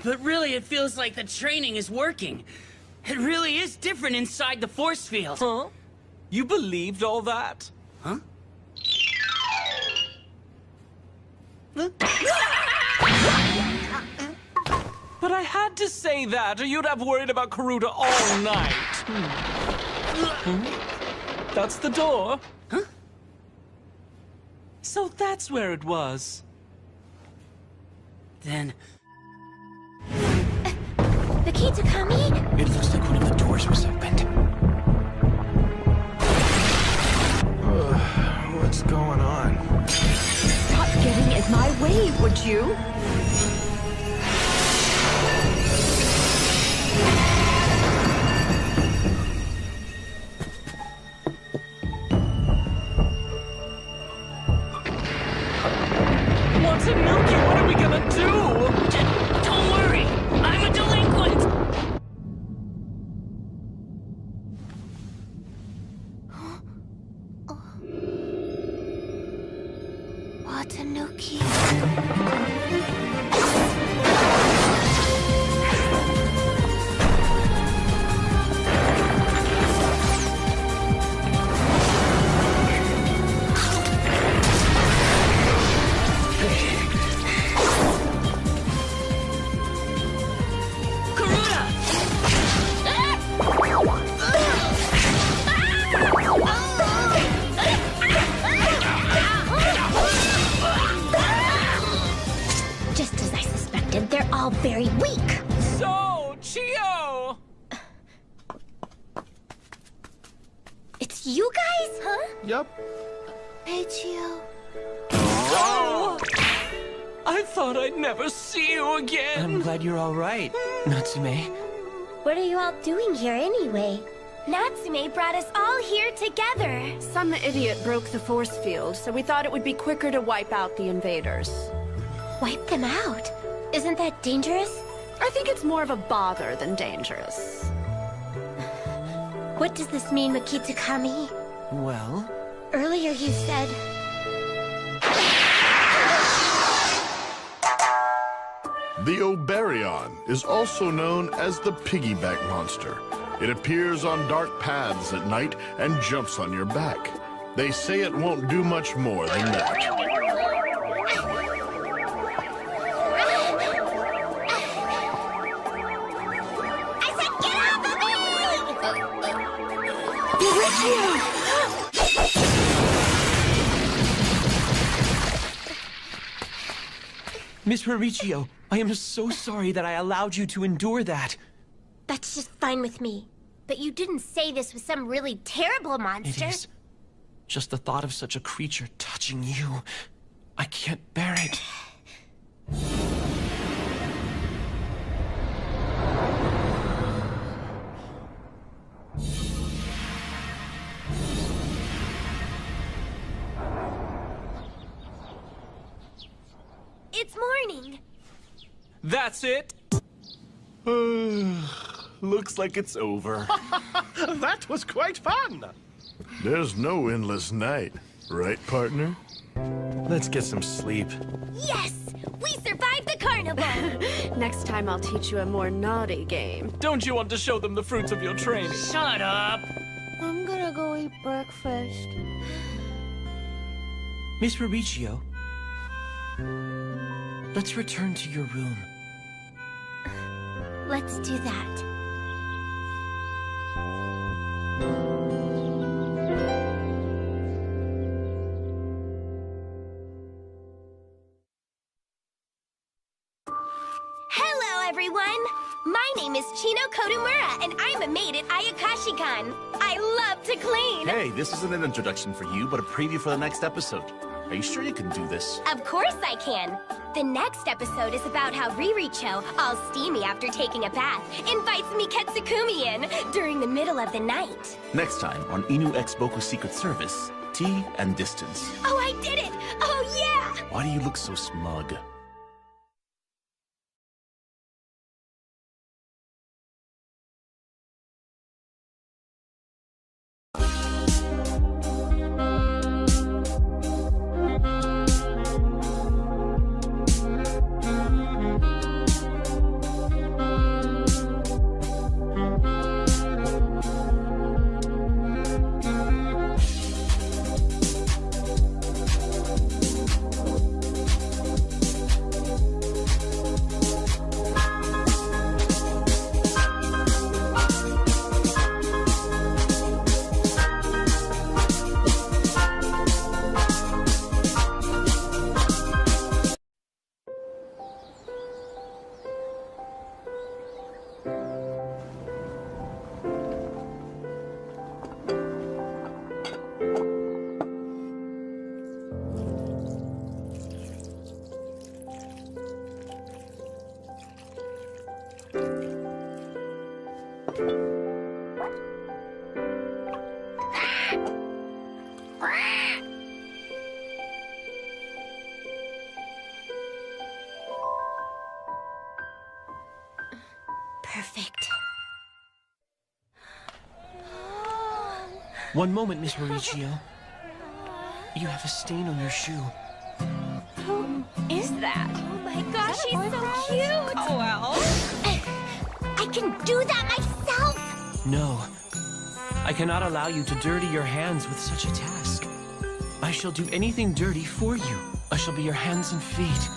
But really, it feels like the training is working. It really is different inside the force field. Huh? You believed all that? Huh? But I had to say that, or you'd have worried about Karuta all night. That's the door. Huh? So that's where it was. Then... The Kitakami? It looks like one of the doors was opened. What's going on? Stop getting in my way, would you? Tanuki, what are we gonna do? Don't worry, I'm a delinquent! Watanuki. Very weak. So, Chio! It's you guys, huh? Yep. Hey, Chio. Oh! I thought I'd never see you again. I'm glad you're all right, Natsume. What are you all doing here anyway? Natsume brought us all here together. Some idiot broke the force field, so we thought it would be quicker to wipe out the invaders. Wipe them out? Isn't that dangerous? I think it's more of a bother than dangerous. What does this mean, Kitakami? Well? Earlier you said... The Oberion is also known as the piggyback monster. It appears on dark paths at night and jumps on your back. They say it won't do much more than that. Miss Mauricio, I am so sorry that I allowed you to endure that. That's just fine with me. But you didn't say this was some really terrible monster. It is. Just the thought of such a creature touching you. I can't bear it. It's morning. That's it? Looks like it's over. That was quite fun. There's no endless night, right, partner? Let's get some sleep. Yes! We survived the carnival! Next time I'll teach you a more naughty game. Don't you want to show them the fruits of your training? Shut up! I'm gonna go eat breakfast. Miss Mauricio, let's return to your room. Let's do that. Hello, everyone! My name is Chino Kodamura, and I'm a maid at Ayakashi-kan. I love to clean! Hey, this isn't an introduction for you, but a preview for the next episode. Are you sure you can do this? Of course I can! The next episode is about how Riricho, all steamy after taking a bath, invites Miketsukumi in during the middle of the night. Next time on Inu X Boku Secret Service, Tea and Distance. Oh, I did it! Oh, yeah! Why do you look so smug? perfect. One moment, Miss Mauricio. You have a stain on your shoe. Who is that? Oh my gosh, she's so cute! Oh, well. I can do that myself! No. I cannot allow you to dirty your hands with such a task. I shall do anything dirty for you. I shall be your hands and feet.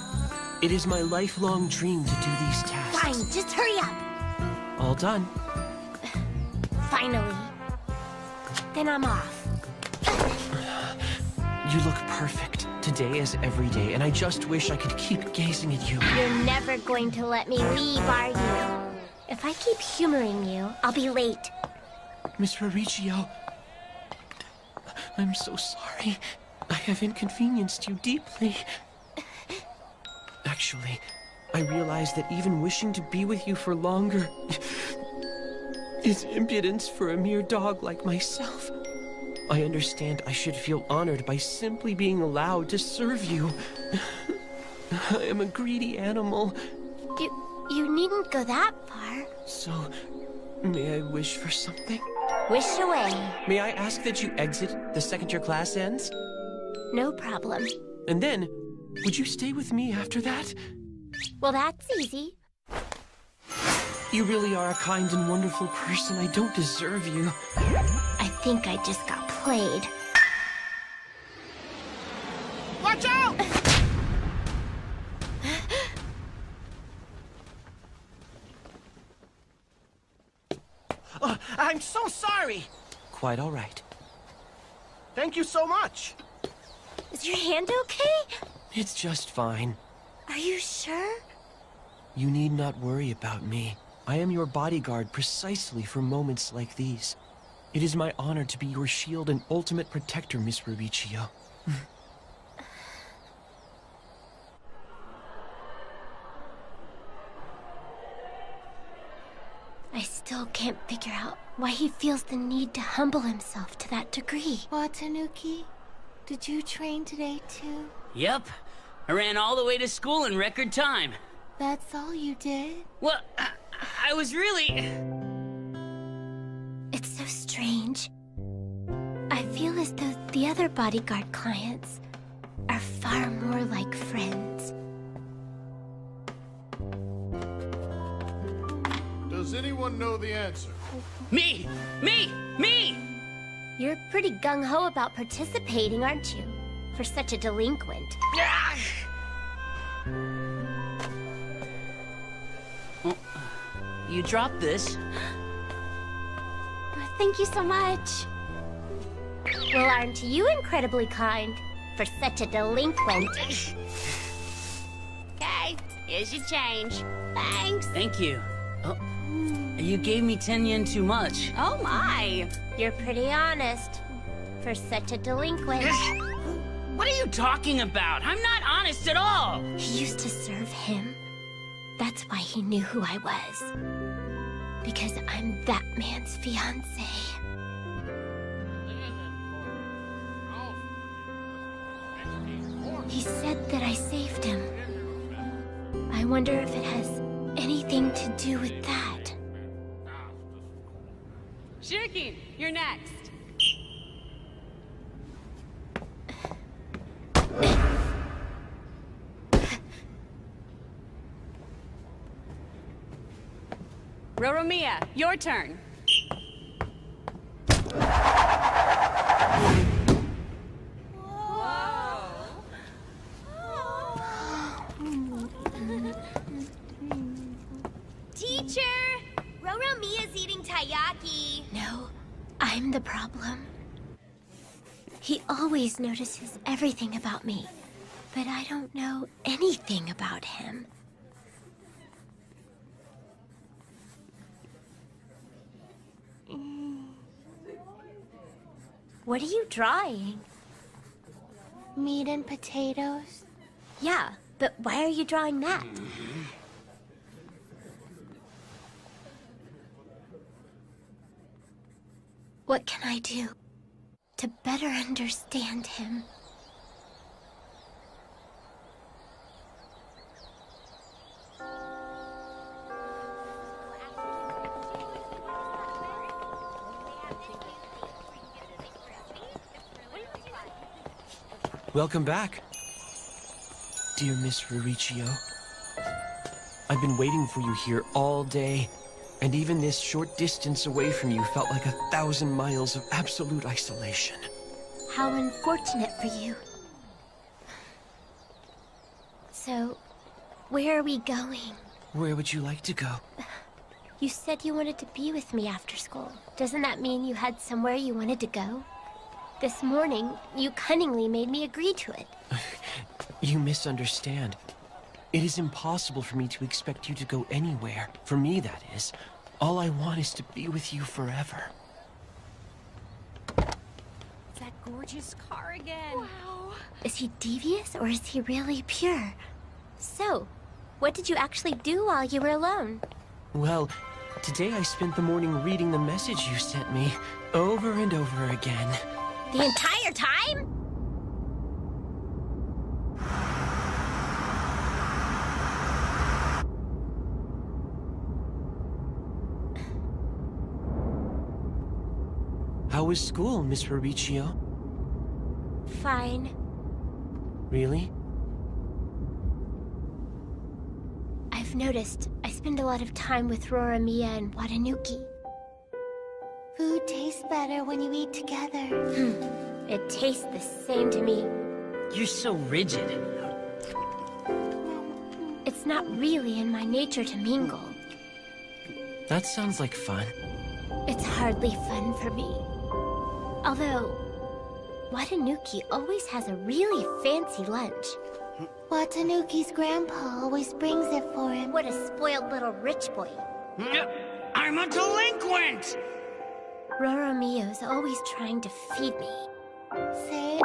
It is my lifelong dream to do these tasks. Fine, just hurry up. All done. Finally. Then I'm off. You look perfect. Today as every day, and I just wish I could keep gazing at you. You're never going to let me leave, are you? If I keep humoring you, I'll be late. Miss Mauricio, I'm so sorry. I have inconvenienced you deeply. Actually, I realize that even wishing to be with you for longer is impudence for a mere dog like myself. I understand I should feel honored by simply being allowed to serve you. I am a greedy animal. You needn't go that far. So, may I wish for something? Wish away. May I ask that you exit the second your class ends? No problem. And then, would you stay with me after that? Well, that's easy. You really are a kind and wonderful person. I don't deserve you. I think I just got played. Watch out! I'm so sorry. Quite all right. Thank you so much. Is your hand okay? It's just fine. Are you sure? You need not worry about me. I am your bodyguard precisely for moments like these. It is my honor to be your shield and ultimate protector, Miss Mauricio. I still can't figure out why he feels the need to humble himself to that degree. Watanuki, did you train today too? Yep. I ran all the way to school in record time. That's all you did? Well, I was really... It's so strange. I feel as though the other bodyguard clients are far more like friends. Does anyone know the answer? Me! Me! Me! You're pretty gung-ho about participating, aren't you? For such a delinquent. Well, you dropped this. Thank you so much. Well, aren't you incredibly kind for such a delinquent? Okay, here's your change. Thanks. Thank you. Oh, you gave me 10 yen too much. Oh my. You're pretty honest for such a delinquent. What are you talking about? I'm not honest at all. He used to serve him. That's why he knew who I was. Because I'm that man's fiancé. He said that I saved him. I wonder if it has anything to do with that. Shirkin, you're next. Roromiya, your turn. Teacher! Roromiya's eating taiyaki. No, I'm the problem. He always notices everything about me, but I don't know anything about him. What are you drawing? Meat and potatoes. Yeah, but why are you drawing that? What can I do to better understand him? Welcome back. Dear Miss Rurichio, I've been waiting for you here all day, and even this short distance away from you felt like 1,000 miles of absolute isolation. How unfortunate for you. So, where are we going? Where would you like to go? You said you wanted to be with me after school. Doesn't that mean you had somewhere you wanted to go? This morning, you cunningly made me agree to it. You misunderstand. It is impossible for me to expect you to go anywhere. For me, that is. All I want is to be with you forever. That gorgeous car again. Wow. Is he devious or is he really pure? So, what did you actually do while you were alone? Well, today I spent the morning reading the message you sent me over and over again. The entire time? How was school, Miss Rurichio? Fine. Really? I've noticed I spend a lot of time with Roramiya and Watanuki. Food tastes better when you eat together. It tastes the same to me. You're so rigid. It's not really in my nature to mingle. That sounds like fun. It's hardly fun for me. Although, Watanuki always has a really fancy lunch. Watanuki's grandpa always brings it for him. What a spoiled little rich boy. I'm a delinquent! Roromiyo's always trying to feed me. Say,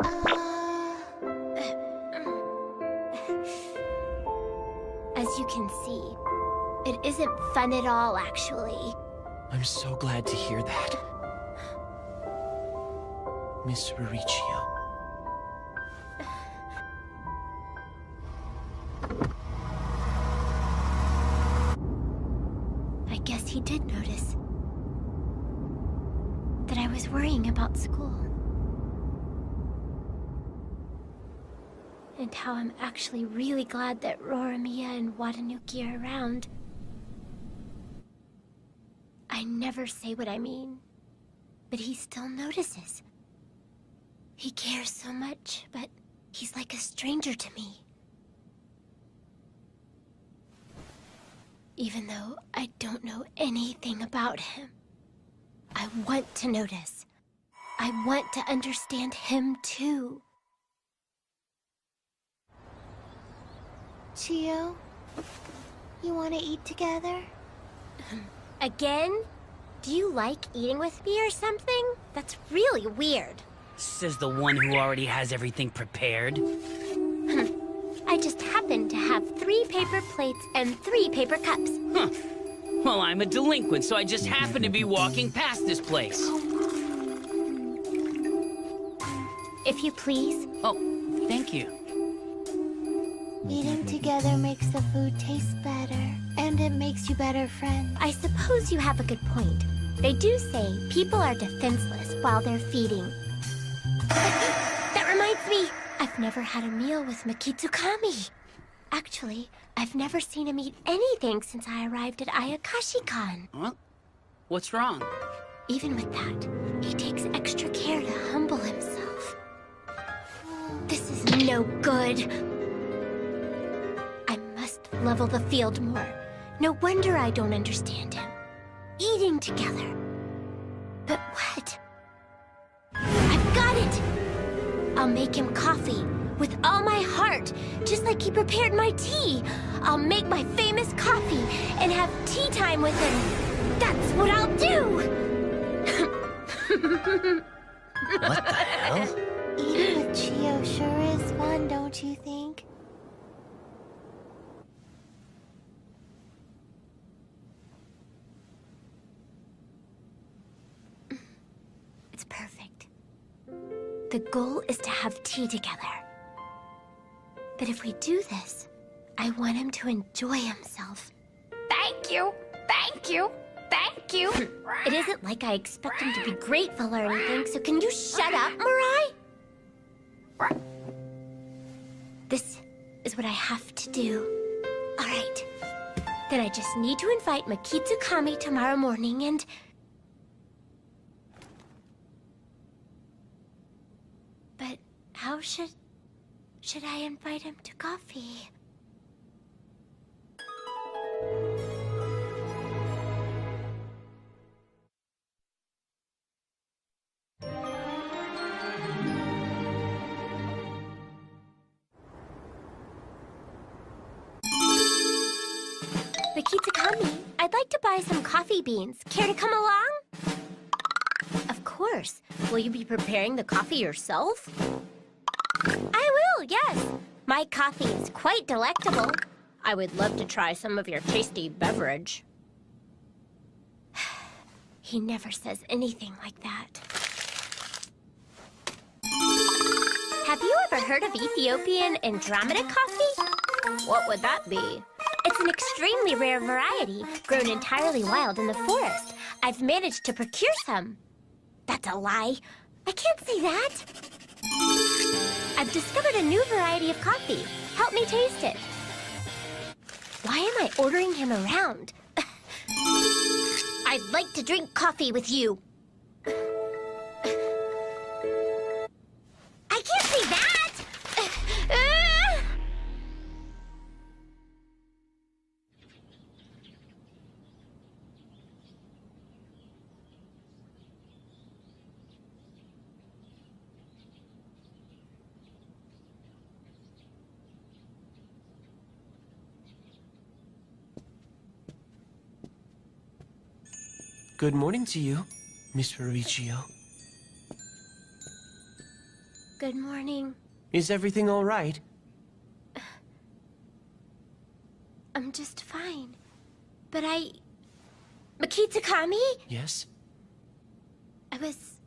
As you can see, it isn't fun at all, actually. I'm so glad to hear that. Miss Rurichio. I guess he did notice that I was worrying about school. And how I'm actually really glad that Roramiya and Watanuki are around. I never say what I mean, but he still notices. He cares so much, but he's like a stranger to me. Even though I don't know anything about him, I want to notice. I want to understand him too. Chio, you want to eat together? Again? Do you like eating with me or something? That's really weird. Says the one who already has everything prepared. I just happen to have 3 paper plates and 3 paper cups. Huh. Well, I'm a delinquent, so I just happen to be walking past this place. If you please. Oh, thank you. Eating together makes the food taste better, and it makes you better friends. I suppose you have a good point. They do say people are defenseless while they're feeding. That reminds me, I've never had a meal with Mikitsukami. Actually, I've never seen him eat anything since I arrived at Ayakashi-kan. Well, what's wrong? Even with that, he takes extra care to humble himself. This is no good. I must level the field more. No wonder I don't understand him. Eating together. But what? I've got it! I'll make him coffee with all my heart, just like he prepared my tea. I'll make my famous coffee and have tea time with him. That's what I'll do! What the hell? Eating with Chio sure is fun, don't you think? It's perfect. The goal is to have tea together. But if we do this, I want him to enjoy himself. Thank you! Thank you! Thank you! It isn't like I expect him to be grateful or anything, so can you shut up, Mirai? This is what I have to do. All right. Then I just need to invite Makitsukami tomorrow morning and... But how should I invite him to coffee? Makitsukami, I'd like to buy some coffee beans. Care to come along? Of course. Will you be preparing the coffee yourself? I will, yes. My coffee is quite delectable. I would love to try some of your tasty beverage. He never says anything like that. Have you ever heard of Ethiopian Andromeda coffee? What would that be? It's an extremely rare variety, grown entirely wild in the forest. I've managed to procure some. That's a lie. I can't say that. I've discovered a new variety of coffee. Help me taste it. Why am I ordering him around? I'd like to drink coffee with you. I can't say that! Good morning to you, Miss Mauricio. Good morning. Is everything all right? I'm just fine. But Makitsukami? Yes? I was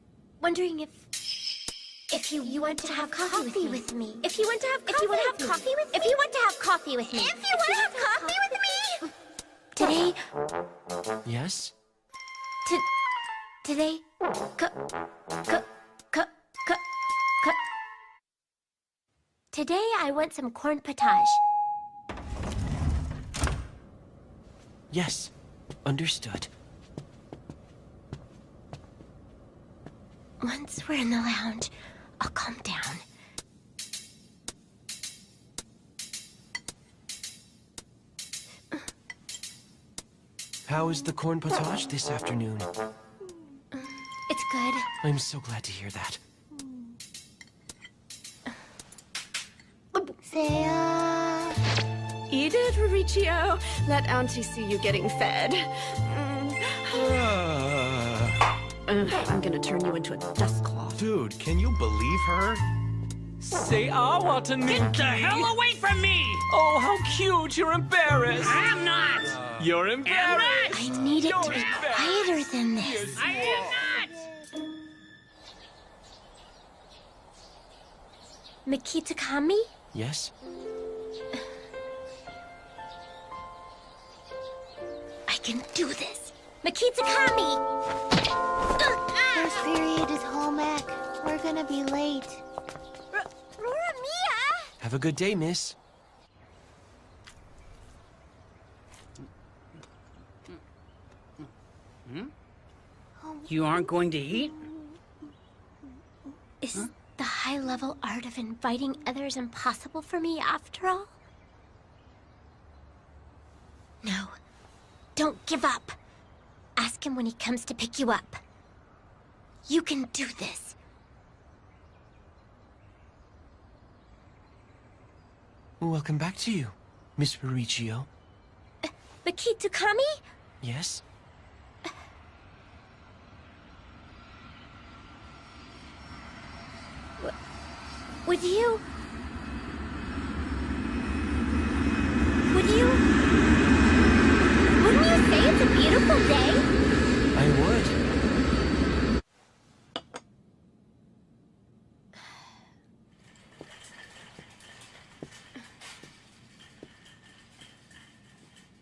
wondering if you want to have coffee with me. If you want to have coffee with me. If you want to have coffee with me. If you want to have coffee with me. Today. Yes? Today. Today I want some corn potage. Yes. Understood. Once we're in the lounge, I'll calm down. How is the corn potage this afternoon? It's good. I'm so glad to hear that. Eat it, Mauricio. Let Auntie see you getting fed. I'm gonna turn you into a dust cloth. Dude, can you believe her? Say Watanuki. Get the hell away from me! Oh, how cute. You're embarrassed. I'm not! You're embarrassed. I need it to be quieter than this. I am not! Makitsukami? Yes? I can do this. Makitsukami! First period is home ec. We're gonna be late. Mia! Have a good day, miss. You aren't going to eat? Is the high-level art of inviting others impossible for me after all? No. Don't give up. Ask him when he comes to pick you up. You can do this. Welcome back to you, Miss Mauricio. Makitsukami? Yes? Wouldn't you say it's a beautiful day? I would.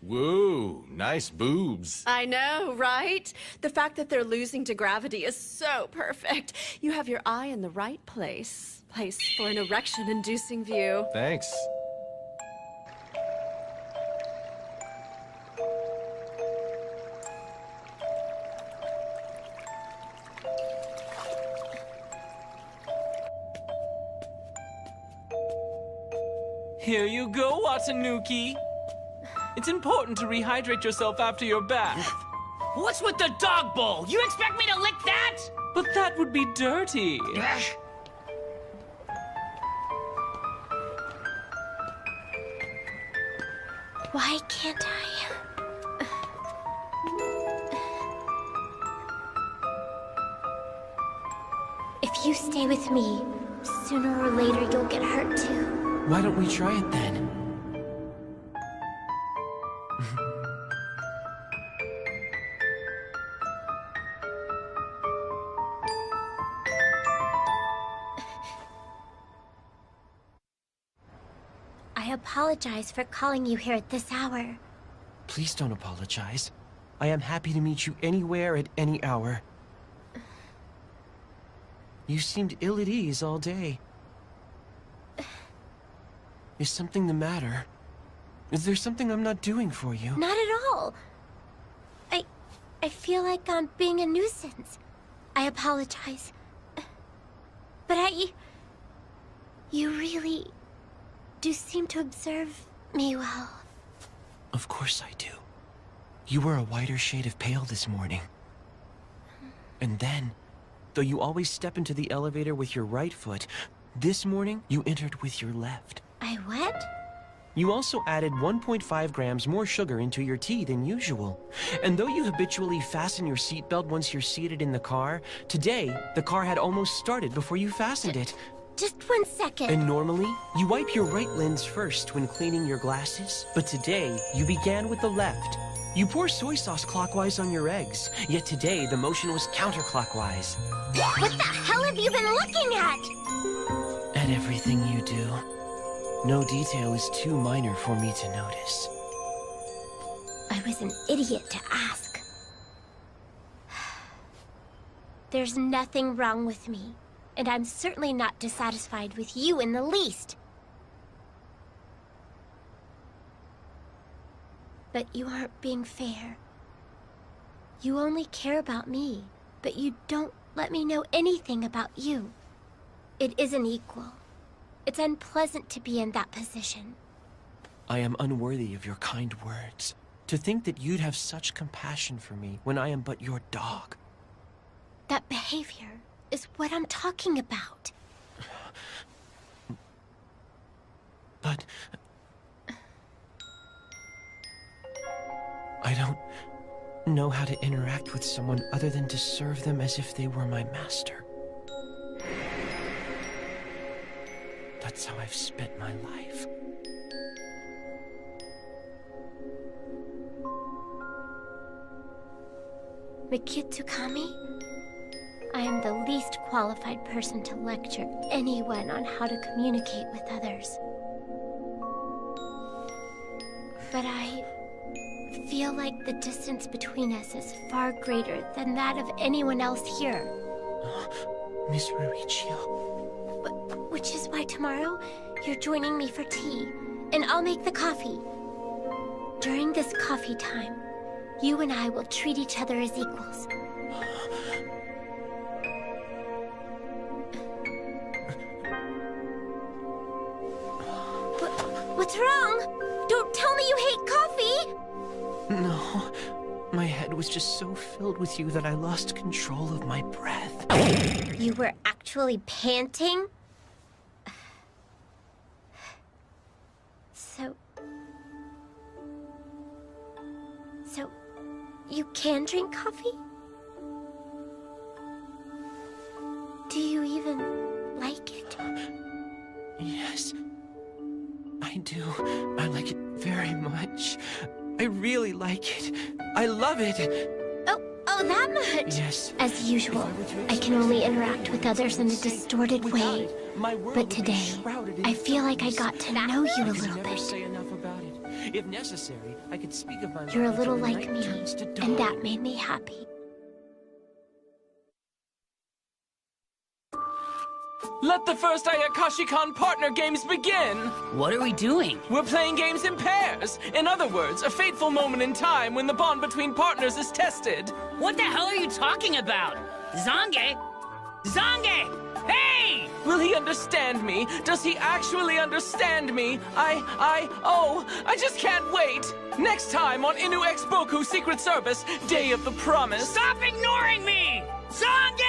Whoa, nice boobs. I know, right? The fact that they're losing to gravity is so perfect. You have your eye in the right place. place for an erection-inducing view. Thanks. Here you go, Watanuki. It's important to rehydrate yourself after your bath. What's with the dog bowl? You expect me to lick that? But that would be dirty. Why can't I? If you stay with me, sooner or later you'll get hurt too. Why don't we try it then? I apologize for calling you here at this hour. Please don't apologize. I am happy to meet you anywhere at any hour. You seemed ill at ease all day. Is something the matter? Is there something I'm not doing for you? Not at all. I feel like I'm being a nuisance. I apologize. But you really do seem to observe me well. Of course I do. You were a whiter shade of pale this morning. And then, though you always step into the elevator with your right foot, this morning you entered with your left. I what? You also added 1.5 grams more sugar into your tea than usual. And though you habitually fasten your seatbelt once you're seated in the car, today the car had almost started before you fastened it. Just 1 second. And normally, you wipe your right lens first when cleaning your glasses, but today you began with the left. You pour soy sauce clockwise on your eggs, yet today the motion was counterclockwise. What the hell have you been looking at? At everything you do. No detail is too minor for me to notice. I was an idiot to ask. There's nothing wrong with me, and I'm certainly not dissatisfied with you in the least. But you aren't being fair. You only care about me, but you don't let me know anything about you. It isn't equal. It's unpleasant to be in that position. I am unworthy of your kind words. To think that you'd have such compassion for me when I am but your dog. That behavior is what I'm talking about. But I don't know how to interact with someone other than to serve them as if they were my master. That's how I've spent my life. Mikitsukami? I am the least qualified person to lecture anyone on how to communicate with others. But I feel like the distance between us is far greater than that of anyone else here. Miss Rurichio. Which is why tomorrow you're joining me for tea, and I'll make the coffee. During this coffee time, you and I will treat each other as equals. What's wrong? Don't tell me you hate coffee! No, my head was just so filled with you that I lost control of my breath. You were actually panting? So, you can drink coffee? Do you even like it? Yes, I do. I like it very much. I really like it. I love it. Oh, that much? Yes. As usual, I can only interact with others in a distorted way. But today, I feel like I got to know you a little bit. If necessary, I could speak of my You're a life little when like night me, turns to dawn. and that made me happy. Let the first Ayakashi-kan partner games begin! What are we doing? We're playing games in pairs. In other words, a fateful moment in time when the bond between partners is tested. What the hell are you talking about? Zange? Zange! Hey! Will he understand me? Does he actually understand me? I just can't wait! Next time on Inu X Boku Secret Service, Day of the Promise. Stop ignoring me! Zange!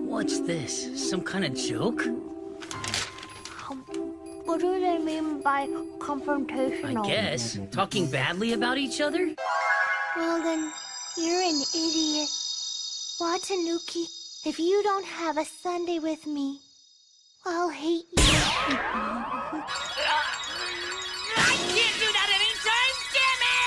What's this? Some kind of joke? What do they mean by confrontational? I guess. Talking badly about each other? Well then, you're an idiot. Watanuki, if you don't have a Sunday with me, I'll hate you. I can't do that anytime, damn it!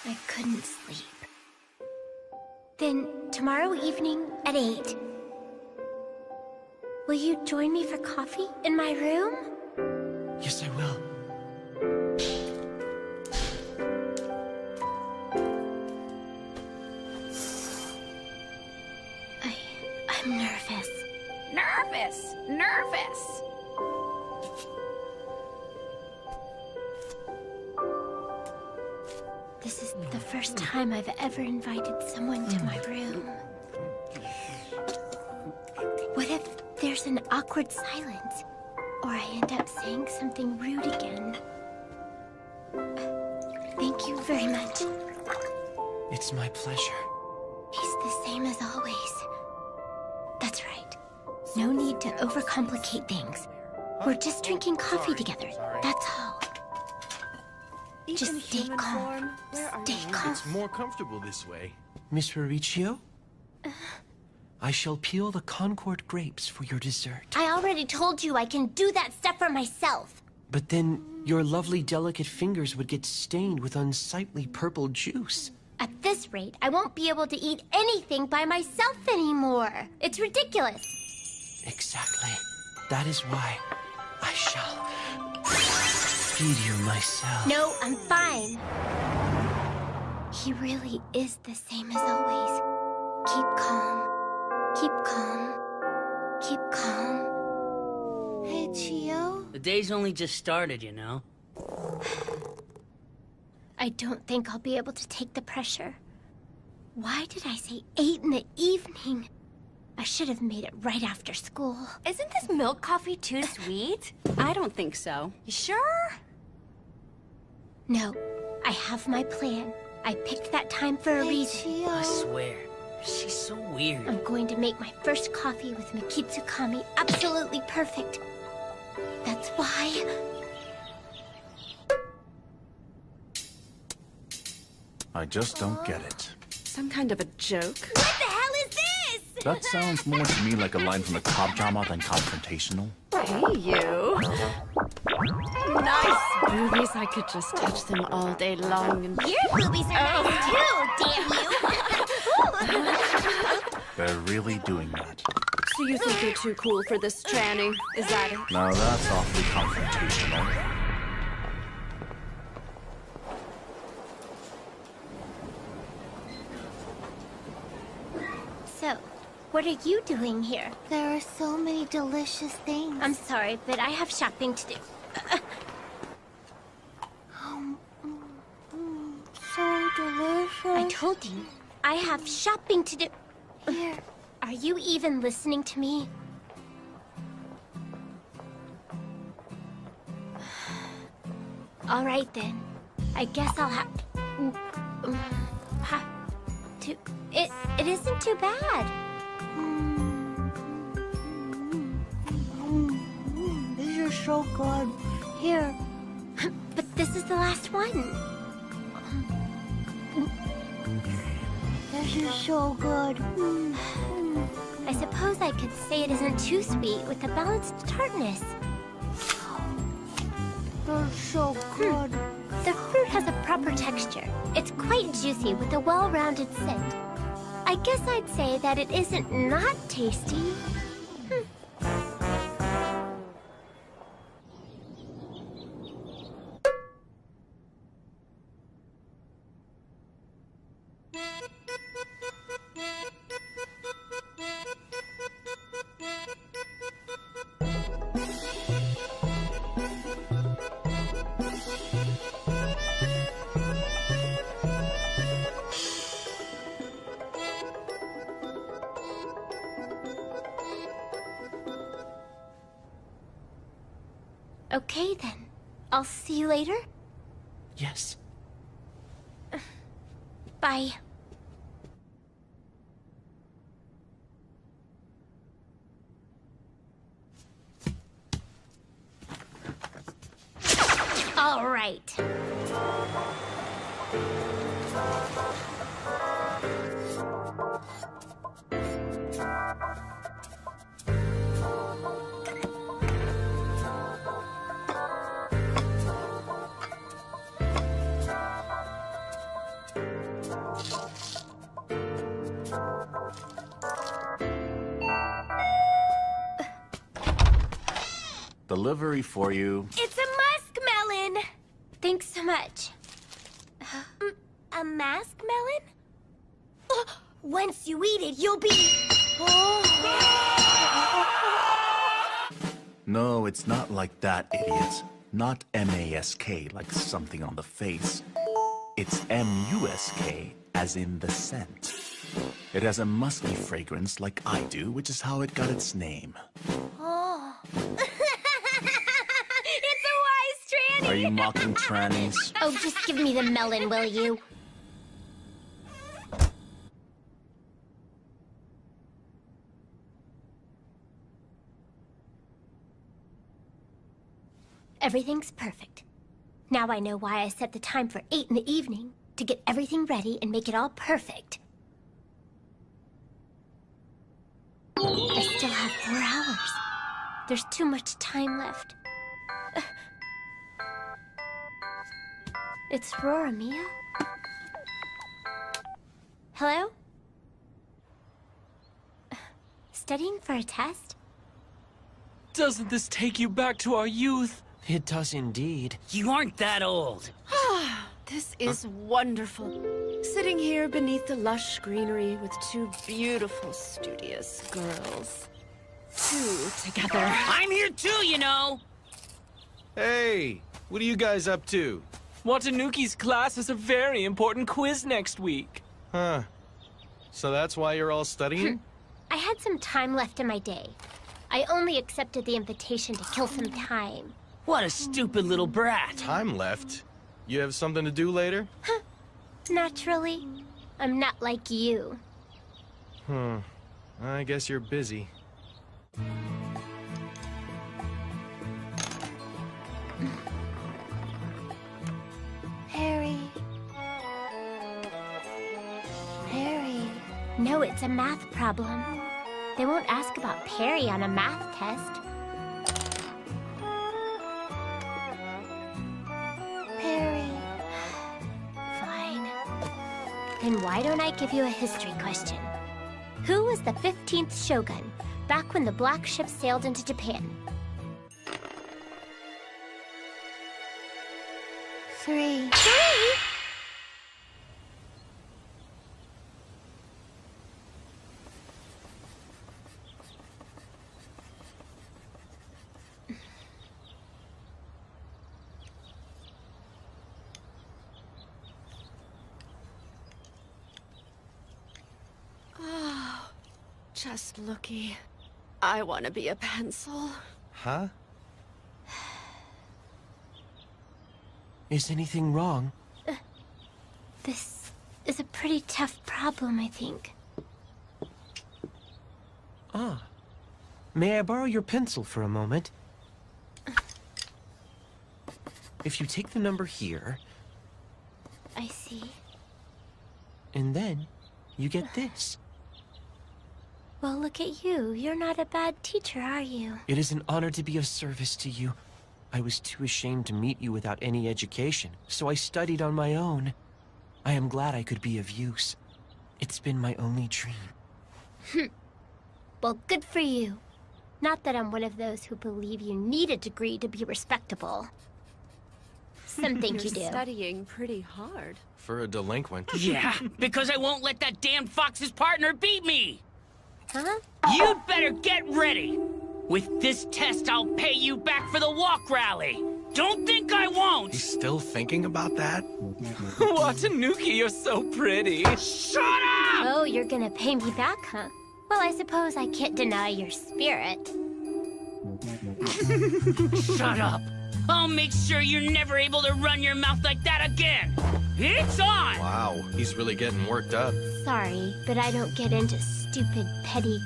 I couldn't sleep. Then, tomorrow evening at 8, will you join me for coffee in my room? Yes, I will. I'm nervous. Nervous. This is the first time I've ever invited someone to my room. What if there's an awkward silence? Or I end up saying something rude again? Thank you very much. It's my pleasure. He's the same as always. That's right. No need to overcomplicate things. We're just drinking coffee together. That's all. Just stay calm. Stay calm. It's more comfortable this way. Miss Mauricio? I shall peel the Concord grapes for your dessert. I already told you I can do that stuff for myself. But then your lovely, delicate fingers would get stained with unsightly purple juice. At this rate, I won't be able to eat anything by myself anymore. It's ridiculous. Exactly. That is why I shall feed you myself. No, I'm fine. He really is the same as always. Keep calm. Keep calm. Keep calm. Hey, Chio? The day's only just started, you know? I don't think I'll be able to take the pressure. Why did I say 8 in the evening? I should have made it right after school. Isn't this milk coffee too sweet? I don't think so. You sure? No, I have my plan. I picked that time for a reason. I swear, she's so weird. I'm going to make my first coffee with Mikitsukami absolutely perfect. That's why... I just don't get it. Some kind of a joke? What the hell is this? That sounds more to me like a line from a cop drama than confrontational. Hey, you. Nice boobies. I could just touch them all day long. And... Your boobies are nice too, damn you! They're really doing that. So you think you're too cool for this tranny? Is that it? Now that's awfully confrontational. So, what are you doing here? There are so many delicious things. I'm sorry, but I have shopping to do. So delicious. I told you, I have shopping to do. Here. Are you even listening to me? All right then. I guess I'll have to. It isn't too bad. This is so good. Here. But this is the last one. This is so good. I suppose I could say it isn't too sweet with a balanced tartness. feels so good. The fruit has a proper texture. It's quite juicy with a well-rounded scent. I guess I'd say that it isn't not tasty. Okay, then. I'll see you later. Yes. Bye. All right. Delivery for you. It's a muskmelon! Thanks so much. A muskmelon? Once you eat it, you'll be... No, it's not like that, idiot. Not M-A-S-K, like something on the face. It's M-U-S-K, as in the scent. It has a musky fragrance like I do, which is how it got its name. Oh. It's a wise tranny! Are you mocking trannies? Oh, just give me the melon, will you? Everything's perfect. Now I know why I set the time for 8 in the evening, to get everything ready and make it all perfect. I still have 4 hours. There's too much time left. It's Rora, Mia? Hello? Studying for a test? Doesn't this take you back to our youth? It does indeed. You aren't that old. This is wonderful. Sitting here beneath the lush greenery with 2 beautiful, studious girls. 2 together. I'm here too, you know. Hey, what are you guys up to? Watanuki's class has a very important quiz next week. Huh. So that's why you're all studying? I had some time left in my day. I only accepted the invitation to kill some time. What a stupid little brat. Time left? You have something to do later? Naturally. I'm not like you. I guess you're busy. Harry. Harry. No, it's a math problem. They won't ask about Perry on a math test. Perry. Fine. Then why don't I give you a history question? Who was the 15th shogun, back when the black ship sailed into Japan? 3. 3? Oh, just looky. I want to be a pencil. Huh? Is anything wrong? This is a pretty tough problem, I think. Ah. May I borrow your pencil for a moment? If you take the number here... I see. And then, you get this. Well, look at you. You're not a bad teacher, are you? It is an honor to be of service to you. I was too ashamed to meet you without any education, so I studied on my own. I am glad I could be of use. It's been my only dream. Well, good for you. Not that I'm one of those who believe you need a degree to be respectable. Some think you do. You're studying pretty hard. For a delinquent. Yeah, because I won't let that damn fox's partner beat me! Huh? You'd better get ready! With this test, I'll pay you back for the walk rally! Don't think I won't! He's still thinking about that? Watanuki, you're so pretty. Shut up! Oh, you're gonna pay me back, huh? Well, I suppose I can't deny your spirit. Shut up! I'll make sure you're never able to run your mouth like that again! It's on! Wow, he's really getting worked up. Sorry, but I don't get into stupid, petty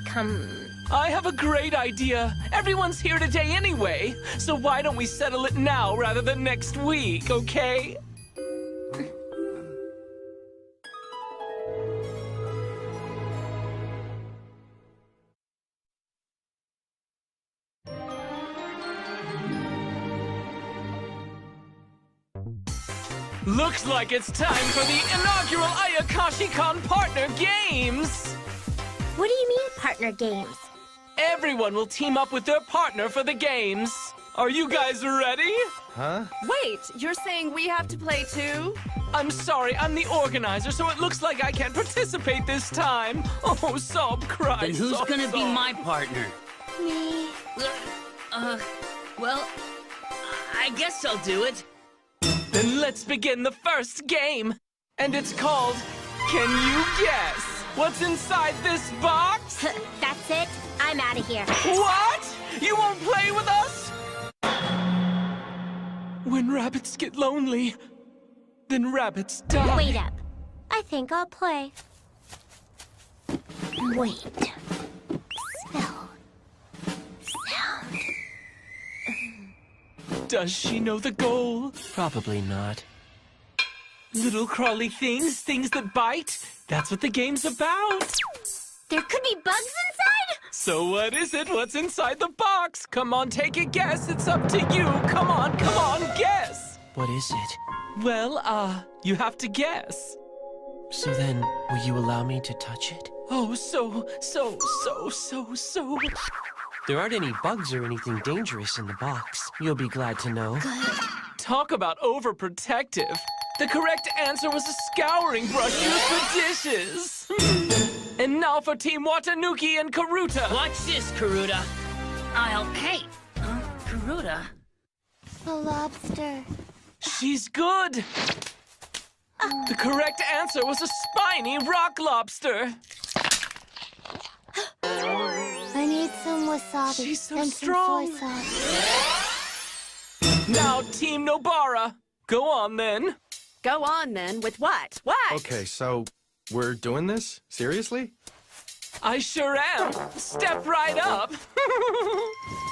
I have a great idea. Everyone's here today anyway, so why don't we settle it now rather than next week, okay? Looks like it's time for the inaugural Ayakashi-Con Partner Games! What do you mean, partner games? Everyone will team up with their partner for the games. Are you guys ready? Huh? Wait, you're saying we have to play too? I'm sorry, I'm the organizer, so it looks like I can't participate this time. Oh, sob, cry, Then who's sob, gonna sob. be my partner? Me. Well, I guess I'll do it. Then let's begin the first game. And it's called, Can You Guess What's Inside This Box? That's it. I'm out of here. What? You won't play with us? When rabbits get lonely, then rabbits die. Wait up. I think I'll play. Wait. Smell. Sound. Does she know the goal? Probably not. Little crawly things, things that bite. That's what the game's about. There could be bugs inside? So what is it? What's inside the box? Come on, take a guess. It's up to you. Come on, guess. What is it? Well, you have to guess. So then, will you allow me to touch it? Oh, so. There aren't any bugs or anything dangerous in the box. You'll be glad to know. Talk about overprotective. The correct answer was a scouring brush used for dishes. And now for Team Watanuki and Karuta. Watch this, Karuta. Hey, Karuta. A lobster. She's good. The correct answer was a spiny rock lobster. I need some wasabi. She's so and strong. some soy sauce. Now, Team Nobara. Go on, then. Go on, then. With what? What? Okay, so we're doing this? Seriously? I sure am. Step right up.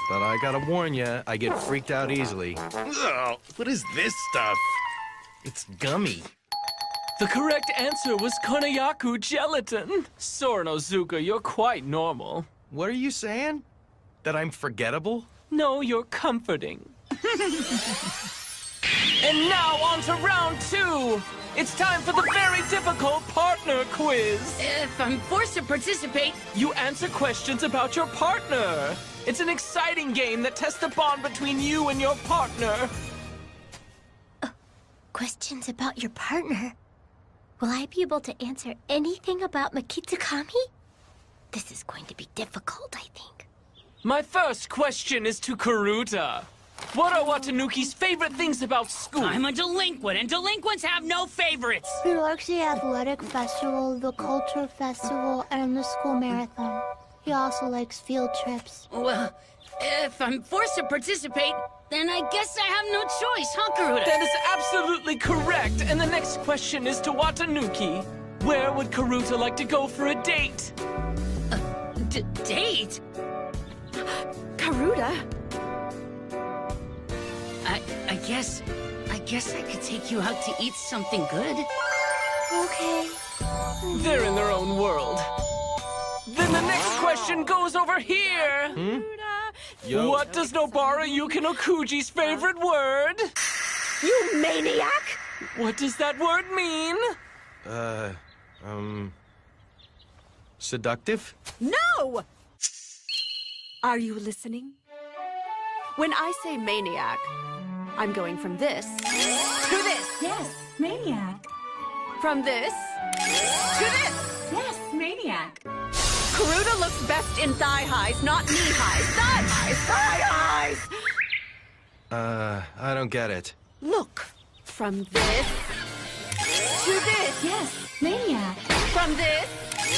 But I gotta warn you, I get freaked out easily. Ugh, what is this stuff? It's gummy. The correct answer was Konoyaku gelatin. Sornozuka, you're quite normal. What are you saying? That I'm forgettable? No, you're comforting. And now on to round 2. It's time for the very difficult partner quiz. If I'm forced to participate... You answer questions about your partner. It's an exciting game that tests the bond between you and your partner. Questions about your partner? Will I be able to answer anything about Makitsukami? This is going to be difficult, I think. My first question is to Karuta. What are Watanuki's favorite things about school? I'm a delinquent, and delinquents have no favorites. He likes the athletic festival, the culture festival, and the school marathon. He also likes field trips. Well, if I'm forced to participate, then I guess I have no choice, huh, Karuta? That is absolutely correct. And the next question is to Watanuki. Where would Karuta like to go for a date? Date? Karuta? I guess I could take you out to eat something good. Okay. They're in their own world. Then the next question goes over here. Yo. What does Nobara Yukinokuji's favorite word? You maniac! What does that word mean? Seductive? No! Are you listening? When I say maniac, I'm going from this to this. Yes, maniac. From this to this. Yes, maniac. Karuta looks best in thigh highs, not knee highs. Thigh highs, thigh highs! I don't get it. Look, from this to this. Yes, maniac. From this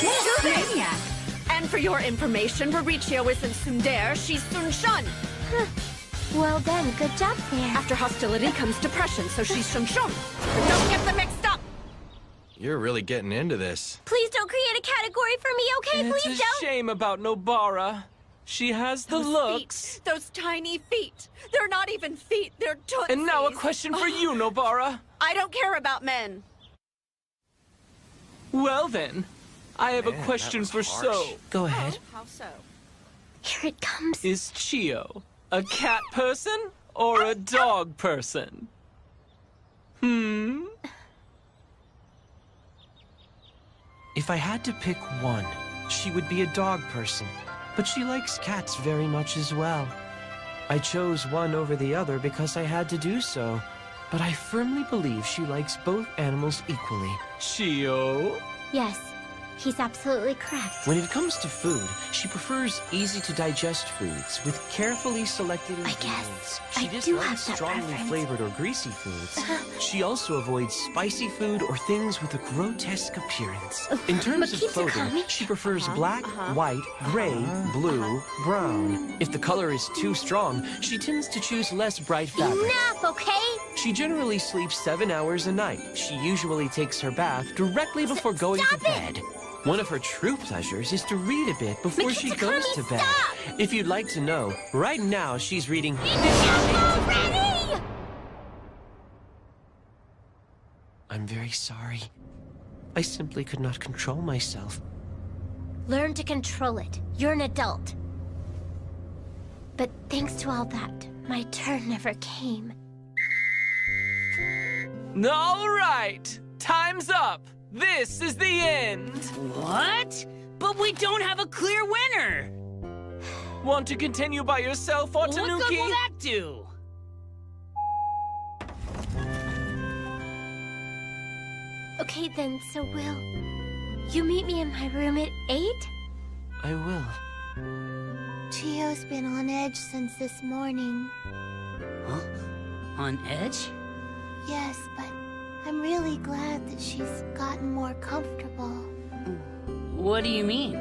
Yes, to this. maniac. And for your information, Mauricio isn't tsundere, she's Sunshun. Well then, good job there. After hostility comes depression, so she's Sunshun. But don't get them mixed up. You're really getting into this. Please don't create a category for me, okay? It's Please a don't. shame about Nobara. She has the looks. Feet, those tiny feet. They're not even feet, they're tootsies. And now a question for you, Nobara. I don't care about men. Well then, I have a question for So. Go ahead. How so? Here it comes. Is Chio a cat person or a dog person? If I had to pick one, she would be a dog person, but she likes cats very much as well. I chose one over the other because I had to do so, but I firmly believe she likes both animals equally. Chio? Yes, he's absolutely correct. When it comes to food, she prefers easy-to-digest foods with carefully selected ingredients. She I do have dislikes that strongly preference. flavored or greasy foods. She also avoids spicy food or things with a grotesque appearance. In terms of clothing, she prefers black, white, gray, blue, brown. If the color is too strong, she tends to choose less bright fabric. Enough, okay? She generally sleeps 7 hours a night. She usually takes her bath directly before going to bed. One of her true pleasures is to read a bit before she goes to bed. If you'd like to know, right now she's reading... I'm very sorry. I simply could not control myself. Learn to control it. You're an adult. But thanks to all that, my turn never came. All right, time's up. This is the end. What? But we don't have a clear winner. Want to continue by yourself, Watanuki? What good will that do? Okay then, so will you meet me in my room at 8? I will. Chio's been on edge since this morning. Huh? On edge? Yes, but I'm really glad that she's gotten more comfortable. What do you mean?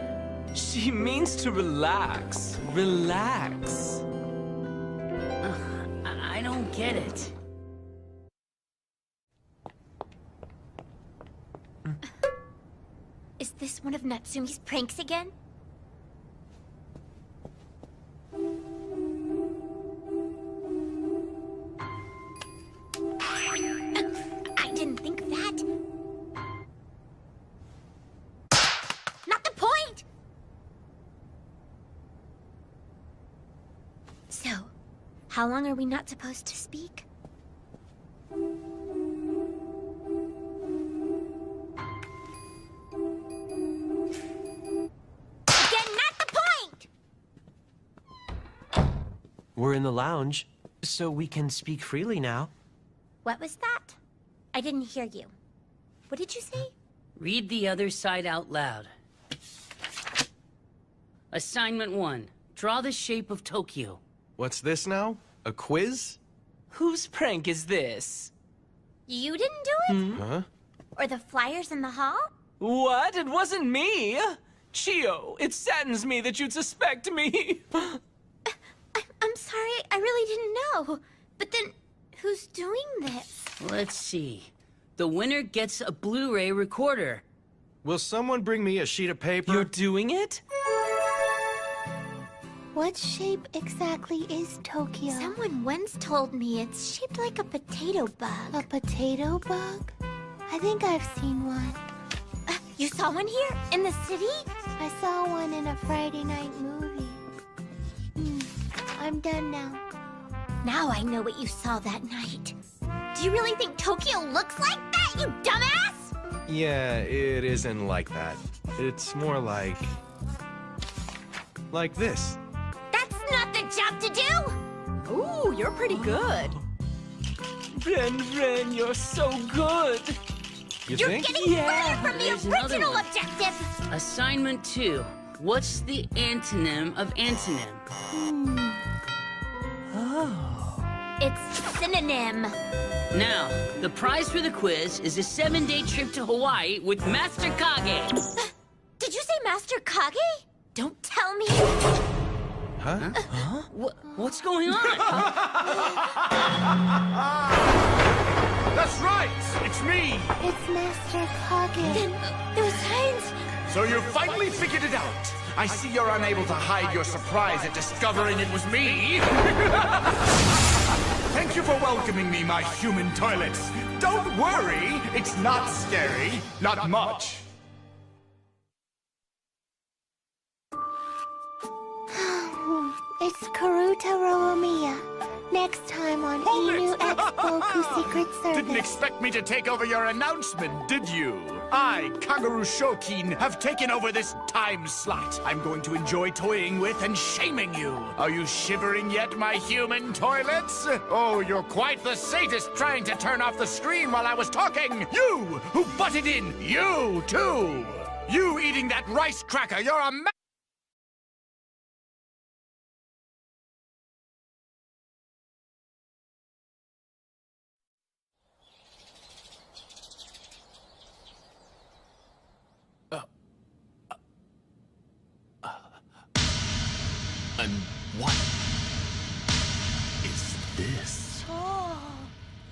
She means to relax. Relax. I don't get it. Is this one of Natsumi's pranks again? I didn't think of that. Not the point! So, how long are we not supposed to speak? We're in the lounge, so we can speak freely now. What was that? I didn't hear you. What did you say? Read the other side out loud. Assignment 1. Draw the shape of Tokyo. What's this now? A quiz? Whose prank is this? You didn't do it? Huh? Or the flyers in the hall? What? It wasn't me! Chio, it saddens me that you'd suspect me. I'm sorry, I really didn't know. But then, who's doing this? Let's see. The winner gets a Blu-ray recorder. Will someone bring me a sheet of paper? You're doing it? What shape exactly is Tokyo? Someone once told me it's shaped like a potato bug. A potato bug? I think I've seen one. You saw one here? In the city? I saw one in a Friday night movie. I'm done now. Now I know what you saw that night. Do you really think Tokyo looks like that, you dumbass? Yeah, it isn't like that. It's more like this. That's not the job to do! Ooh, you're pretty good. Ren, you're so good. You You're think? getting further from There's the another original one. objective! Assignment 2. What's the antonym of antonym? It's synonym. Now, the prize for the quiz is a 7-day trip to Hawaii with Master Kage. Did you say Master Kage? Don't tell me. Huh? What's going on? That's right! It's me! It's Master Kage. Then those signs... So you finally figured it out. I see you're unable to hide your surprise at discovering it was me. Thank you for welcoming me, my human toilets. Don't worry, it's not scary. Not much. It's Karuta Roamiya. Next time on Inu X Boku Secret Service. Didn't expect me to take over your announcement, did you? I, Kaguru Shokin, have taken over this time slot. I'm going to enjoy toying with and shaming you. Are you shivering yet, my human toilets? Oh, you're quite the sadist trying to turn off the screen while I was talking. You, who butted in, you, too. You eating that rice cracker, you're a And what is this? Oh,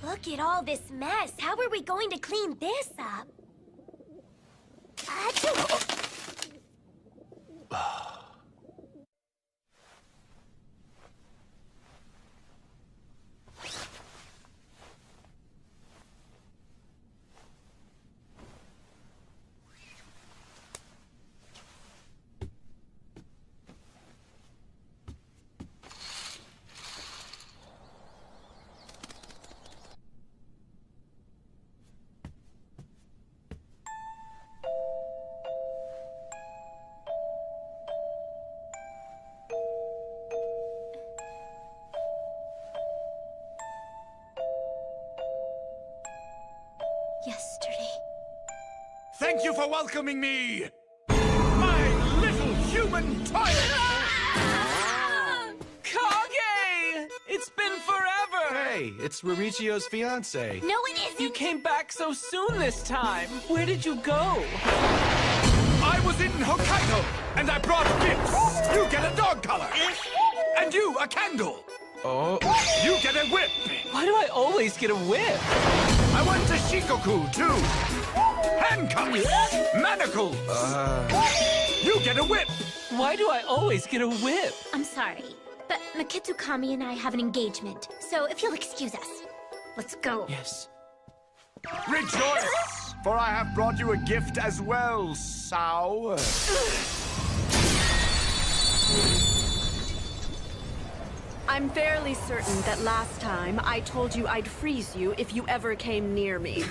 look at all this mess. How are we going to clean this up? Yesterday. Thank you for welcoming me! My little human toilet! Kage! It's been forever! Hey, it's Ririchio's fiance. No, it isn't! You came back so soon this time. Where did you go? I was in Hokkaido, and I brought gifts. You get a dog collar. And you, a candle. Oh. You get a whip. Why do I always get a whip? I went to Shikoku, too. Handcuffs. Manacles. You get a whip. Why do I always get a whip? I'm sorry, but Makitsukami and I have an engagement, so if you'll excuse us, let's go. Yes. Rejoice, for I have brought you a gift as well, Sao. I'm fairly certain that last time I told you I'd freeze you if you ever came near me.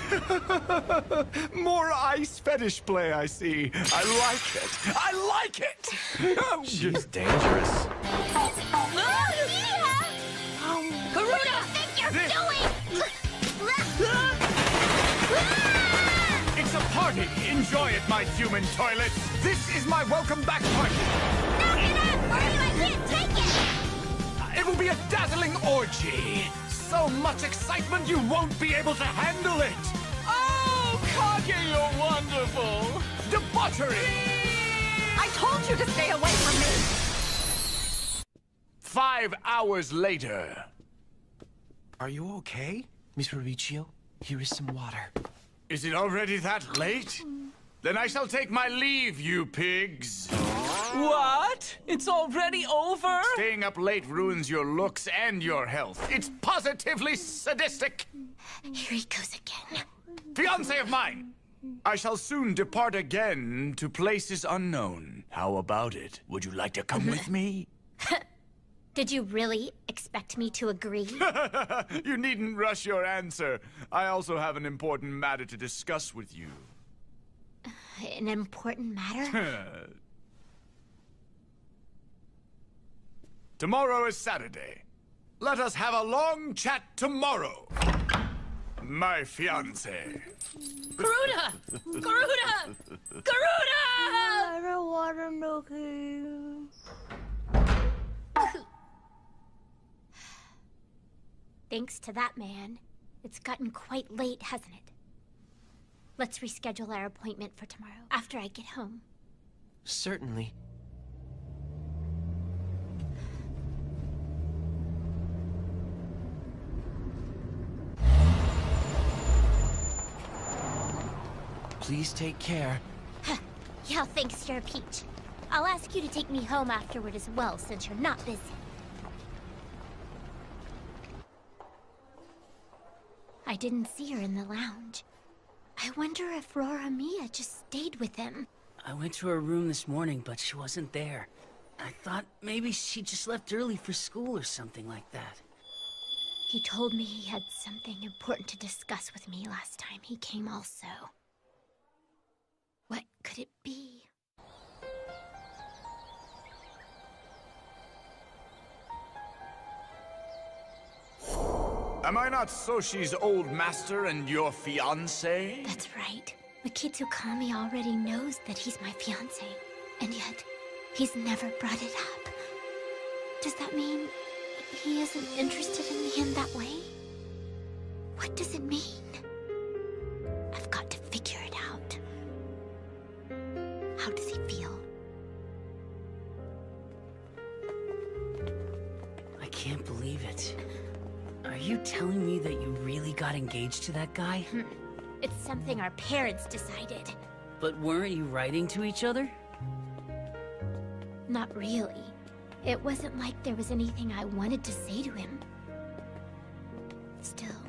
More ice fetish play, I see. I like it. I like it. She's dangerous. Karuta, what do you think you're doing? It's a party. Enjoy it, my human toilet. This is my welcome back party. Knock it up! I can't take it! It will be a dazzling orgy. So much excitement you won't be able to handle it. Oh, Kage, you're wonderful. Debauchery. I told you to stay away from me. 5 hours later. Are you okay? Miss Ririchio, here is some water. Is it already that late? Then I shall take my leave, you pigs. What? It's already over? Staying up late ruins your looks and your health. It's positively sadistic. Here he goes again. Fiancé of mine, I shall soon depart again to places unknown. How about it? Would you like to come with me? Did you really expect me to agree? You needn't rush your answer. I also have an important matter to discuss with you. An important matter? Tomorrow is Saturday. Let us have a long chat tomorrow. My fiancé. Garuda! Garuda! Garuda! I don't want to know you. Thanks to that man, it's gotten quite late, hasn't it? Let's reschedule our appointment for tomorrow, after I get home. Certainly. Please take care. Yeah, thanks, Sir Peach. I'll ask you to take me home afterward as well, since you're not busy. I didn't see her in the lounge. I wonder if Rora Mia just stayed with him. I went to her room this morning, but she wasn't there. I thought maybe she just left early for school or something like that. He told me he had something important to discuss with me last time he came also. What could it be? Am I not Soshi's old master and your fiancé? That's right. Mikitsukami already knows that he's my fiancé, and yet he's never brought it up. Does that mean he isn't interested in me in that way? What does it mean? I've got to figure it out. How does he feel? I can't believe it. Are you telling me that you really got engaged to that guy? It's something our parents decided. But weren't you writing to each other? Not really. It wasn't like there was anything I wanted to say to him. Still,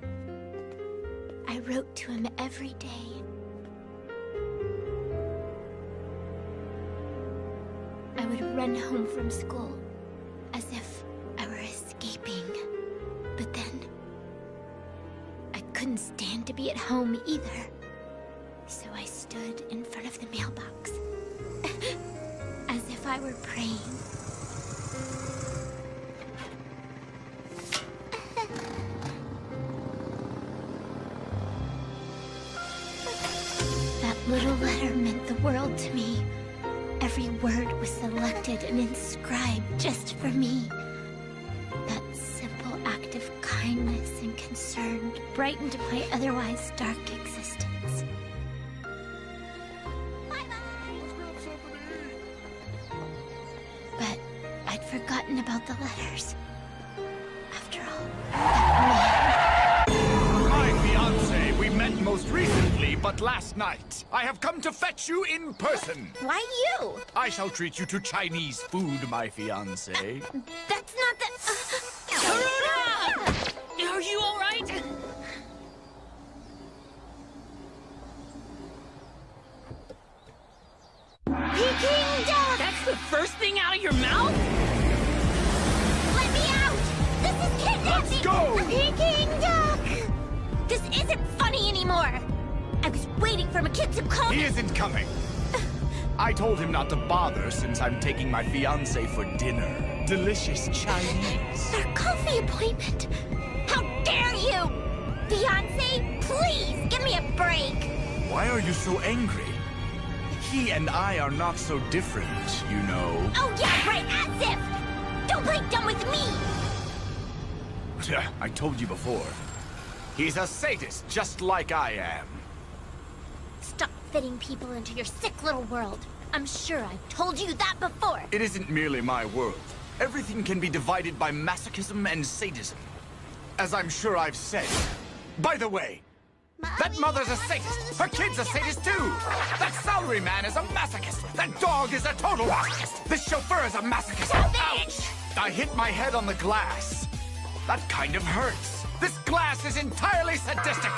I wrote to him every day. I would run home from school as if I were escaping. But then, I couldn't stand to be at home either. So I stood in front of the mailbox, as if I were praying. That little letter meant the world to me. Every word was selected and inscribed just for me. That simple act of kindness and concern brightened my otherwise dark existence. But I'd forgotten about the letters. After all, My fiancé, we met most recently, but last night. I have come to fetch you in person. Why you? I shall treat you to Chinese food, my fiancé. That's not the... Garuda! Are you all right? Peking duck! That's the first thing out of your mouth? Let me out! This is kidnapping! Let's go! Peking duck! This isn't funny anymore! I was waiting for Mikitsukami. He isn't coming. I told him not to bother since I'm taking my fiancé for dinner. Delicious Chinese. Our coffee appointment! How dare you! Fiancé, please, give me a break! Why are you so angry? He and I are not so different, you know. Oh yeah, right, as if! Don't play dumb with me! I told you before. He's a sadist, just like I am. Stop fitting people into your sick little world. I'm sure I've told you that before. It isn't merely my world. Everything can be divided by masochism and sadism. As I'm sure I've said. By the way, that mother's a sadist. Her kid's a sadist too. That salaryman is a masochist. That dog is a total masochist. This chauffeur is a masochist. Ouch! I hit my head on the glass. That kind of hurts. This glass is entirely sadistic.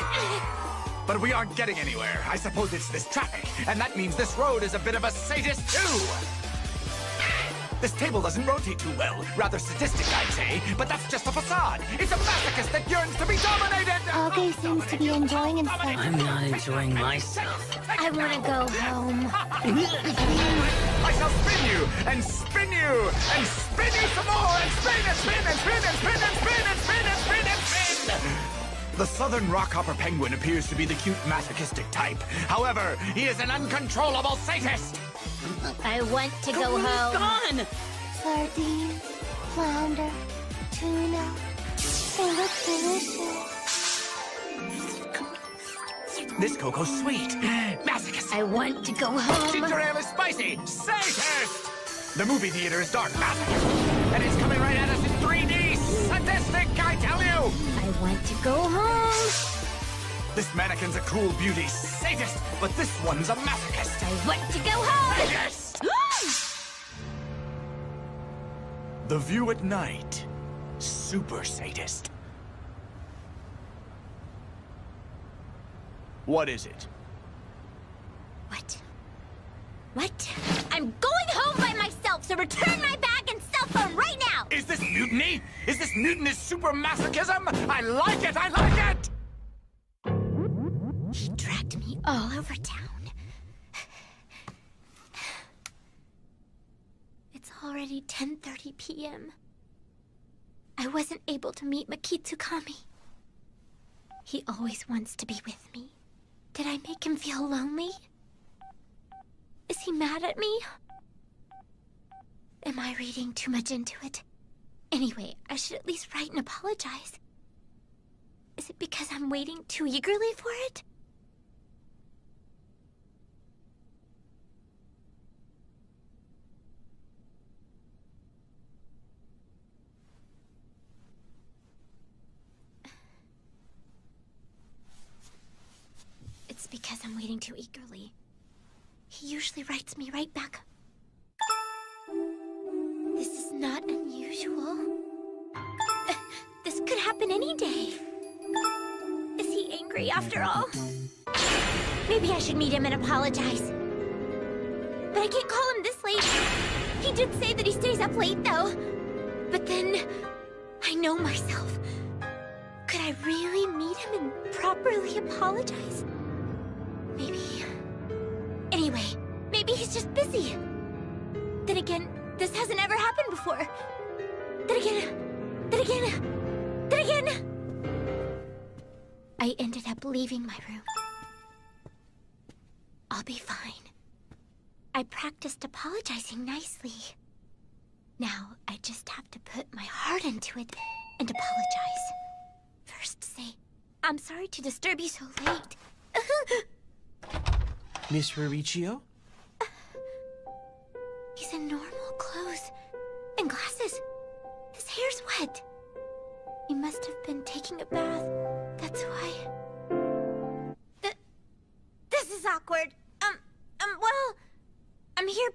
But we aren't getting anywhere. I suppose it's this traffic, and that means this road is a bit of a sadist too. This table doesn't rotate too well. Rather sadistic, I'd say. But that's just a facade. It's a masochist that yearns to be dominated! Augie seems to be enjoying himself. I'm not enjoying myself. I want to go home. I shall spin you, and spin you, and spin you some more, and spin and spin and spin and spin and spin and spin and spin and spin! The southern rockhopper penguin appears to be the cute masochistic type. However, he is an uncontrollable sadist! I want to go home. Gone! Sardines, flounder, tuna. They look delicious. This cocoa's sweet. Masochist! I want to go home. Ginger ale is spicy. Sadist! The movie theater is dark. Masochist! And it's coming right at us in 3D. Sadistic, I tell you! I want to go home. This mannequin's a cruel beauty. Sadist! But this one's a masochist. I want to go home. Yes! The View at Night. Super sadist. What is it? What? I'm going home by myself, so return my bag and cell phone right now! Is this mutiny? Is this mutinous super masochism? I like it! I like it! He dragged me all over town. It's already 10:30 p.m. I wasn't able to meet Makitsukami. He always wants to be with me. Did I make him feel lonely? Is he mad at me? Am I reading too much into it? Anyway, I should at least write and apologize. Is it because I'm waiting too eagerly for it? It's because I'm waiting too eagerly. He usually writes me right back. This is not unusual. This could happen any day. Is he angry after all? Maybe I should meet him and apologize. But I can't call him this late. He did say that he stays up late, though. But then, I know myself. Could I really meet him and properly apologize? Maybe. Anyway, maybe he's just busy. Then again, this hasn't ever happened before. Then again... I ended up leaving my room. I'll be fine. I practiced apologizing nicely. Now, I just have to put my heart into it and apologize. First say, I'm sorry to disturb you so late. Miss Riccio? He's in normal clothes and glasses. His hair's wet. He must have been taking a bath. That's why. This is awkward. Well, I'm here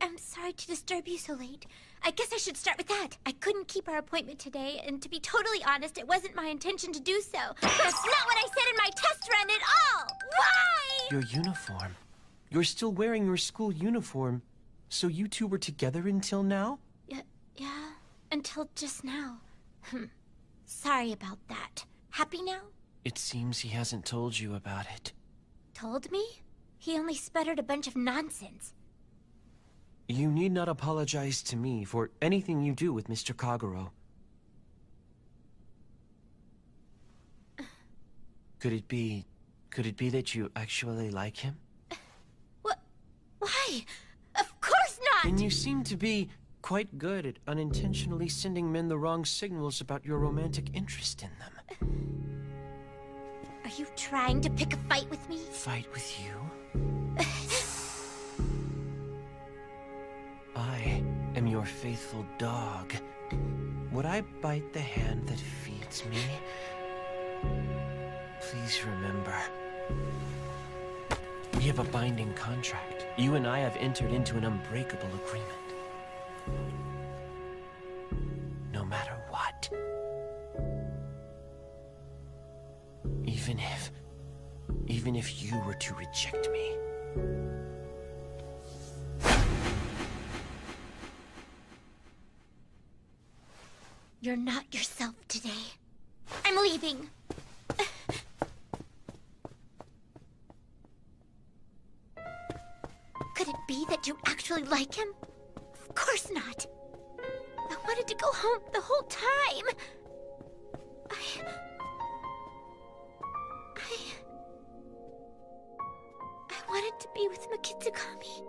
I'm sorry to disturb you so late. I guess I should start with that. I couldn't keep our appointment today, and to be totally honest, it wasn't my intention to do so. That's not what I said in my test run at all! Why? Your uniform. You're still wearing your school uniform. So you two were together until now? Yeah, until just now. Sorry about that. Happy now? It seems he hasn't told you about it. Told me? He only sputtered a bunch of nonsense. You need not apologize to me for anything you do with Mr. Kagero. Could it be that you actually like him? What? Why? Of course not! And you seem to be quite good at unintentionally sending men the wrong signals about your romantic interest in them. Are you trying to pick a fight with me? Fight with you? I am your faithful dog. Would I bite the hand that feeds me? Please remember. We have a binding contract. You and I have entered into an unbreakable agreement. No matter what. Even if you were to reject me. You're not yourself today. I'm leaving. Could it be that you actually like him? Of course not. I wanted to go home the whole time. I wanted to be with Mikitsukami.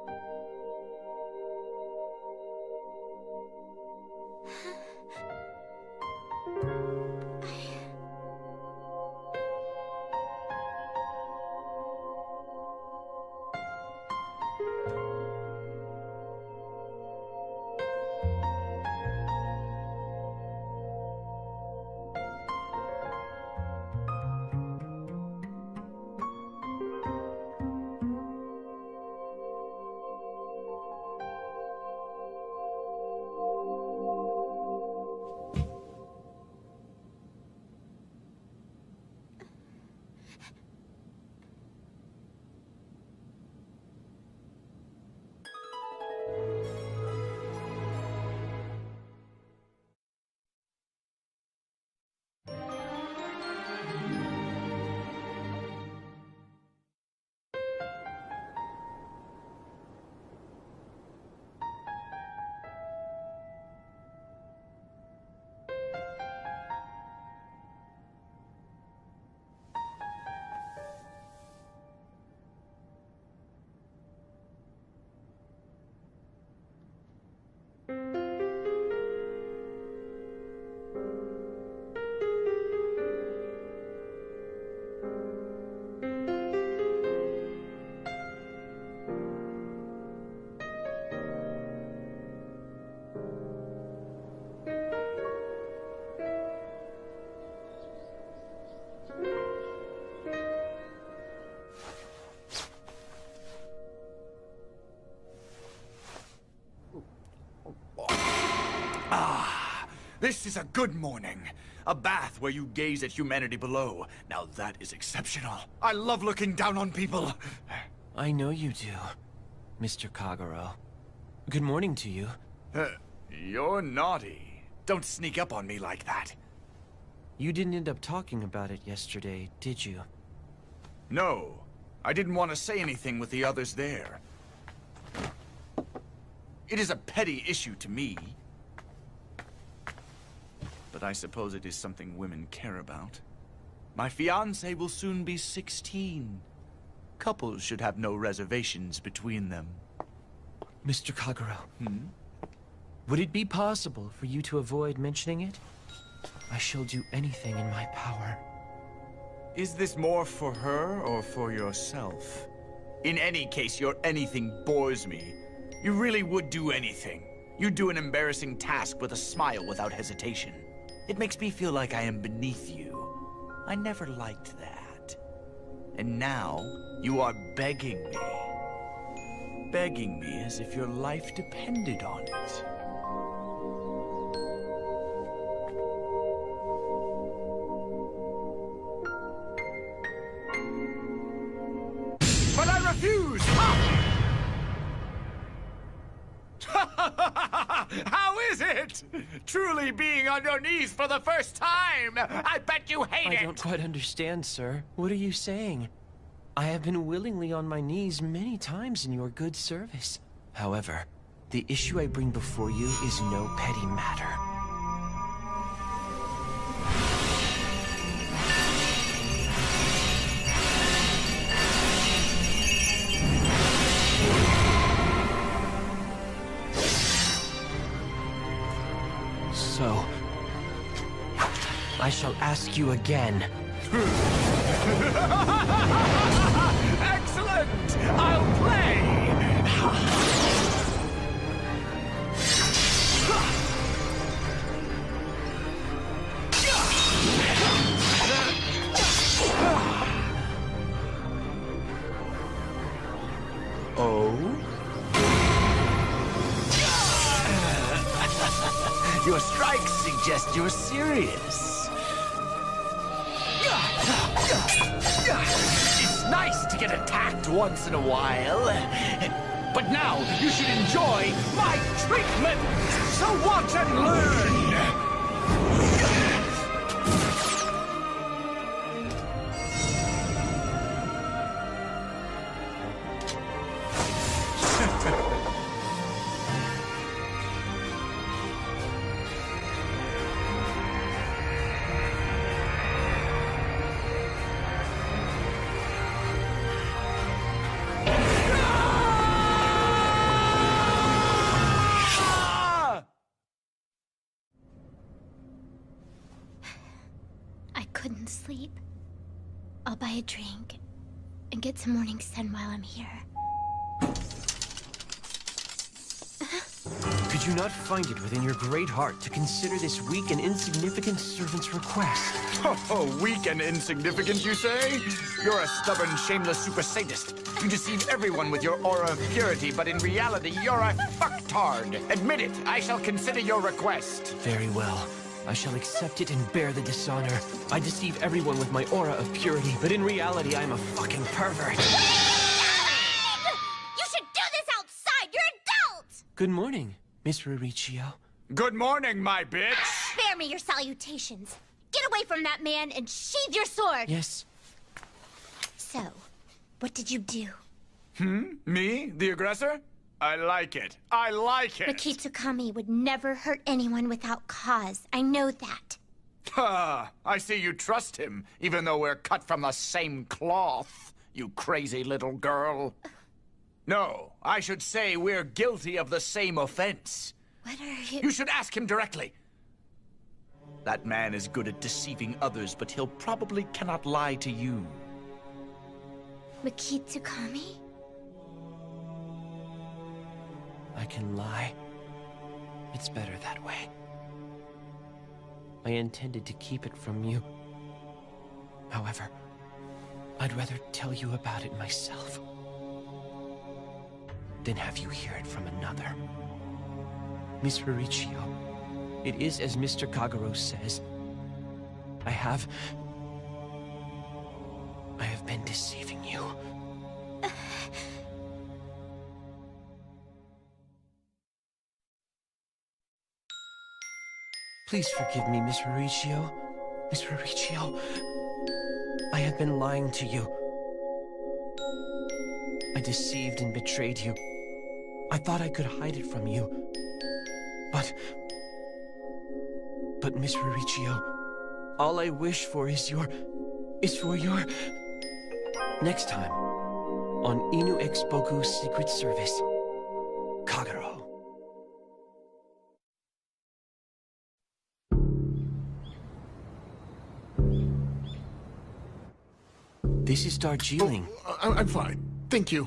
This is a good morning. A bath where you gaze at humanity below. Now that is exceptional. I love looking down on people. I know you do, Mr. Kagero. Good morning to you. You're naughty. Don't sneak up on me like that. You didn't end up talking about it yesterday, did you? No. I didn't want to say anything with the others there. It is a petty issue to me. But I suppose it is something women care about. My fiancé will soon be 16. Couples should have no reservations between them. Mr. Kagero, would it be possible for you to avoid mentioning it? I shall do anything in my power. Is this more for her or for yourself? In any case, your anything bores me. You really would do anything. You do an embarrassing task with a smile without hesitation. It makes me feel like I am beneath you. I never liked that. And now, you are begging me. Begging me as if your life depended on it. But I refuse! How is it? Truly being on your knees for the first time! I bet you hate it! I don't quite understand, sir. What are you saying? I have been willingly on my knees many times in your good service. However, the issue I bring before you is no petty matter. So, I shall ask you again. Excellent! I'll play! Oh? Your strikes suggest you're serious. It's nice to get attacked once in a while. But now you should enjoy my treatment. So watch and learn. buy a drink and get some morning sun while I'm here. Could you not find it within your great heart to consider this weak and insignificant servant's request? Oh, weak and insignificant, you say? You're a stubborn, shameless super sadist. You deceive everyone with your aura of purity, but in reality, you're a fucktard. Admit it. I shall consider your request. Very well. I shall accept it and bear the dishonor. I deceive everyone with my aura of purity, but in reality, I'm a fucking pervert. You should do this outside! You're adults! Good morning, Miss Ruricchio. Good morning, my bitch! Spare me your salutations. Get away from that man and sheathe your sword! Yes. So, what did you do? Me? The aggressor? I like it. I like it! Makitsukami would never hurt anyone without cause. I know that. Ha! I see you trust him, even though we're cut from the same cloth, you crazy little girl. No, I should say we're guilty of the same offense. What are you... You should ask him directly. That man is good at deceiving others, but he'll probably cannot lie to you. Makitsukami? I can lie. It's better that way. I intended to keep it from you. However, I'd rather tell you about it myself than have you hear it from another. Miss Ruricchio, it is as Mr. Kagero says. I have been deceiving you. Please forgive me, Miss Ruricchio. Miss Ruricchio, I have been lying to you. I deceived and betrayed you. I thought I could hide it from you. But Miss Ruricchio, all I wish for is for your... Next time, on Inu X Boku's Secret Service, Kagero. This is Darjeeling. Oh, I'm fine. Thank you.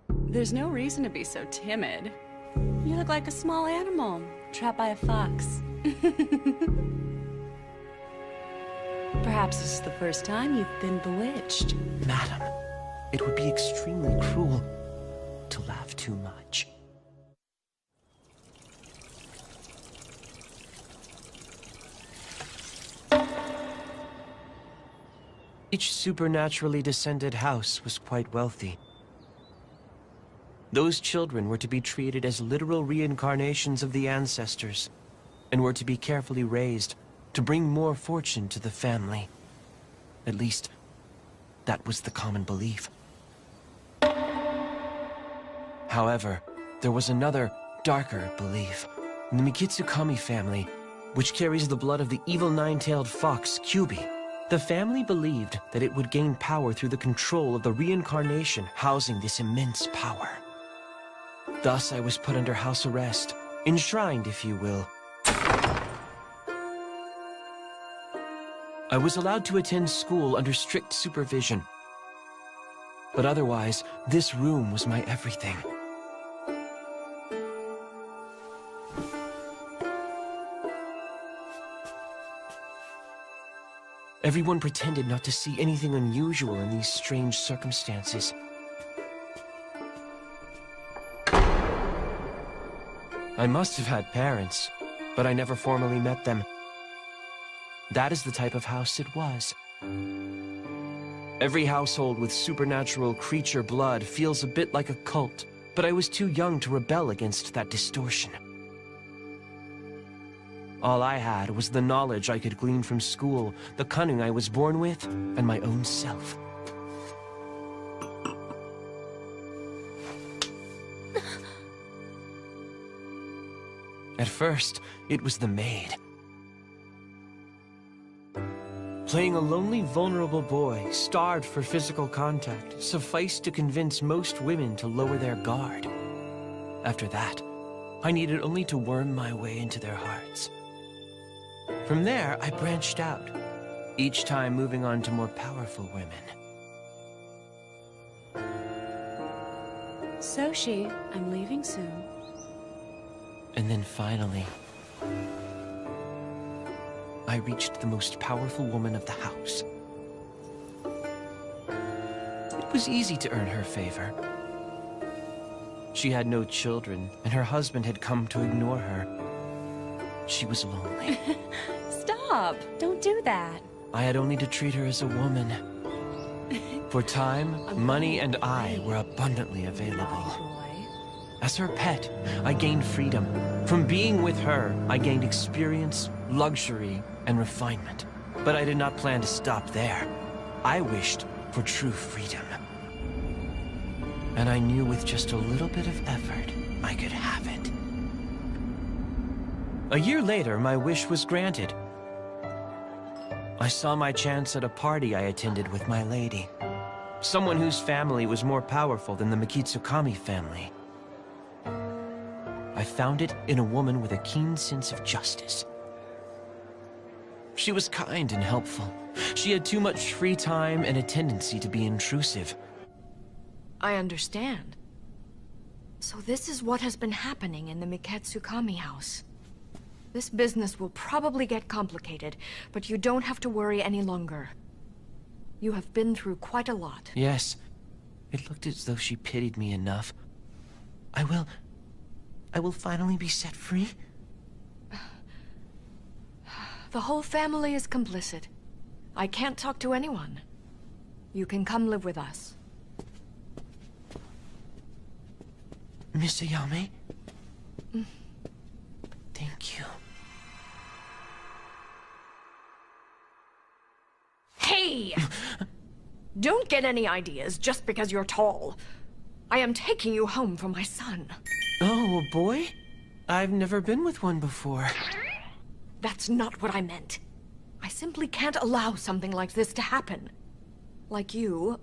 There's no reason to be so timid. You look like a small animal, trapped by a fox. Perhaps this is the first time you've been bewitched. Madam, it would be extremely cruel to laugh too much. Each supernaturally descended house was quite wealthy. Those children were to be treated as literal reincarnations of the ancestors, and were to be carefully raised to bring more fortune to the family. At least, that was the common belief. However, there was another, darker belief. In the Mikitsukami family, which carries the blood of the evil nine-tailed fox, Kyubi, the family believed that it would gain power through the control of the reincarnation housing this immense power. Thus, I was put under house arrest, enshrined, if you will. I was allowed to attend school under strict supervision. But otherwise, this room was my everything. Everyone pretended not to see anything unusual in these strange circumstances. I must have had parents, but I never formally met them. That is the type of house it was. Every household with supernatural creature blood feels a bit like a cult, but I was too young to rebel against that distortion. All I had was the knowledge I could glean from school, the cunning I was born with, and my own self. At first, it was the maid. Playing a lonely, vulnerable boy, starved for physical contact, sufficed to convince most women to lower their guard. After that, I needed only to worm my way into their hearts. From there, I branched out, each time moving on to more powerful women. Soshi, I'm leaving soon. And then finally, I reached the most powerful woman of the house. It was easy to earn her favor. She had no children, and her husband had come to ignore her. She was lonely. Stop! Don't do that. I had only to treat her as a woman. For time, money, and I were abundantly available. As her pet, I gained freedom. From being with her, I gained experience, luxury, and refinement. But I did not plan to stop there. I wished for true freedom. And I knew with just a little bit of effort, I could have it. A year later, my wish was granted. I saw my chance at a party I attended with my lady. Someone whose family was more powerful than the Mikitsukami family. I found it in a woman with a keen sense of justice. She was kind and helpful. She had too much free time and a tendency to be intrusive. I understand. So this is what has been happening in the Mikitsukami house. This business will probably get complicated, but you don't have to worry any longer. You have been through quite a lot. Yes. It looked as though she pitied me enough. I will finally be set free. The whole family is complicit. I can't talk to anyone. You can come live with us. Miss Ayame? Thank you. Hey! Don't get any ideas just because you're tall. I am taking you home for my son. Oh, a boy? I've never been with one before. That's not what I meant. I simply can't allow something like this to happen. Like you,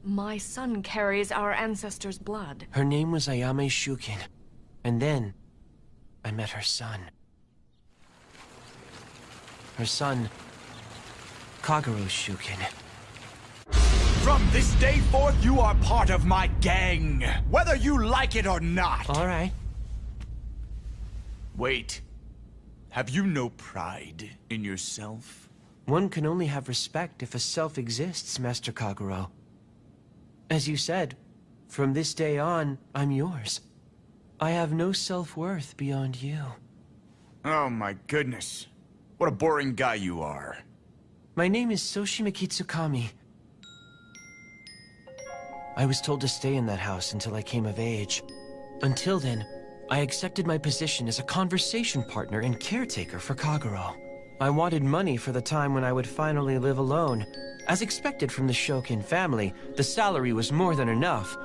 my son carries our ancestors' blood. Her name was Ayame Shukin. And then, I met her son. Her son, Kagero Shukin. From this day forth, you are part of my gang, whether you like it or not. All right. Wait. Have you no pride in yourself? One can only have respect if a self exists, Master Kagero. As you said, from this day on, I'm yours. I have no self-worth beyond you. Oh my goodness. What a boring guy you are. My name is Soshi Mikitsukami. I was told to stay in that house until I came of age. Until then, I accepted my position as a conversation partner and caretaker for Kagero. I wanted money for the time when I would finally live alone. As expected from the Shokin family, the salary was more than enough.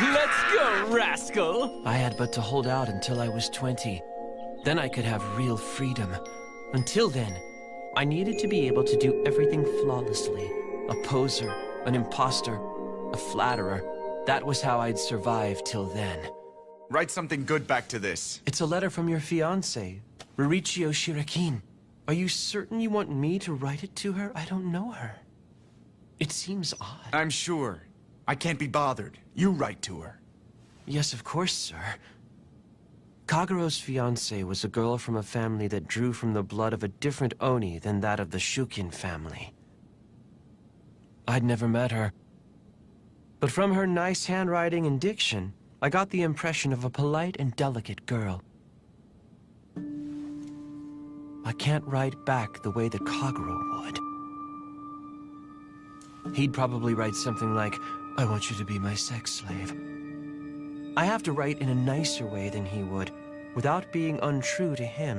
Let's go, rascal! I had but to hold out until I was 20. Then I could have real freedom. Until then, I needed to be able to do everything flawlessly. A poser, an imposter, a flatterer. That was how I'd survive till then. Write something good back to this. It's a letter from your fiancé, Rurichio Shirakin. Are you certain you want me to write it to her? I don't know her. It seems odd. I'm sure. I can't be bothered. You write to her. Yes, of course, sir. Kagero's fiancée was a girl from a family that drew from the blood of a different Oni than that of the Shukin family. I'd never met her. But from her nice handwriting and diction, I got the impression of a polite and delicate girl. I can't write back the way that Kagero would. He'd probably write something like, "I want you to be my sex slave." I have to write in a nicer way than he would, without being untrue to him.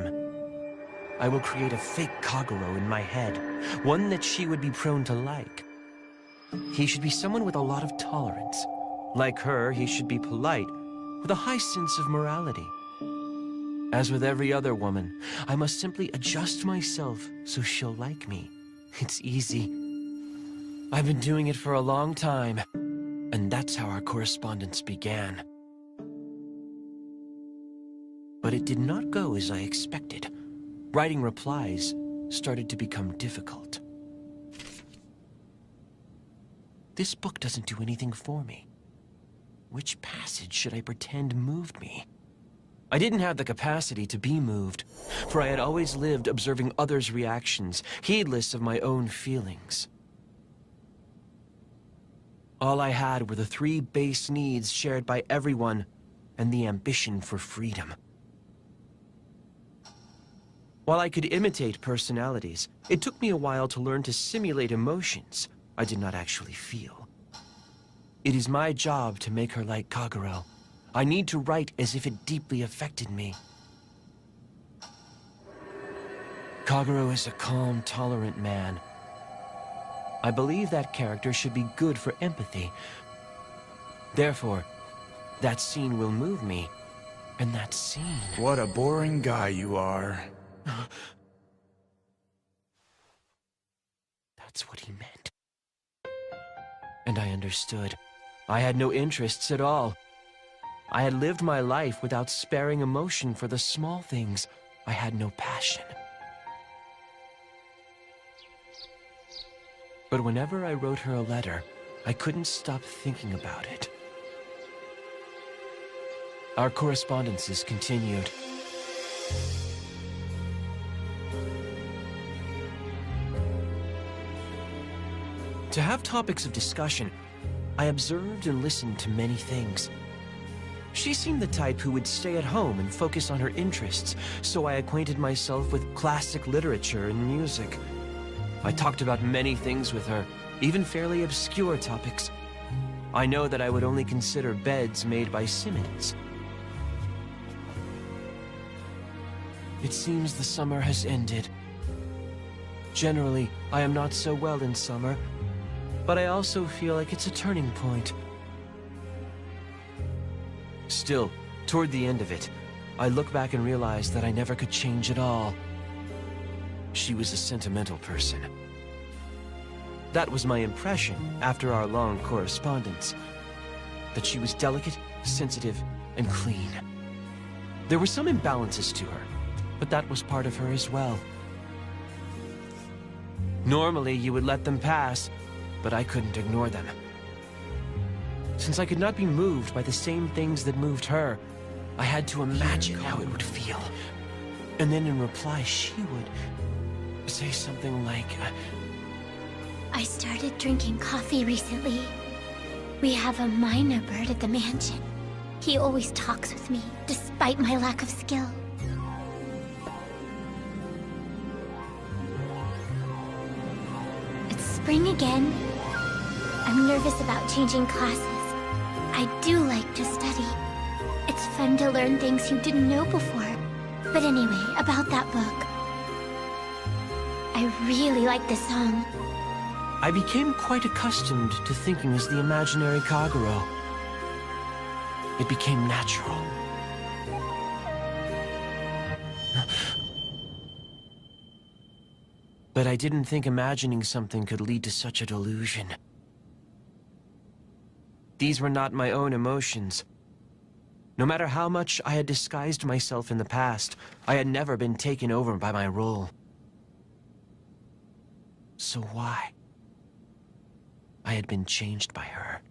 I will create a fake Kagero in my head, one that she would be prone to like. He should be someone with a lot of tolerance. Like her, he should be polite, with a high sense of morality. As with every other woman, I must simply adjust myself so she'll like me. It's easy. I've been doing it for a long time, and that's how our correspondence began. But it did not go as I expected. Writing replies started to become difficult. This book doesn't do anything for me. Which passage should I pretend moved me? I didn't have the capacity to be moved, for I had always lived observing others' reactions, heedless of my own feelings. All I had were the 3 base needs shared by everyone, and the ambition for freedom. While I could imitate personalities, it took me a while to learn to simulate emotions I did not actually feel. It is my job to make her like Kagero. I need to write as if it deeply affected me. Kagero is a calm, tolerant man. I believe that character should be good for empathy. Therefore, that scene will move me. And that scene... What a boring guy you are. That's what he meant. And I understood. I had no interests at all. I had lived my life without sparing emotion for the small things. I had no passion. But whenever I wrote her a letter, I couldn't stop thinking about it. Our correspondences continued. To have topics of discussion, I observed and listened to many things. She seemed the type who would stay at home and focus on her interests, so I acquainted myself with classic literature and music. I talked about many things with her, even fairly obscure topics. I know that I would only consider beds made by Simmons. It seems the summer has ended. Generally, I am not so well in summer, but I also feel like it's a turning point. Still, toward the end of it, I look back and realize that I never could change at all. She was a sentimental person. That was my impression after our long correspondence. That she was delicate, sensitive, and clean. There were some imbalances to her, but that was part of her as well. Normally, you would let them pass, but I couldn't ignore them. Since I could not be moved by the same things that moved her, I had to imagine how it would feel. And then in reply, she would say something like, I started drinking coffee recently. We have a minor bird at the mansion. He always talks with me, despite my lack of skill. It's spring again. I'm nervous about changing classes. I do like to study. It's fun to learn things you didn't know before. But anyway, about that book. I really like this song. I became quite accustomed to thinking as the imaginary Kagero. It became natural. But I didn't think imagining something could lead to such a delusion. These were not my own emotions. No matter how much I had disguised myself in the past, I had never been taken over by my role. So why? I had been changed by her.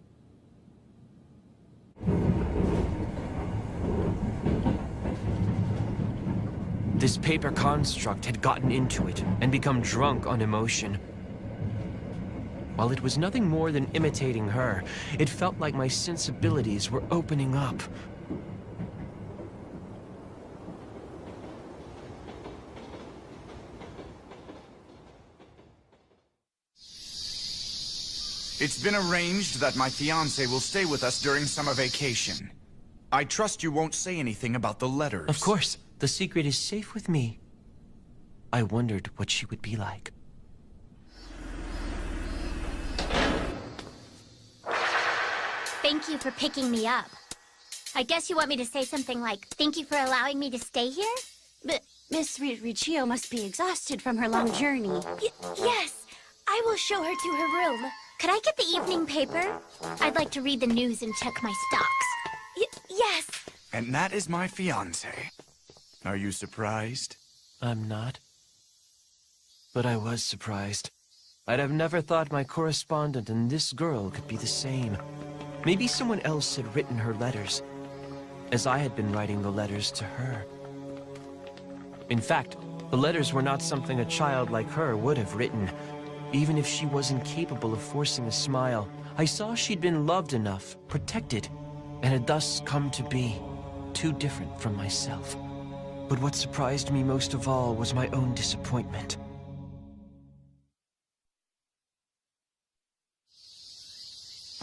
This paper construct had gotten into it and become drunk on emotion. While it was nothing more than imitating her, it felt like my sensibilities were opening up. It's been arranged that my fiancé will stay with us during summer vacation. I trust you won't say anything about the letters. Of course, the secret is safe with me. I wondered what she would be like. Thank you for picking me up. I guess you want me to say something like, thank you for allowing me to stay here? But Miss Riccio must be exhausted from her long journey. Yes, I will show her to her room. Could I get the evening paper? I'd like to read the news and check my stocks. Yes. And that is my fiancé. Are you surprised? I'm not. But I was surprised. I'd have never thought my correspondent and this girl could be the same. Maybe someone else had written her letters, as I had been writing the letters to her. In fact, the letters were not something a child like her would have written. Even if she wasn't capable of forcing a smile, I saw she'd been loved enough, protected, and had thus come to be too different from myself. But what surprised me most of all was my own disappointment.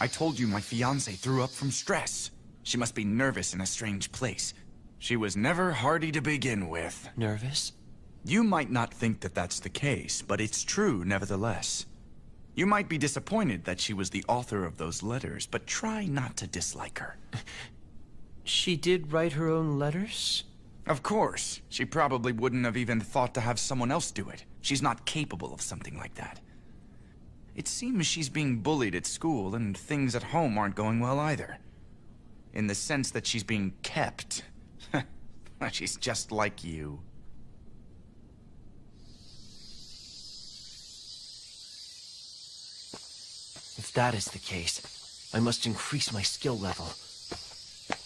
I told you my fiancée threw up from stress. She must be nervous in a strange place. She was never hardy to begin with. Nervous? You might not think that that's the case, but it's true nevertheless. You might be disappointed that she was the author of those letters, but try not to dislike her. She did write her own letters? Of course. She probably wouldn't have even thought to have someone else do it. She's not capable of something like that. It seems she's being bullied at school, and things at home aren't going well either. In the sense that she's being kept. She's just like you. If that is the case, I must increase my skill level.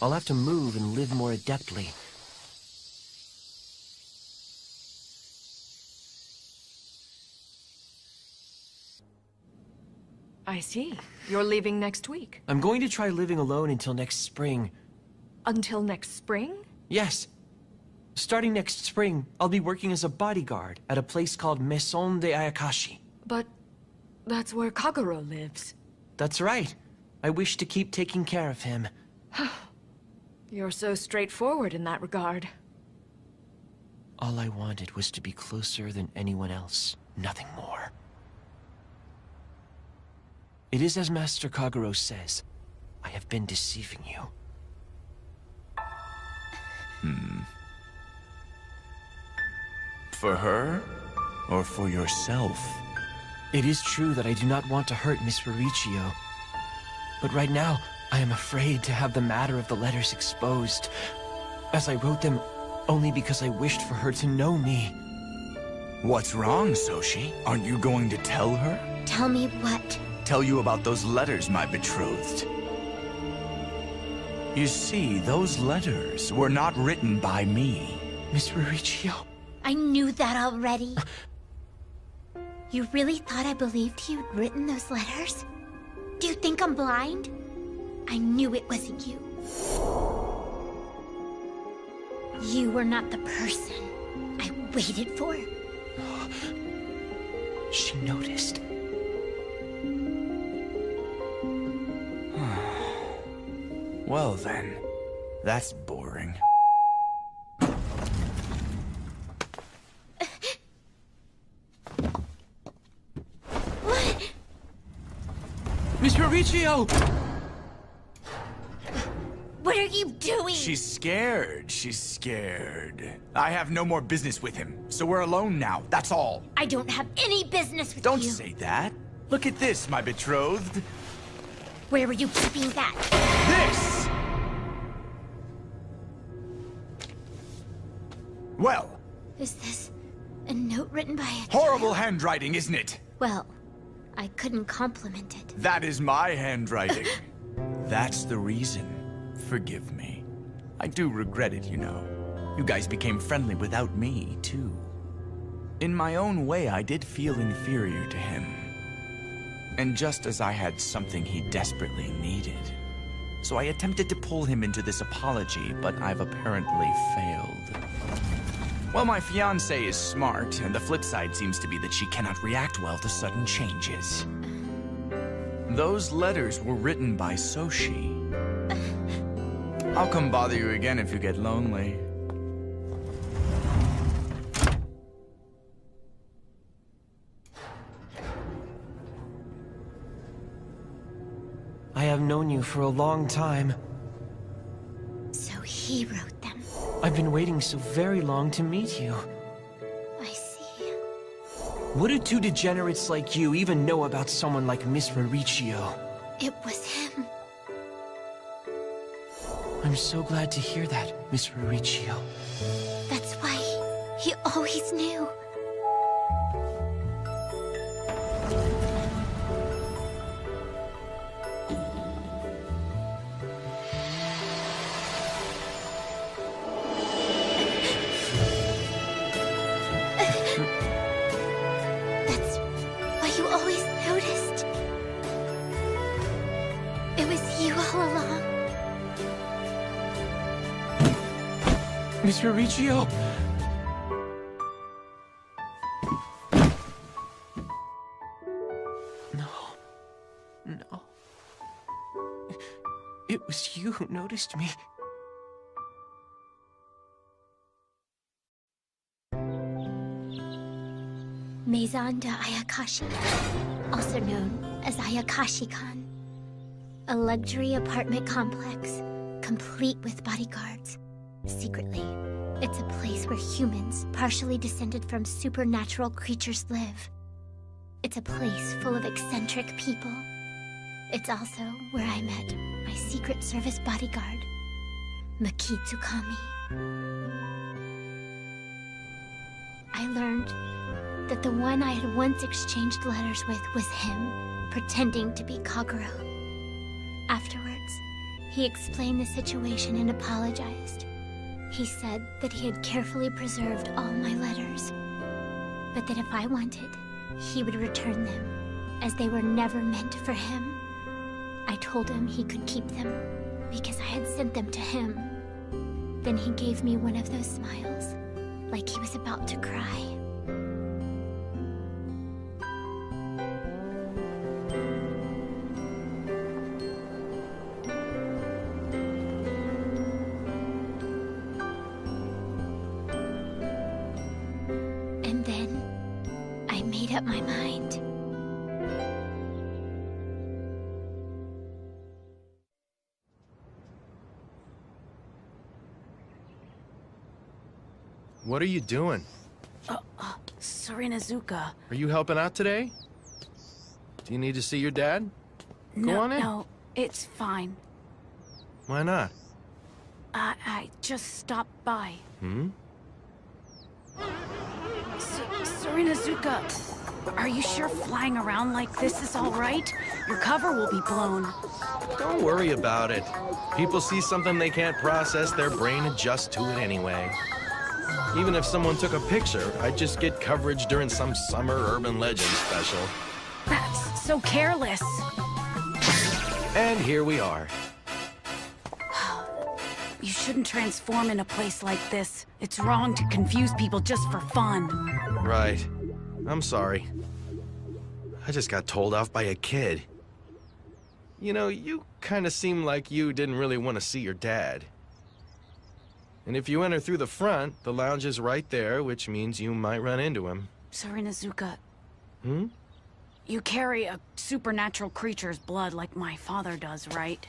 I'll have to move and live more adeptly. I see. You're leaving next week. I'm going to try living alone until next spring. Until next spring? Yes. Starting next spring, I'll be working as a bodyguard at a place called Maison de Ayakashi. But that's where Kagero lives. That's right. I wish to keep taking care of him. You're so straightforward in that regard. All I wanted was to be closer than anyone else, nothing more. It is as Master Kagero says. I have been deceiving you. For her? Or for yourself? It is true that I do not want to hurt Miss Mauricio. But right now, I am afraid to have the matter of the letters exposed, as I wrote them only because I wished for her to know me. What's wrong, Soshi? Aren't you going to tell her? Tell me what? Tell you about those letters, my betrothed. You see, those letters were not written by me. Miss Mauricio. I knew that already. You really thought I believed you'd written those letters? Do you think I'm blind? I knew it wasn't you. You were not the person I waited for. She noticed. Well then, that's boring. What? Miss Mauricio! What are you doing? She's scared. She's scared. I have no more business with him, so we're alone now. That's all. I don't have any business with you. Don't say that. Look at this, my betrothed. Where were you keeping that? This! Well. Is this a note written by a Horrible child? handwriting, isn't it? Well, I couldn't compliment it. That is my handwriting. That's the reason. Forgive me. I do regret it, you know. You guys became friendly without me, too. In my own way, I did feel inferior to him. And just as I had something he desperately needed. So I attempted to pull him into this apology, but I've apparently failed. Well, my fiancée is smart, and the flip side seems to be that she cannot react well to sudden changes. Those letters were written by Soshi. I'll come bother you again if you get lonely. I have known you for a long time. So he wrote them. I've been waiting so very long to meet you. I see. What do two degenerates like you even know about someone like Miss Mauricio? It was him. I'm so glad to hear that, Miss Mauricio. That's why he always knew. Miss Riccio! No. It was you who noticed me. Maison de Ayakashi, also known as Ayakashi-kan. A luxury apartment complex, complete with bodyguards. Secretly, it's a place where humans, partially descended from supernatural creatures, live. It's a place full of eccentric people. It's also where I met my Secret Service bodyguard, Miki Tsukami. I learned that the one I had once exchanged letters with was him, pretending to be Kaguro. Afterwards, he explained the situation and apologized. He said that he had carefully preserved all my letters, but that if I wanted, he would return them, as they were never meant for him. I told him he could keep them, because I had sent them to him. Then he gave me one of those smiles, like he was about to cry. And then, I made up my mind. What are you doing? Sorinazuka. Are you helping out today? Do you need to see your dad? Go on in. No, it's fine. Why not? I just stopped by. Hmm? Sorinazuka, are you sure flying around like this is all right? Your cover will be blown. Don't worry about it. People see something they can't process, their brain adjusts to it anyway. Even if someone took a picture, I'd just get coverage during some summer urban legend special. That's so careless. And here we are. You shouldn't transform in a place like this. It's wrong to confuse people just for fun. Right. I'm sorry. I just got told off by a kid. You know, you kind of seem like you didn't really want to see your dad. And if you enter through the front, the lounge is right there, which means you might run into him. Sorinazuka, Hmm? you carry a supernatural creature's blood like my father does, right?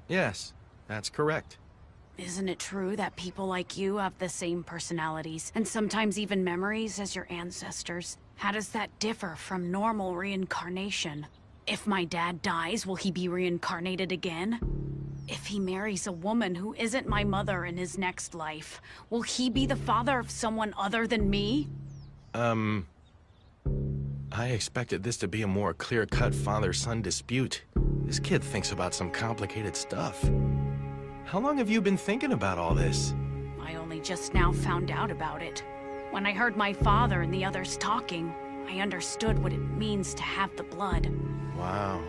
Yes, that's correct. Isn't it true that people like you have the same personalities, and sometimes even memories as your ancestors? How does that differ from normal reincarnation? If my dad dies, will he be reincarnated again? If he marries a woman who isn't my mother in his next life, will he be the father of someone other than me? I expected this to be a more clear-cut father-son dispute. This kid thinks about some complicated stuff. How long have you been thinking about all this? I only just now found out about it. When I heard my father and the others talking, I understood what it means to have the blood. Wow.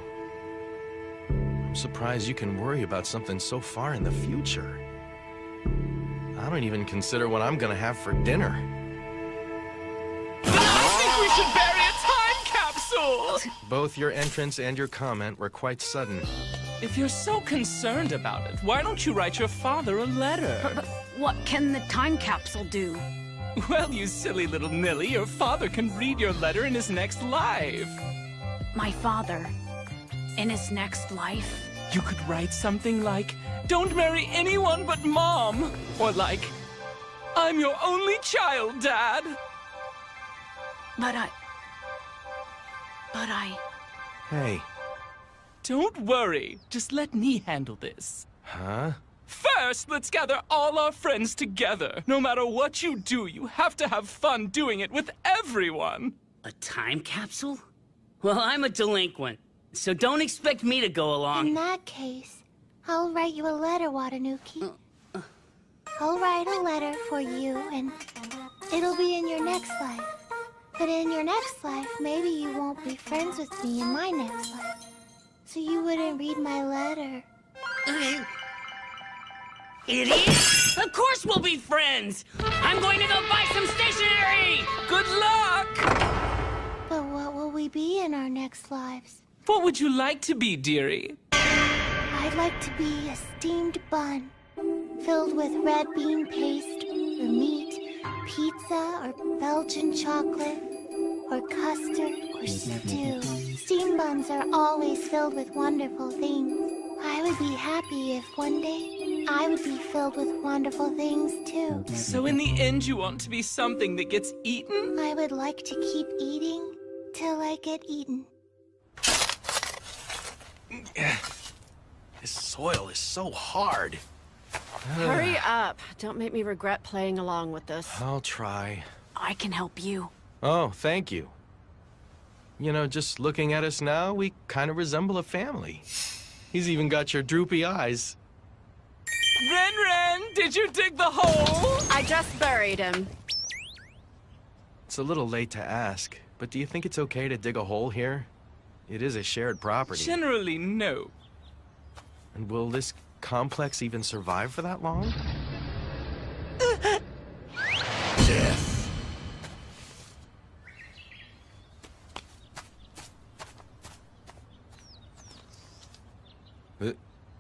I'm surprised you can worry about something so far in the future. I don't even consider what I'm gonna have for dinner. I think we should bury a time capsule! Both your entrance and your comment were quite sudden. If you're so concerned about it, why don't you write your father a letter? But what can the time capsule do? Well, you silly little Nilly, your father can read your letter in his next life. My father, in his next life? You could write something like, "Don't marry anyone but Mom!" Or like, "I'm your only child, Dad!" But I... Hey. Don't worry. Just let me handle this. Huh? First, let's gather all our friends together. No matter what you do, you have to have fun doing it with everyone. A time capsule? Well, I'm a delinquent, so don't expect me to go along. In that case, I'll write you a letter, Watanuki. I'll write a letter for you, and it'll be in your next life. But in your next life, maybe you won't be friends with me in my next life. So you wouldn't read my letter. idiot! Of course we'll be friends! I'm going to go buy some stationery! Good luck! But what will we be in our next lives? What would you like to be, dearie? I'd like to be a steamed bun, filled with red bean paste, or meat, pizza, or Belgian chocolate, or custard, or stew. Steamed buns are always filled with wonderful things. I would be happy if one day I would be filled with wonderful things too. So in the end, you want to be something that gets eaten? I would like to keep eating till I get eaten. This soil is so hard. Hurry up. Don't make me regret playing along with this. I'll try. I can help you. Oh, thank you. You know, just looking at us now, we kind of resemble a family. He's even got your droopy eyes. Ren, did you dig the hole? I just buried him. It's a little late to ask, but do you think it's okay to dig a hole here? It is a shared property. Generally, no. And will this complex even survive for that long? Death.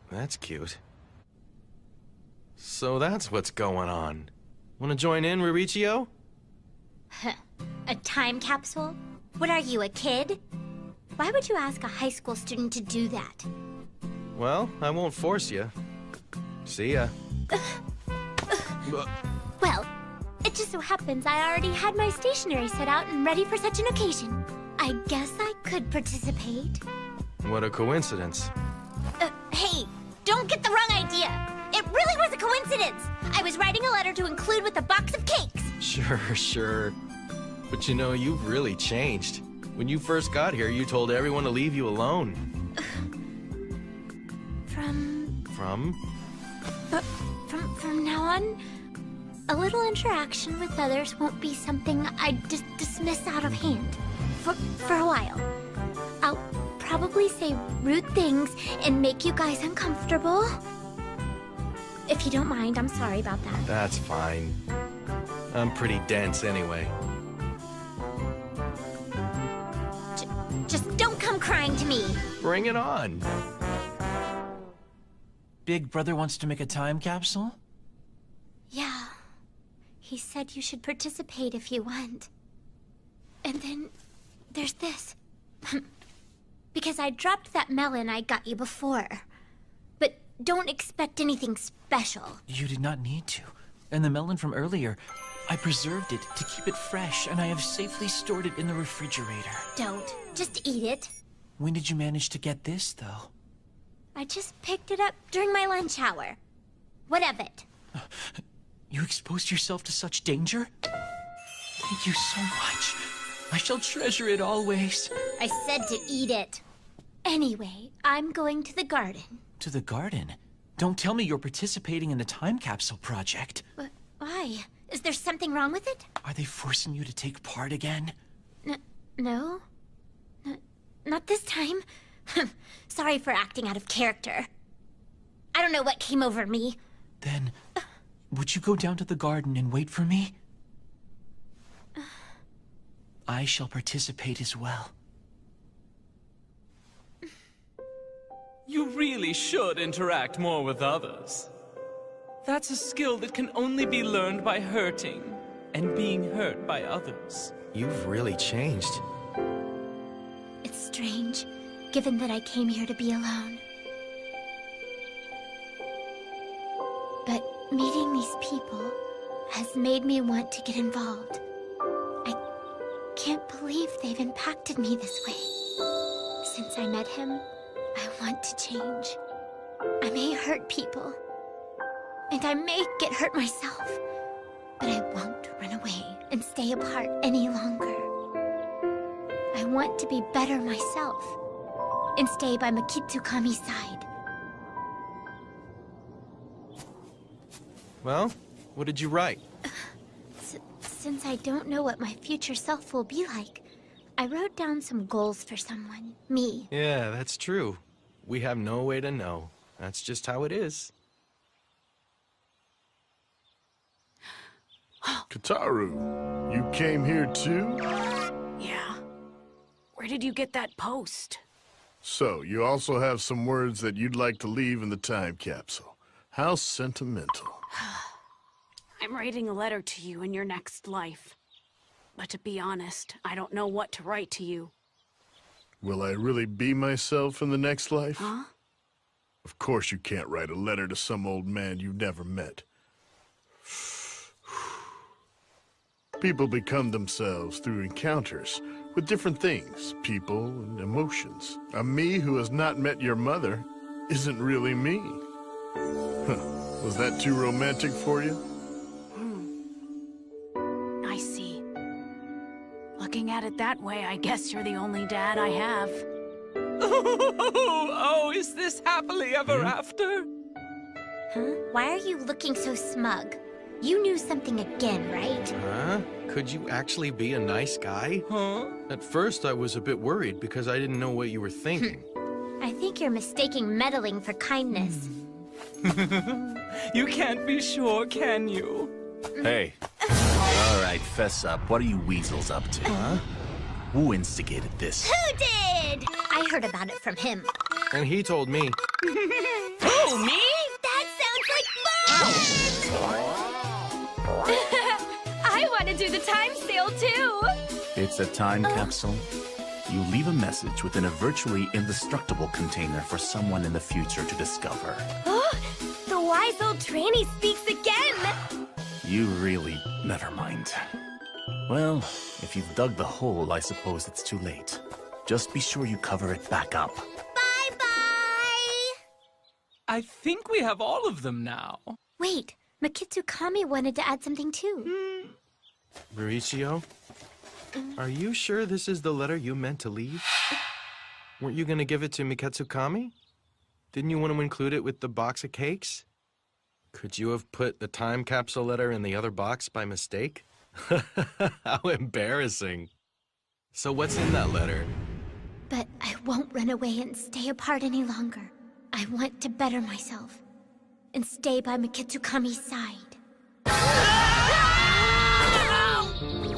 That's cute. So that's what's going on. Wanna join in, Mauricio? A time capsule? What are you, a kid? Why would you ask a high school student to do that? Well, I won't force you. See ya. Well, it just so happens I already had my stationery set out and ready for such an occasion. I guess I could participate. What a coincidence. Hey, don't get the wrong idea. It really was a coincidence. I was writing a letter to include with a box of cakes. Sure. But you know, you've really changed. When you first got here, you told everyone to leave you alone. From now on, a little interaction with others won't be something I dismiss out of hand. For a while. I'll probably say rude things and make you guys uncomfortable. If you don't mind, I'm sorry about that. That's fine. I'm pretty dense anyway. Just don't come crying to me. Bring it on. Big Brother wants to make a time capsule? Yeah. He said you should participate if you want. And then there's this. Because I dropped that melon I got you before. But don't expect anything special. You did not need to. And the melon from earlier, I preserved it to keep it fresh, and I have safely stored it in the refrigerator. Don't. Just eat it. When did you manage to get this, though? I just picked it up during my lunch hour. What of it? You exposed yourself to such danger? Thank you so much. I shall treasure it always. I said to eat it. Anyway, I'm going to the garden. To the garden? Don't tell me you're participating in the time capsule project. But why? Is there something wrong with it? Are they forcing you to take part again? No. Not this time. Sorry for acting out of character. I don't know what came over me. Then, would you go down to the garden and wait for me? I shall participate as well. You really should interact more with others. That's a skill that can only be learned by hurting and being hurt by others. You've really changed. It's strange, given that I came here to be alone. But meeting these people has made me want to get involved. I can't believe they've impacted me this way. Since I met him, I want to change. I may hurt people, and I may get hurt myself, but I won't run away and stay apart any longer. I want to be better myself and stay by Mikitsukami's side. Well, what did you write? Since I don't know what my future self will be like, I wrote down some goals for someone. Me. Yeah, that's true. We have no way to know. That's just how it is. Kataru, you came here too? Yeah. Where did you get that post? So, you also have some words that you'd like to leave in the time capsule. How sentimental. I'm writing a letter to you in your next life. But to be honest, I don't know what to write to you. Will I really be myself in the next life? Huh? Of course you can't write a letter to some old man you've never met. People become themselves through encounters with different things, people, and emotions. A me who has not met your mother isn't really me. Huh. Was that too romantic for you? I see. Looking at it that way, I guess you're the only dad I have. Oh, is this happily ever after? Huh? Why are you looking so smug? You knew something again, right? Huh? Could you actually be a nice guy? Huh? At first, I was a bit worried because I didn't know what you were thinking. I think you're mistaking meddling for kindness. You can't be sure, can you? Hey. All right, fess up. What are you weasels up to? Huh? Who instigated this? Who did? I heard about it from him. And he told me. Who, me? That sounds like fun! I want to do the time sale too! It's a time capsule. You leave a message within a virtually indestructible container for someone in the future to discover. The wise old tranny speaks again! You really... never mind. Well, if you've dug the hole, I suppose it's too late. Just be sure you cover it back up. Bye-bye! I think we have all of them now. Wait, Mikitsukami wanted to add something too. Mauricio, are you sure this is the letter you meant to leave? Weren't you going to give it to Mikitsukami? Didn't you want to include it with the box of cakes? Could you have put the time capsule letter in the other box by mistake? How embarrassing. So what's in that letter? But I won't run away and stay apart any longer. I want to better myself and stay by Mikitsukami's side.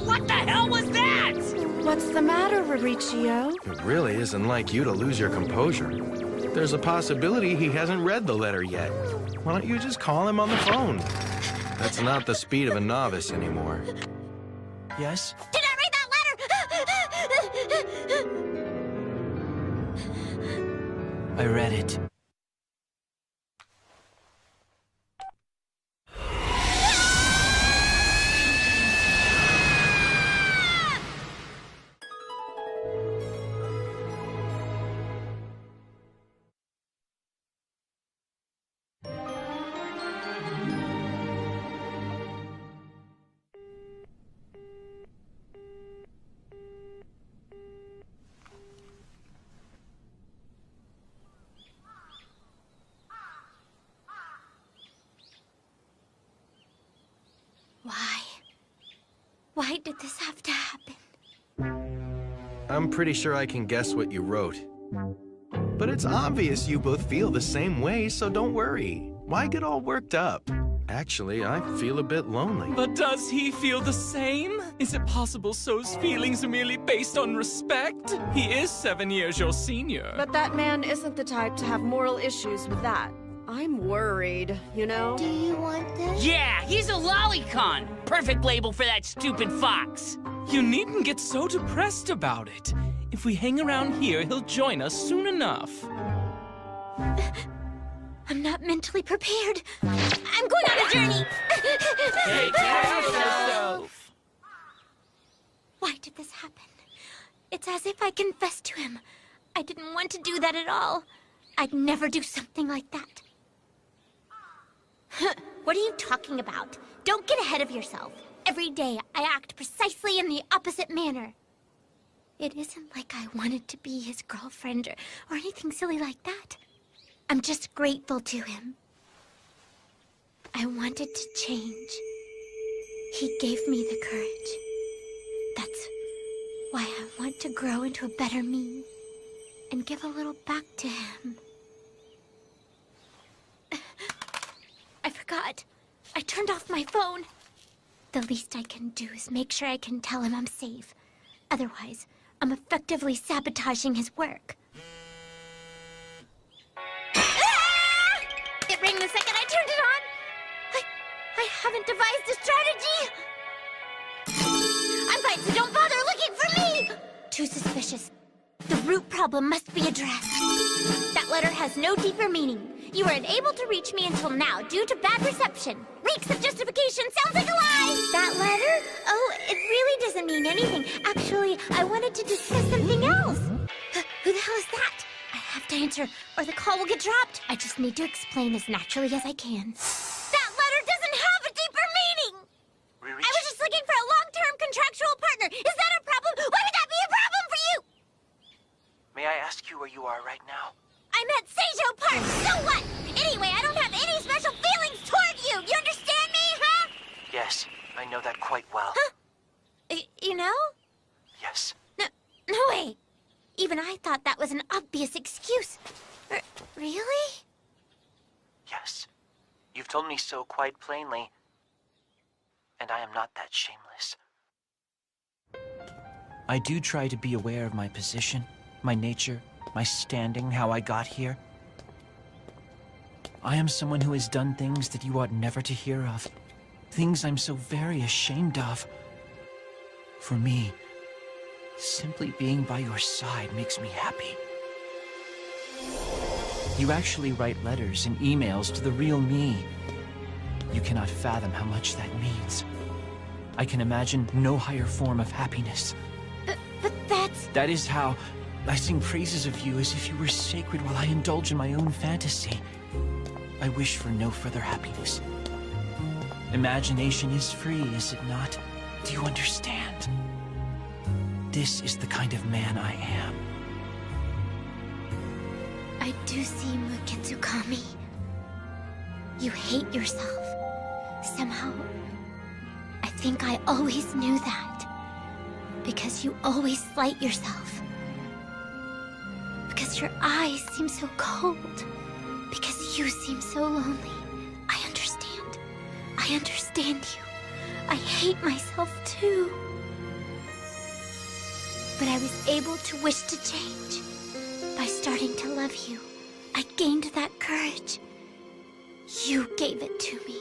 What the hell was that? What's the matter, Mauricio? It really isn't like you to lose your composure. There's a possibility he hasn't read the letter yet. Why don't you just call him on the phone? That's not the speed of a novice anymore. Yes? Did I read that letter? I read it. Why did this have to happen? I'm pretty sure I can guess what you wrote. But it's obvious you both feel the same way, so don't worry. Why get all worked up? Actually, I feel a bit lonely. But does he feel the same? Is it possible So's feelings are merely based on respect? He is 7 years your senior. But that man isn't the type to have moral issues with that. I'm worried, you know? Do you want this? Yeah, he's a lolicon. Perfect label for that stupid fox. You needn't get so depressed about it. If we hang around here, he'll join us soon enough. I'm not mentally prepared. I'm going on a journey. Take care of yourself. Why did this happen? It's as if I confessed to him. I didn't want to do that at all. I'd never do something like that. What are you talking about? Don't get ahead of yourself. Every day, I act precisely in the opposite manner. It isn't like I wanted to be his girlfriend or anything silly like that. I'm just grateful to him. I wanted to change. He gave me the courage. That's why I want to grow into a better me and give a little back to him. I forgot. I turned off my phone. The least I can do is make sure I can tell him I'm safe. Otherwise, I'm effectively sabotaging his work. It rang the second I turned it on! I haven't devised a strategy! I'm fine, so don't bother looking for me! Too suspicious. The root problem must be addressed. That letter has no deeper meaning. You were unable to reach me until now due to bad reception. Reeks of justification, sounds like a lie! That letter? Oh, it really doesn't mean anything. Actually, I wanted to discuss something else. Who the hell is that? I have to answer, or the call will get dropped. I just need to explain as naturally as I can. That letter doesn't have a deeper meaning! I was just looking for a long-term contractual partner. Is that a problem? Why would that be a problem for you? May I ask you where you are right now? I'm at Seijo Park. So what? Anyway, I don't have any special feelings toward you. You understand me, huh? Yes, I know that quite well. Huh? You know? Yes. No way. Even I thought that was an obvious excuse. Really? Yes. You've told me so quite plainly. And I am not that shameless. I do try to be aware of my position, my nature, my standing, how I got here. I am someone who has done things that you ought never to hear of. Things I'm so very ashamed of. For me, simply being by your side makes me happy. You actually write letters and emails to the real me. You cannot fathom how much that means. I can imagine no higher form of happiness. But that's... That is how I sing praises of you as if you were sacred while I indulge in my own fantasy. I wish for no further happiness. Imagination is free, is it not? Do you understand? This is the kind of man I am. I do see, Mukitsukami. You hate yourself. Somehow, I think I always knew that. Because you always slight yourself. Because your eyes seem so cold. Because you seem so lonely. I understand. I understand you. I hate myself too. But I was able to wish to change. By starting to love you, I gained that courage. You gave it to me.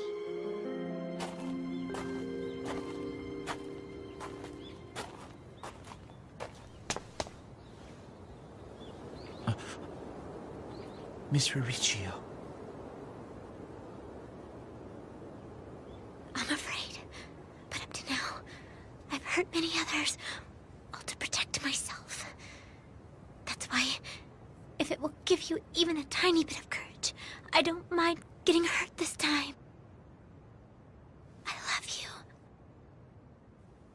Miss Riccio. I'm afraid, but up to now, I've hurt many others, all to protect myself. That's why, if it will give you even a tiny bit of courage, I don't mind getting hurt this time. I love you.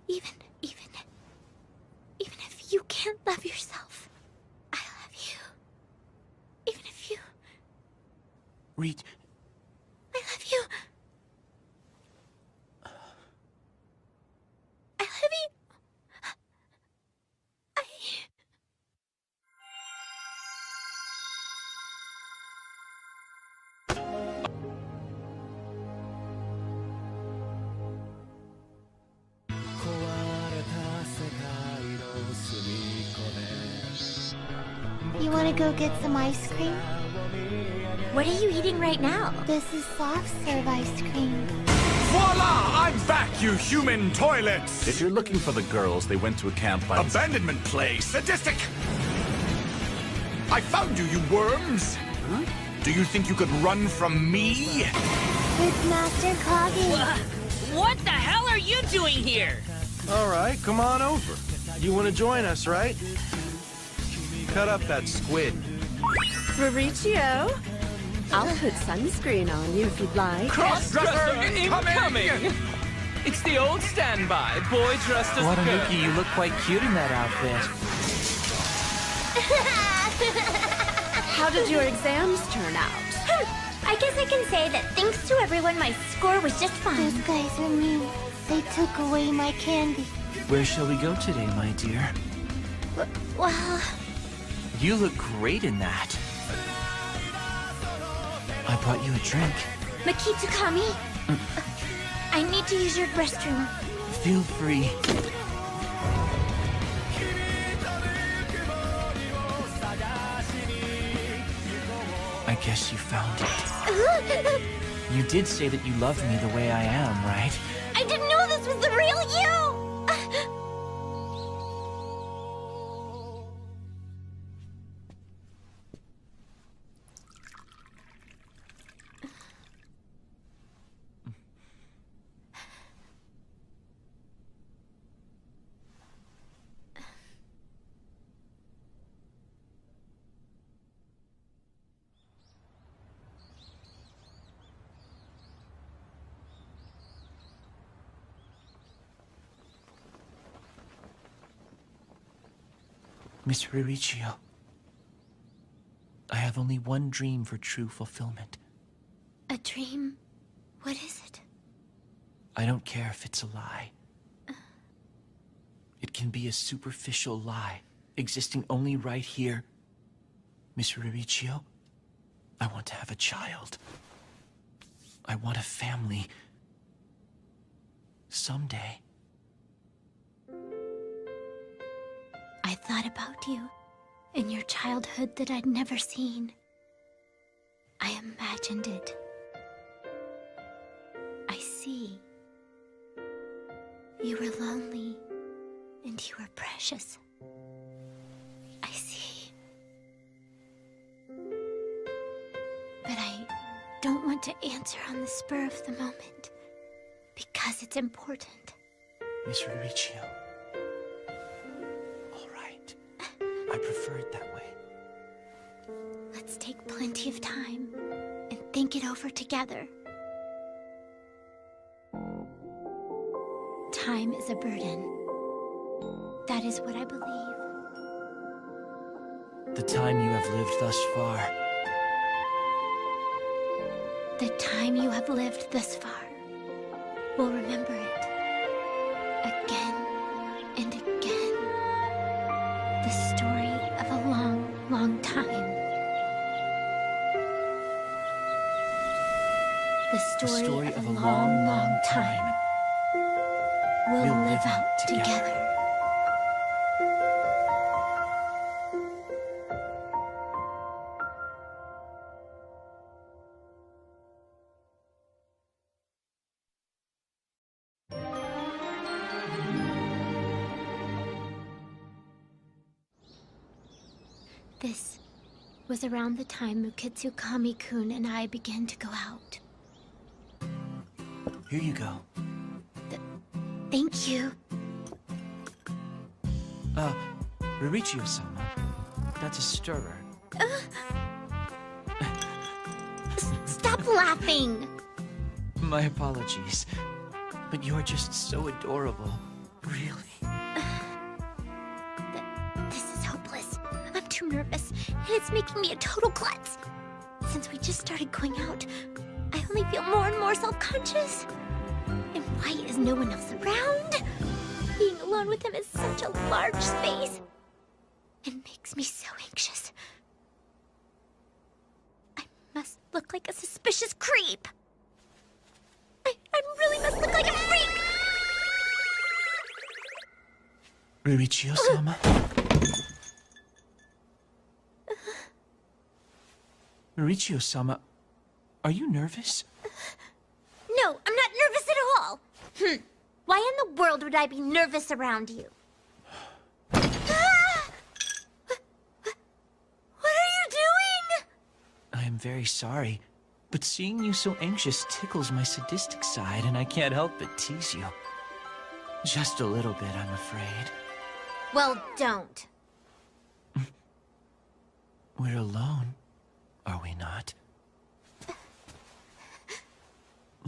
Even if you can't love yourself, I love you. Even if you... Reed. I love you. I love you. You want to go get some ice cream? What are you eating right now? This is soft serve ice cream. Voila! I'm back, you human toilets! If you're looking for the girls, they went to a camp by... Abandonment place! Sadistic! I found you, you worms! Huh? Do you think you could run from me? It's Master Kage. What the hell are you doing here? All right, come on over. You want to join us, right? Cut up that squid. Mauricio, I'll put sunscreen on you if you'd like. Cross-dresser incoming! It's the old standby, boy dressed as a girl. Watanuki, you look quite cute in that outfit. How did your exams turn out? I guess I can say that thanks to everyone, my score was just fine. Those guys are mean. They took away my candy. Where shall we go today, my dear? Well... You look great in that. I brought you a drink. Makitsukami, I need to use your restroom. Feel free. I guess you found it. You did say that you loved me the way I am, right? I didn't know this was the real you! Miss Ririccio, I have only one dream for true fulfillment. A dream? What is it? I don't care if it's a lie. It can be a superficial lie, existing only right here. Miss Ririccio, I want to have a child. I want a family. Someday. I thought about you in your childhood that I'd never seen. I imagined it. I see. You were lonely, and you were precious. I see. But I don't want to answer on the spur of the moment, because it's important. Miss Ririccio. I prefer it that way. Let's take plenty of time and think it over together. Time is a burden. That is what I believe. The time you have lived thus far. The time you have lived thus far. We'll remember it. Again and again. The story of a long, long time. The story of a long, long time. We'll live out together. This was around the time Mukitsu Kami-kun and I began to go out. Here you go. Thank you. Ririccio-sama, that's a stirrer. Stop laughing! My apologies. But you're just so adorable. Really. This is hopeless. I'm too nervous, and it's making me a total klutz. Since we just started going out, I only feel more and more self-conscious. And why is no one else around? Being alone with him is such a large space. It makes me so anxious. I must look like a suspicious creep. I really must look like a freak! Ririccio-sama? Ririccio-sama, are you nervous? No, I'm not nervous at all. Why in the world would I be nervous around you? What are you doing? I am very sorry, but seeing you so anxious tickles my sadistic side, and I can't help but tease you. Just a little bit, I'm afraid. Well, don't. We're alone, are we not?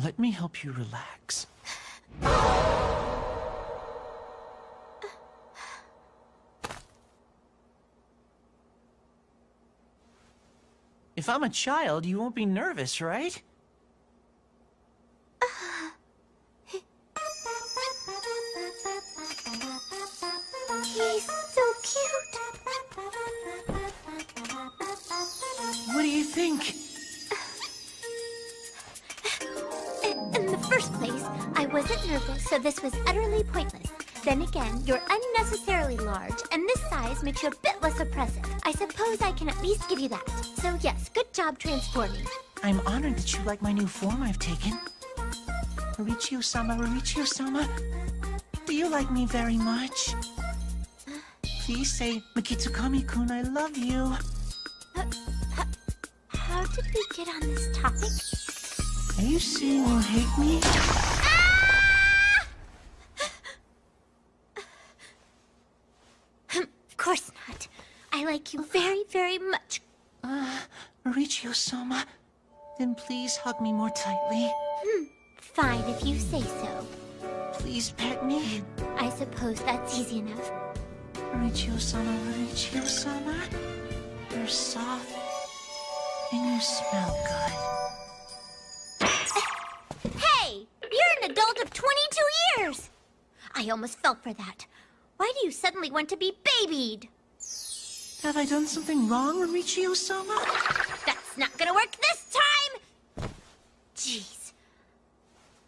Let me help you relax. If I'm a child, you won't be nervous, right? He's so cute. What do you think? In the first place, I wasn't nervous, so this was utterly pointless. Then again, you're unnecessarily large, and this size makes you a bit less oppressive. I suppose I can at least give you that. So yes, good job transforming. I'm honored that you like my new form I've taken. Mauricio-sama, do you like me very much? Please say, Mikitsukami-kun, I love you. How did we get on this topic? Are you saying you hate me? Of course not. I like you very, very much. Mauricio-sama, then please hug me more tightly. Fine, if you say so. Please pet me. I suppose that's easy enough. Mauricio-sama, you're soft, and you smell good. Hey! You're an adult of 22 years! I almost fell for that. Why do you suddenly want to be babied? Have I done something wrong, Mauricio-sama? That's not gonna work this time! Jeez.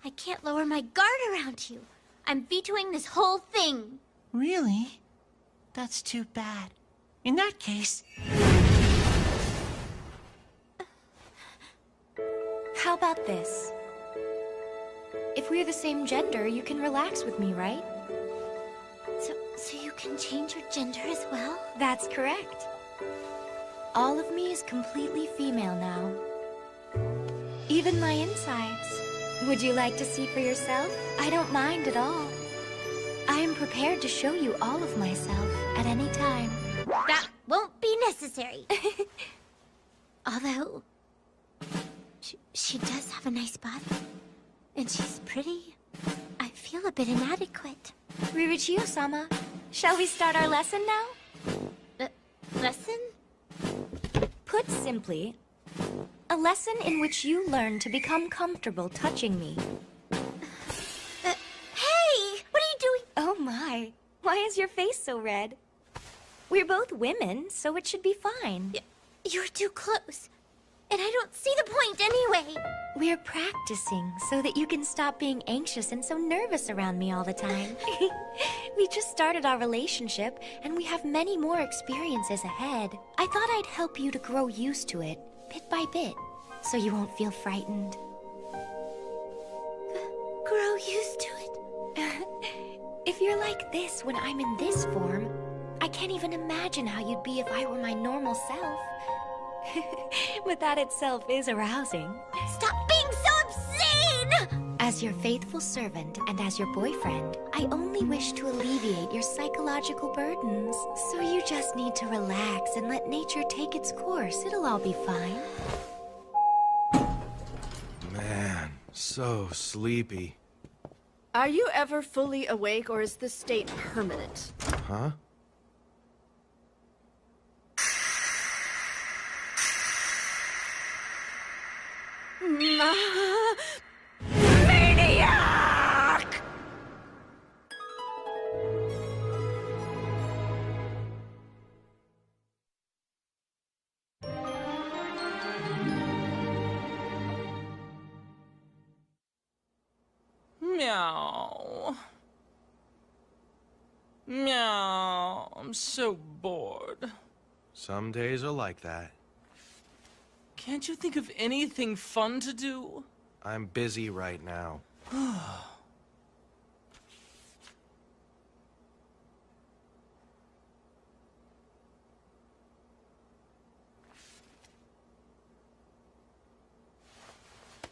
I can't lower my guard around you. I'm vetoing this whole thing. Really? That's too bad. In that case... How about this? If we're the same gender, you can relax with me, right? So you can change your gender as well? That's correct. All of me is completely female now. Even my insides. Would you like to see for yourself? I don't mind at all. I am prepared to show you all of myself at any time. That won't be necessary. Although... She does have a nice body. And she's pretty. I feel a bit inadequate. Ririchio-sama, shall we start our lesson now? Lesson? Put simply, a lesson in which you learn to become comfortable touching me. Hey! What are you doing? Oh my, why is your face so red? We're both women, so it should be fine. You're too close. And I don't see the point anyway. We're practicing so that you can stop being anxious and so nervous around me all the time. We just started our relationship, and we have many more experiences ahead. I thought I'd help you to grow used to it, bit by bit, so you won't feel frightened. Grow used to it? If you're like this when I'm in this form, I can't even imagine how you'd be if I were my normal self. But that itself is arousing. Stop being so obscene! As your faithful servant and as your boyfriend, I only wish to alleviate your psychological burdens. So you just need to relax and let nature take its course. It'll all be fine. Man, so sleepy. Are you ever fully awake, or is this state permanent? Huh? Maniac! Meow. Meow. I'm so bored. Some days are like that. Can't you think of anything fun to do? I'm busy right now.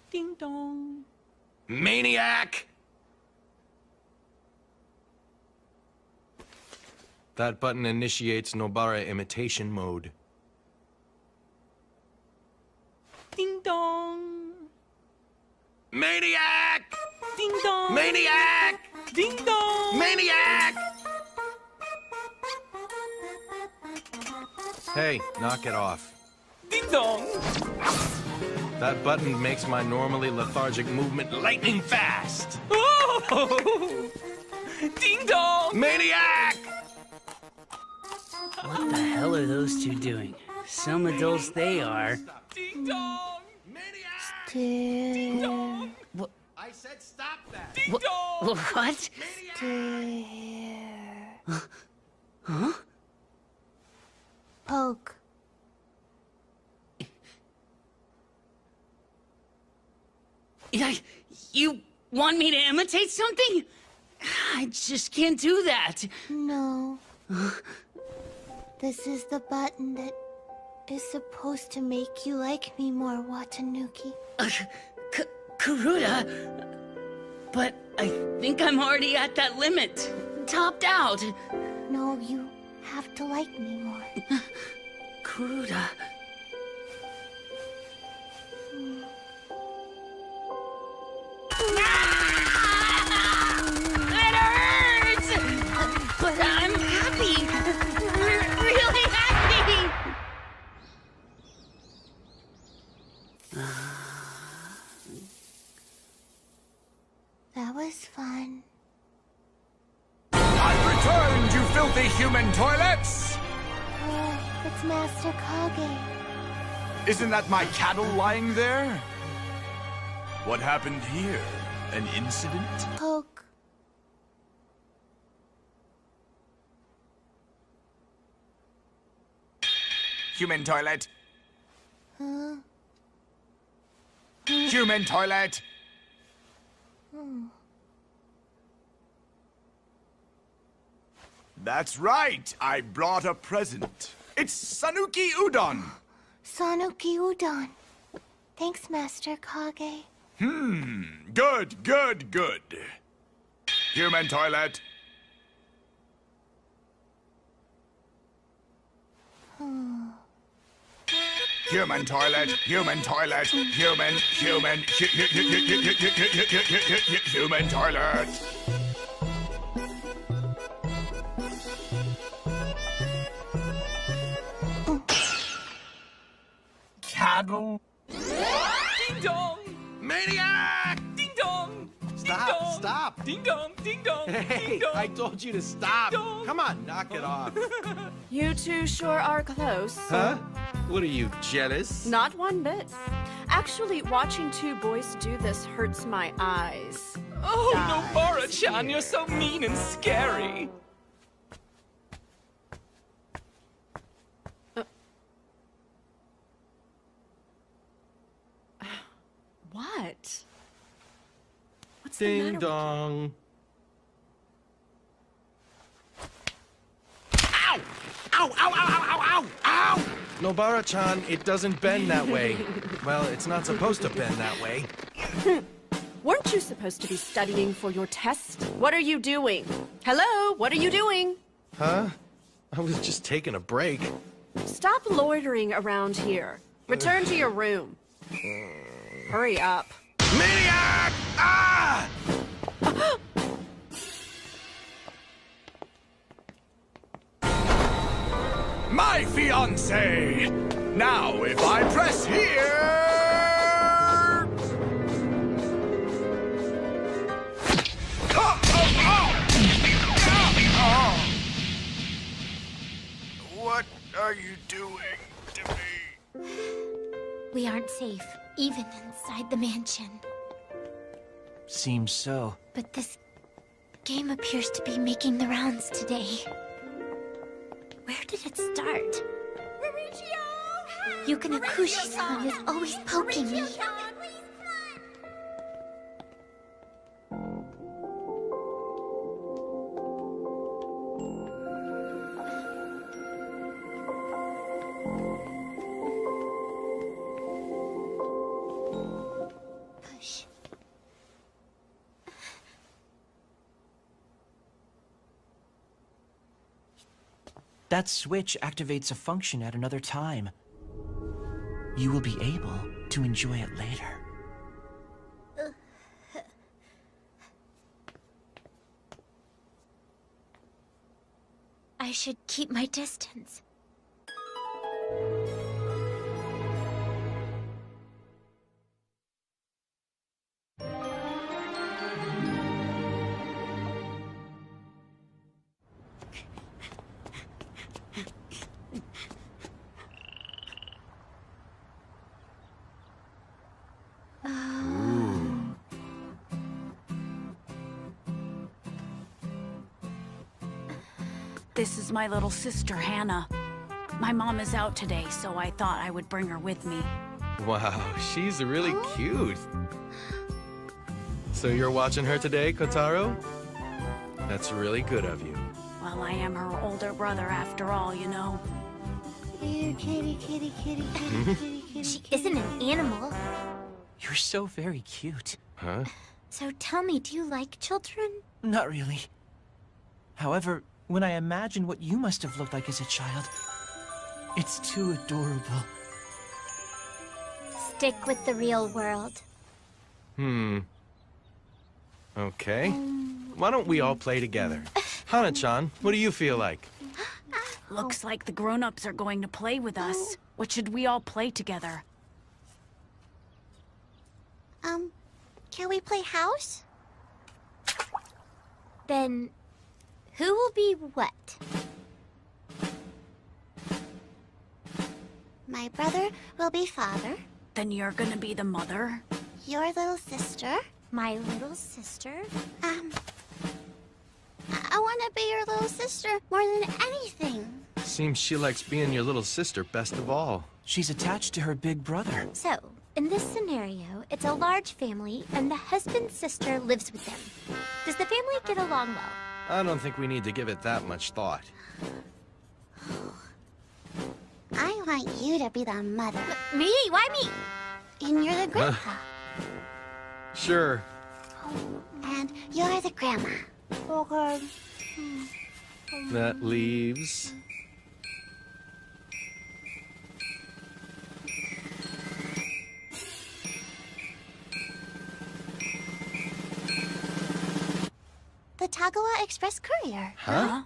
Ding dong. Maniac! That button initiates Nobara imitation mode. Ding dong. Maniac! Ding dong. Maniac! Ding dong. Maniac! Hey, knock it off. Ding dong. That button makes my normally lethargic movement lightning fast. Oh! Ding dong. Maniac! What the hell are those two doing? Some adults they are. Ding dong. Still... What? I said stop that! Ding dong! What? Stay here. Huh? Poke. You want me to imitate something? I just can't do that. No. This is the button that is supposed to make you like me more, Watanuki. Karuta? But I think I'm already at that limit. Topped out. No, you have to like me more. Karuta. It hurts! But I'm happy. Really happy. That was fun. I've returned, you filthy human toilets! Oh, it's Master Kage. Isn't that my cattle lying there? What happened here? An incident? Poke. Human toilet. Huh? Human toilet. Hmm. That's right. I brought a present. It's Sanuki Udon. Sanuki Udon. Thanks, Master Kage. Good, good, good. Human toilet. Human toilet, human toilet, human toilet. Cattle? Ding dong! Maniac! Ding dong! Stop, stop! Ding dong, ding dong, Hey, ding dong. I told you to stop! Come on, knock it off. You two sure are close. Huh? What are you, jealous? Not one bit. Actually, watching two boys do this hurts my eyes. Oh, Nobara-chan, you're so mean and scary. What? What's Ding the matter dong. Ow! Ow, ow, ow, ow, ow, ow! Nobara-chan, it doesn't bend that way. Well, it's not supposed to bend that way. Weren't you supposed to be studying for your test? What are you doing? Hello? What are you doing? Huh? I was just taking a break. Stop loitering around here. Return to your room. Hurry up. Maniac! Ah! My fiancé! Now, if I press here... What are you doing to me? We aren't safe, even inside the mansion. Seems so. But this game appears to be making the rounds today. Where did it start? Yukinakushi-san is always poking me. Push. That switch activates a function at another time. You will be able to enjoy it later. I should keep my distance. This is my little sister, Hannah. My mom is out today, so I thought I would bring her with me. Wow, she's really cute. So you're watching her today, Kotaro? That's really good of you. Well, I am her older brother after all, you know. Ew, kitty, kitty, kitty, kitty, kitty, kitty. She isn't an animal. You're so very cute. Huh? So tell me, do you like children? Not really. However, when I imagine what you must have looked like as a child, it's too adorable. Stick with the real world. Okay. Why don't we all play together? Hana-chan, what do you feel like? Looks like the grown-ups are going to play with us. What should we all play together? Can we play house? Then, who will be what? My brother will be father. Then you're gonna be the mother? Your little sister. My little sister? I want to be your little sister more than anything. Seems she likes being your little sister best of all. She's attached to her big brother. So, in this scenario, it's a large family, and the husband's sister lives with them. Does the family get along well? I don't think we need to give it that much thought. I want you to be the mother. Me? Why me? And you're the grandpa. Sure. And you're the grandma. Okay. That leaves... The Tagawa Express Courier. Huh?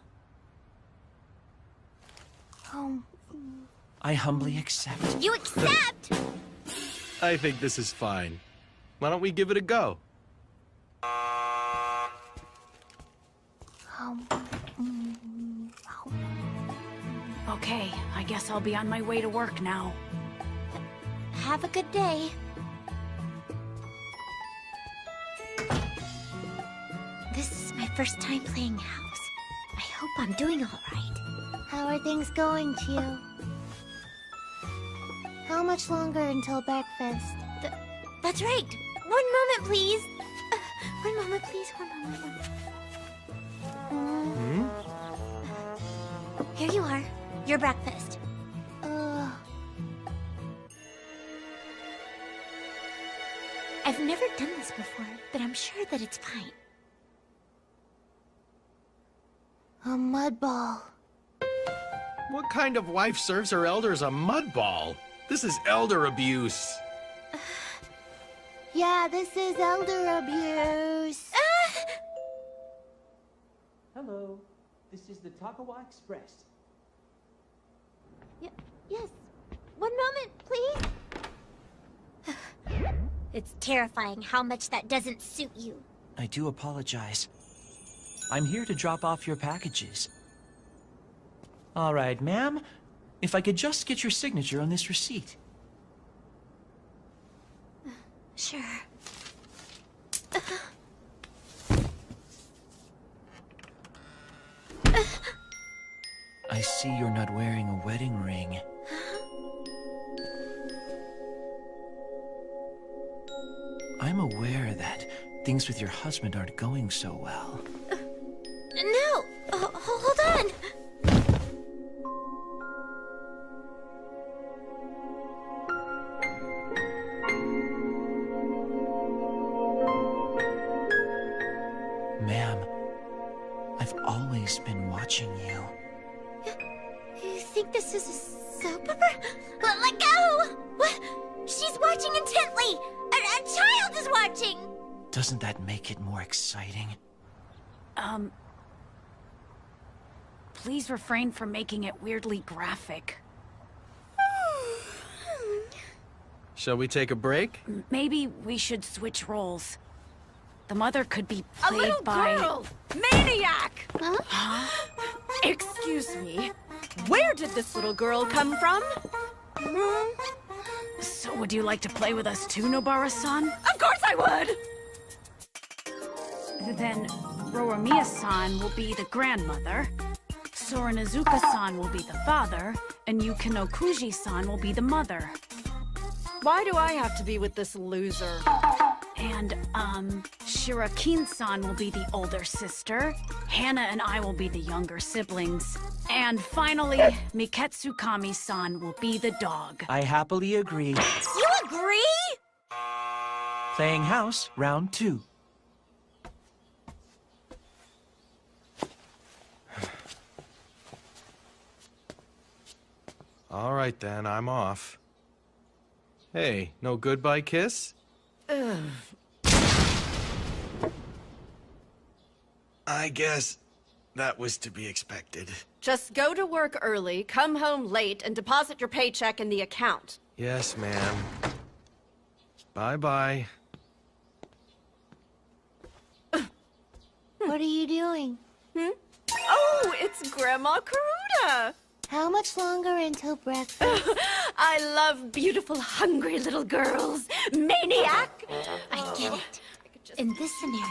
I humbly accept. You accept? I think this is fine. Why don't we give it a go? Okay, I guess I'll be on my way to work now. Have a good day. This is my first time playing house. I hope I'm doing all right. How are things going, Chio? How much longer until breakfast? That's right. One moment, please. One moment, please. One moment. Here you are. Your breakfast. I've never done this before, but I'm sure that it's fine. A mud ball. What kind of wife serves her elders a mud ball? This is elder abuse. Yeah, this is elder abuse. Hello. This is the Tagawa Express. Yes. One moment, please. It's terrifying how much that doesn't suit you. I do apologize. I'm here to drop off your packages. All right, ma'am. If I could just get your signature on this receipt. Sure. I see you're not wearing a wedding ring. I'm aware that things with your husband aren't going so well. No! Hold on! Ma'am, I've always been watching you. You think this is a soap opera? Let go! What? She's watching intently! A child is watching! Doesn't that make it more exciting? Please refrain from making it weirdly graphic. Shall we take a break? Maybe we should switch roles. The mother could be A played little by... girl! Maniac! Huh? Excuse me. Where did this little girl come from? So would you like to play with us too, Nobara-san? Of course I would! Then Roromiya-san will be the grandmother. Soranazuka-san will be the father, and Yukinokuji-san will be the mother. Why do I have to be with this loser? And, Shirakin-san will be the older sister. Hannah and I will be the younger siblings. And finally, Miketsukami-san will be the dog. I happily agree. You agree? Playing house, round 2. All right then, I'm off. Hey, no goodbye kiss? I guess that was to be expected. Just go to work early, come home late, and deposit your paycheck in the account. Yes, ma'am. Bye-bye. What are you doing? Oh, it's Grandma Karuta! How much longer until breakfast? I love beautiful, hungry little girls. Maniac! I get it. In this scenario,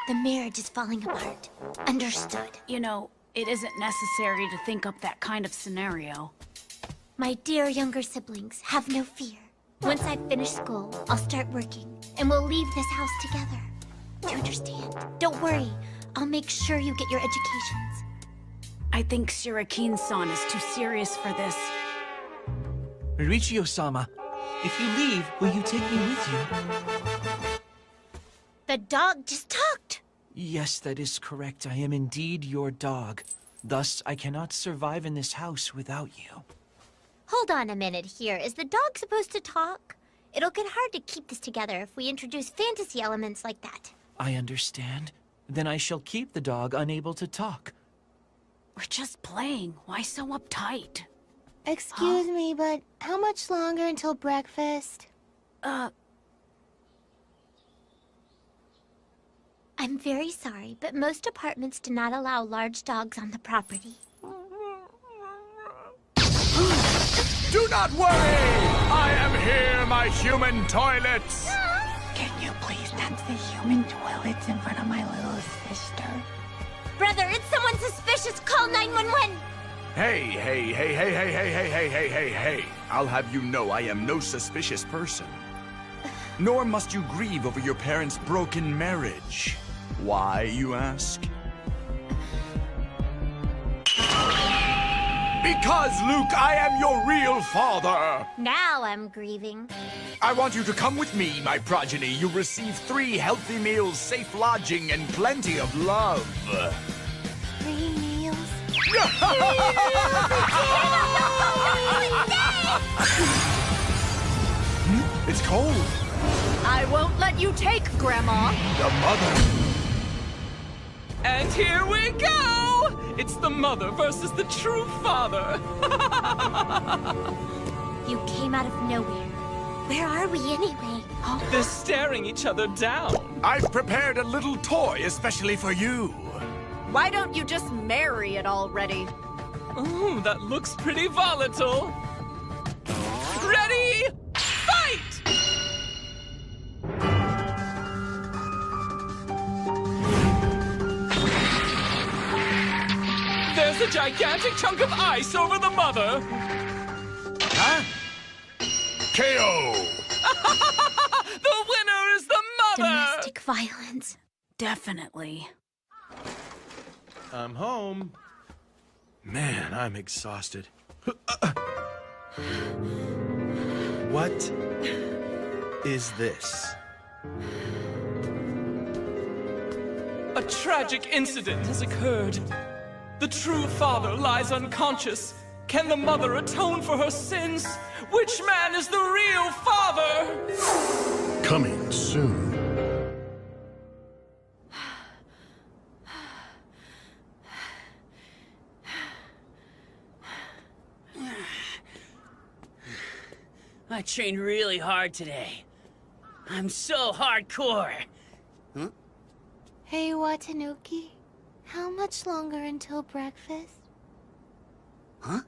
the marriage is falling apart. Understood. You know, it isn't necessary to think up that kind of scenario. My dear younger siblings, have no fear. Once I finish school, I'll start working, and we'll leave this house together. Do you understand? Don't worry. I'll make sure you get your educations. I think Shirakin-san is too serious for this. Riichio-sama, if you leave, will you take me with you? The dog just talked. Yes, that is correct. I am indeed your dog. Thus, I cannot survive in this house without you. Hold on a minute here. Is the dog supposed to talk? It'll get hard to keep this together if we introduce fantasy elements like that. I understand. Then I shall keep the dog unable to talk. We're just playing. Why so uptight? Excuse me, but how much longer until breakfast? I'm very sorry, but most apartments do not allow large dogs on the property. Do not worry! I am here, my human toilets! Can you please not say human toilets in front of my little sister? Brother, it's someone suspicious! Call 911! Hey. I'll have you know I am no suspicious person. Nor must you grieve over your parents' broken marriage. Why, you ask? Because, Luke, I am your real father! Now I'm grieving. I want you to come with me, my progeny. You'll receive 3 healthy meals, safe lodging, and plenty of love. 3 meals? It's cold. I won't let you take, Grandma. The mother. And here we go! It's the mother versus the true father. You came out of nowhere. Where are we anyway? They're staring each other down. I've prepared a little toy especially for you. Why don't you just marry it already? Ooh, that looks pretty volatile. Ready? Fight! There's a gigantic chunk of ice over the mother. Huh? KO! The winner is the mother! Domestic violence. Definitely. I'm home. Man, I'm exhausted. What is this? A tragic incident has occurred. The true father lies unconscious. Can the mother atone for her sins? Which man is the real father? Coming soon. I trained really hard today. I'm so hardcore. Huh? Hey, Watanuki. How much longer until breakfast? Huh?